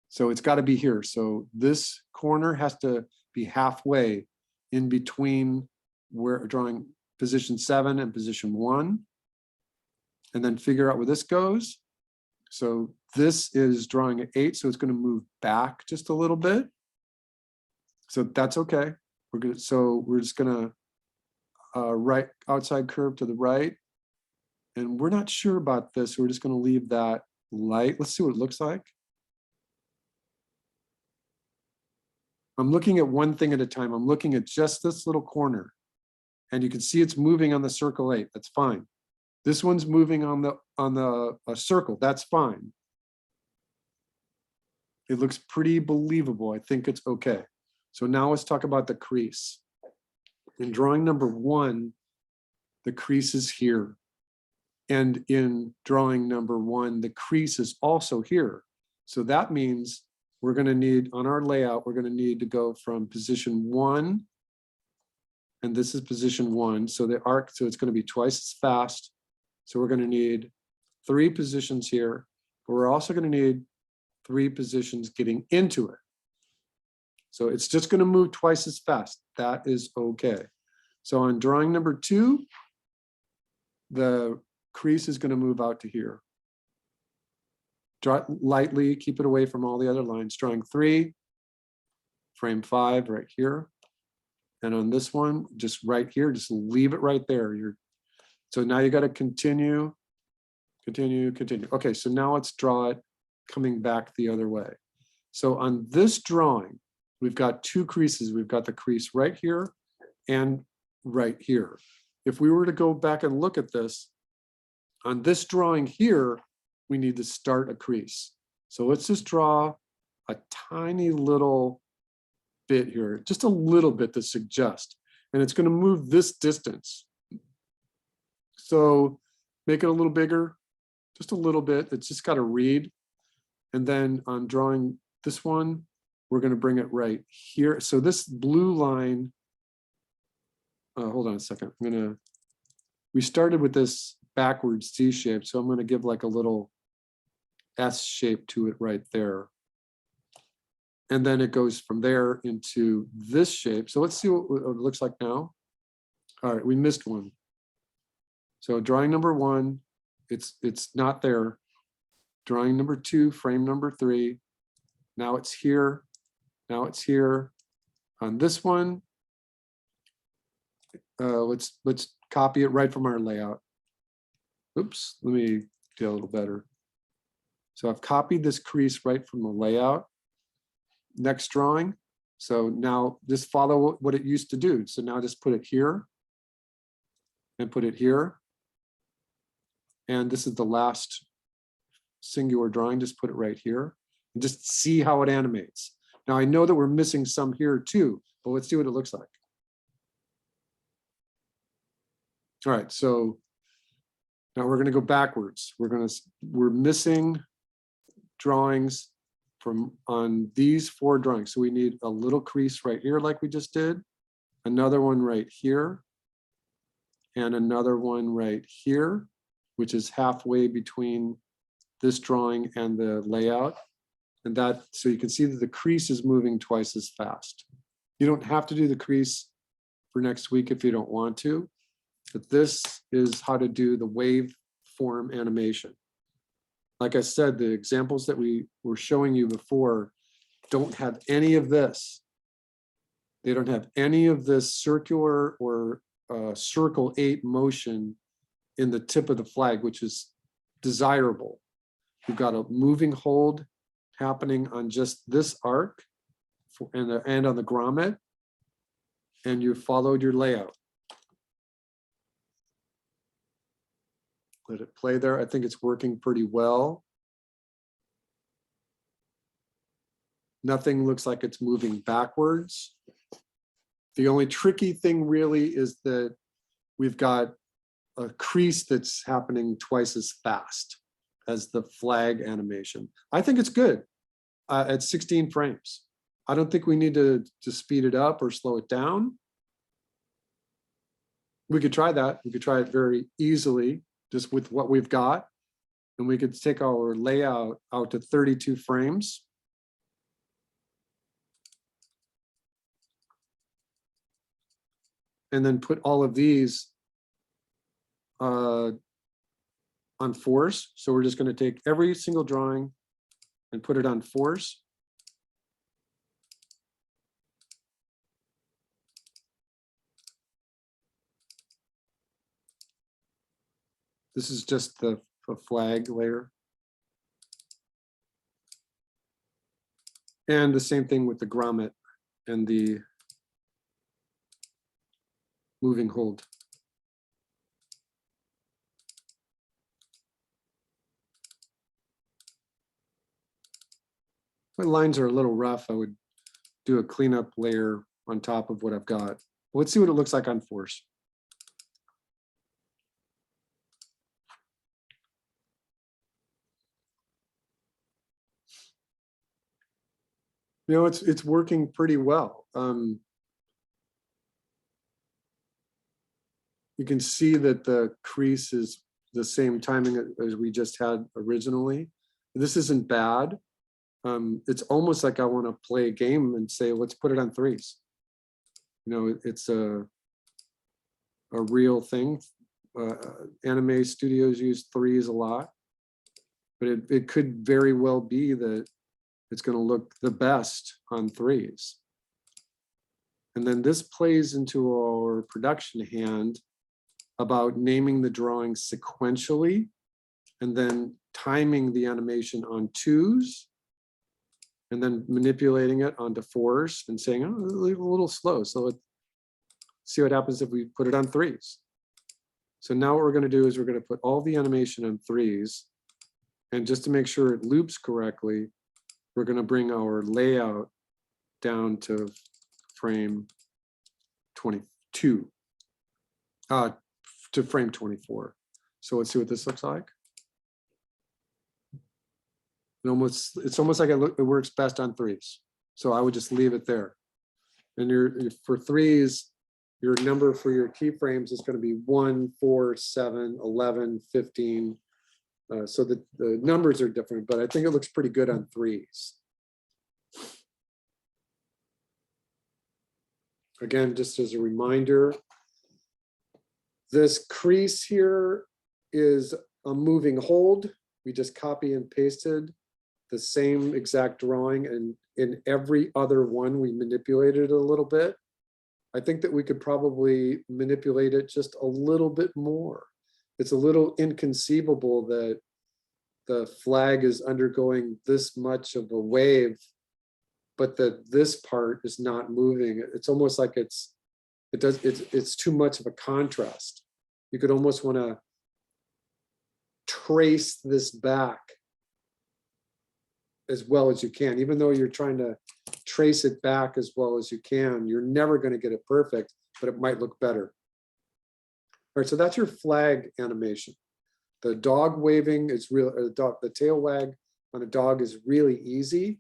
Speaker 1: So it's got to be here. So this corner has to be halfway in between where drawing position 7 and position 1, and then figure out where this goes. So this is drawing at 8, so it's going to move back just a little bit. So that's okay. We're good. So we're just going to right outside curve to the right. And we're not sure about this. So we're just going to leave that light. Let's see what it looks like. I'm looking at one thing at a time. I'm looking at just this little corner. And you can see it's moving on the circle 8. That's fine. This one's moving on the circle. That's fine. It looks pretty believable. I think it's okay. So now let's talk about the crease. In drawing number 1, the crease is here. And in drawing number 1, the crease is also here. So that means we're going to need, on our layout, we're going to need to go from position 1, and this is position 1. So the arc, so it's going to be twice as fast. So we're going to need 3 positions here, but we're also going to need 3 positions getting into it. So it's just going to move twice as fast. That is okay. So on drawing number 2, the crease is going to move out to here. Draw lightly, keep it away from all the other lines. Drawing 3, frame 5 right here. And on this one, just right here, just leave it right there. So now you got to continue. Okay, so now let's draw it coming back the other way. So on this drawing, we've got 2 creases. We've got the crease right here and right here. If we were to go back and look at this, on this drawing here, we need to start a crease. So let's just draw a tiny little bit here, just a little bit to suggest, and it's going to move this distance. So make it a little bigger, just a little bit. It's just got to read. And then on drawing this one, we're going to bring it right here. So this blue line hold on a second. We started with this backwards C shape, so I'm gonna give like a little S shape to it right there. And then it goes from there into this shape. So let's see what it looks like now. All right, we missed one. So drawing number 1, it's not there. Drawing number 2, frame number 3. Now it's here. Now it's here. On this one, let's copy it right from our layout. Oops, let me do a little better. So I've copied this crease right from the layout. Next drawing. So now just follow what it used to do. So now just put it here and put it here. And this is the last singular drawing. Just put it right here and just see how it animates. Now I know that we're missing some here too, but let's see what it looks like. All right, so now we're going to go backwards. We're missing drawings from on these 4 drawings. So we need a little crease right here like we just did, another one right here, and another one right here, which is halfway between this drawing and the layout. And that, so you can see that the crease is moving twice as fast. You don't have to do the crease for next week if you don't want to, but this is how to do the wave form animation. Like I said, the examples that we were showing you before don't have any of this. They don't have any of this circular or circle 8 motion in the tip of the flag, which is desirable. You've got a moving hold happening on just this arc and on the grommet, and you followed your layout. Let it play there. I think it's working pretty well. Nothing looks like it's moving backwards. The only tricky thing really is that we've got a crease that's happening twice as fast as the flag animation. I think it's good at 16 frames. I don't think we need to speed it up or slow it down. We could try that. We could try it very easily just with what we've got. And we could take our layout out to 32 frames. And then put all of these on force. So we're just going to take every single drawing and put it on force. This is just the flag layer. And the same thing with the grommet and the moving hold. My lines are a little rough. I would do a cleanup layer on top of what I've got. Let's see what it looks like on force. You know, it's working pretty well. You can see that the crease is the same timing as we just had originally. This isn't bad. It's almost like I want to play a game and say, let's put it on 3s. You know, it's a real thing. Anime studios use 3s a lot, but it could very well be that it's going to look the best on 3s. And then this plays into our production hand about naming the drawing sequentially and then timing the animation on 2s and then manipulating it onto 4s and saying, oh, a little slow. So let's see what happens if we put it on 3s. So now what we're going to do is we're going to put all the animation on 3s. And just to make sure it loops correctly, we're going to bring our layout down to frame 22, to frame 24. So let's see what this looks like. It's almost like it works best on 3s. So I would just leave it there. And for 3s, your number for your keyframes is going to be 1, 4, 7, 11, 15. So the numbers are different, but I think it looks pretty good on 3s. Again, just as a reminder, this crease here is a moving hold. We just copy and pasted the same exact drawing, and in every other one, we manipulated it a little bit. I think that we could probably manipulate it just a little bit more. It's a little inconceivable that the flag is undergoing this much of a wave, but that this part is not moving. It's almost like it's too much of a contrast. You could almost want to trace this back as well as you can. Even though you're trying to trace it back as well as you can, you're never going to get it perfect, but it might look better. All right, so that's your flag animation. The dog waving is real, the tail wag on a dog is really easy,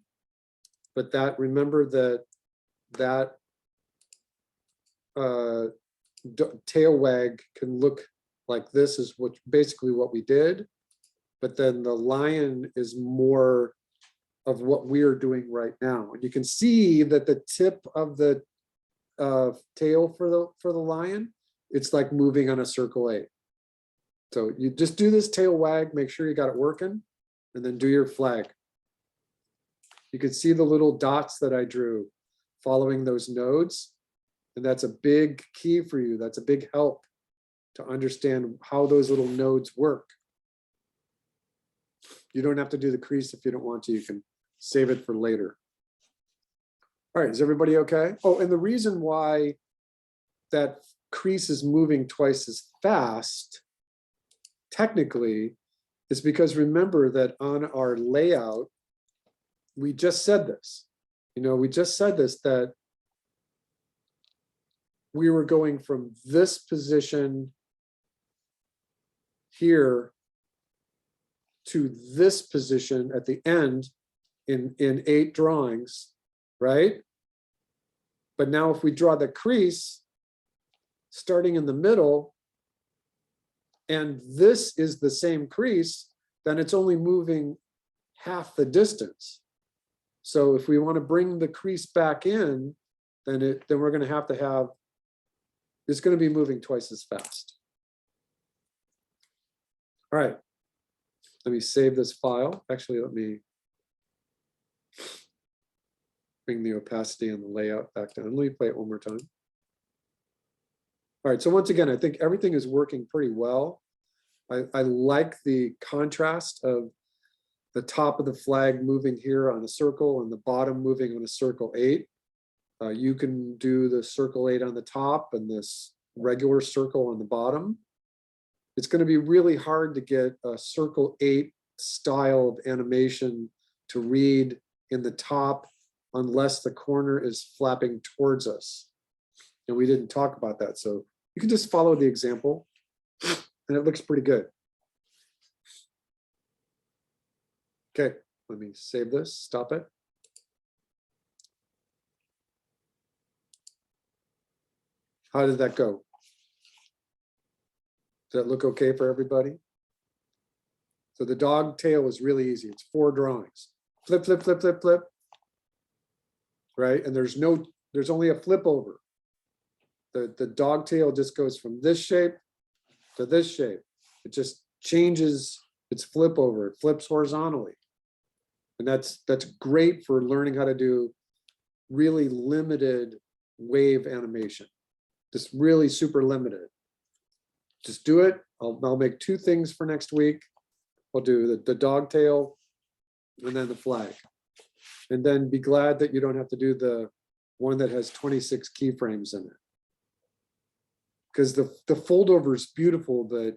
Speaker 1: but remember that tail wag can look like this, is basically what we did, but then the lion is more of what we're doing right now. And you can see that the tip of the tail for the lion, it's like moving on a circle 8. So you just do this tail wag, make sure you got it working, and then do your flag. You can see the little dots that I drew following those nodes. And that's a big key for you. That's a big help to understand how those little nodes work. You don't have to do the crease if you don't want to. You can save it for later. All right, is everybody okay? Oh, and the reason why that crease is moving twice as fast, technically, is because remember that on our layout, we just said this. We just said this, that we were going from this position here to this position at the end in 8 drawings, right? But now if we draw the crease starting in the middle, and this is the same crease, then it's only moving half the distance. So if we want to bring the crease back in, then we're going to have, it's going to be moving twice as fast. All right, let me save this file. Actually, let me bring the opacity and the layout back down. Let me play it one more time. All right, so once again, I think everything is working pretty well. I like the contrast of the top of the flag moving here on a circle and the bottom moving on a circle 8. You can do the circle 8 on the top and this regular circle on the bottom. It's going to be really hard to get a circle 8 style of animation to read in the top unless the corner is flapping towards us. And we didn't talk about that. So you can just follow the example and it looks pretty good. Okay, let me save this, stop it. How did that go? Does that look okay for everybody? So the dog tail is really easy. It's 4 drawings. Flip, flip, flip, flip, flip. Right, and there's only a flip over. The dog tail just goes from this shape to this shape. It just changes its flip over. It flips horizontally. And that's great for learning how to do really limited wave animation. Just really super limited. Just do it. I'll make 2 things for next week. I'll do the dog tail and then the flag. And then be glad that you don't have to do the one that has 26 keyframes in it. Because the fold over is beautiful, but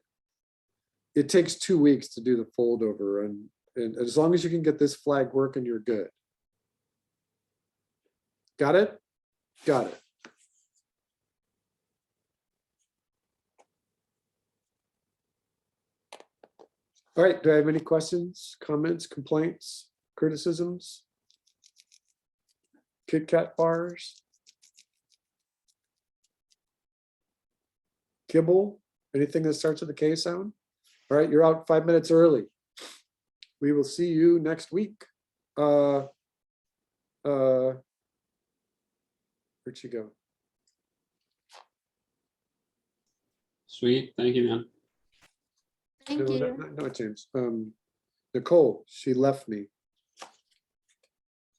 Speaker 1: it takes 2 weeks to do the fold over. And as long as you can get this flag working, you're good. Got it? Got it. All right, do I have any questions, comments, complaints, criticisms? Kit Kat bars? Kibble, anything that starts with a K sound? All right, you're out 5 minutes early. We will see you next week. Where'd she go?
Speaker 4: Sweet. Thank you, man.
Speaker 3: Thank
Speaker 1: No,
Speaker 3: you.
Speaker 1: not James. Nicole, she left me.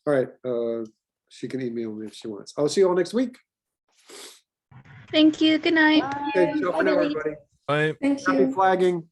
Speaker 1: All right, she can email me if she wants. I'll see you all next week.
Speaker 7: Thank you. Good night.
Speaker 1: Okay, ciao for now,
Speaker 10: Bye.
Speaker 1: everybody.
Speaker 11: Bye.
Speaker 5: Thank
Speaker 1: Happy
Speaker 5: you.
Speaker 1: flagging.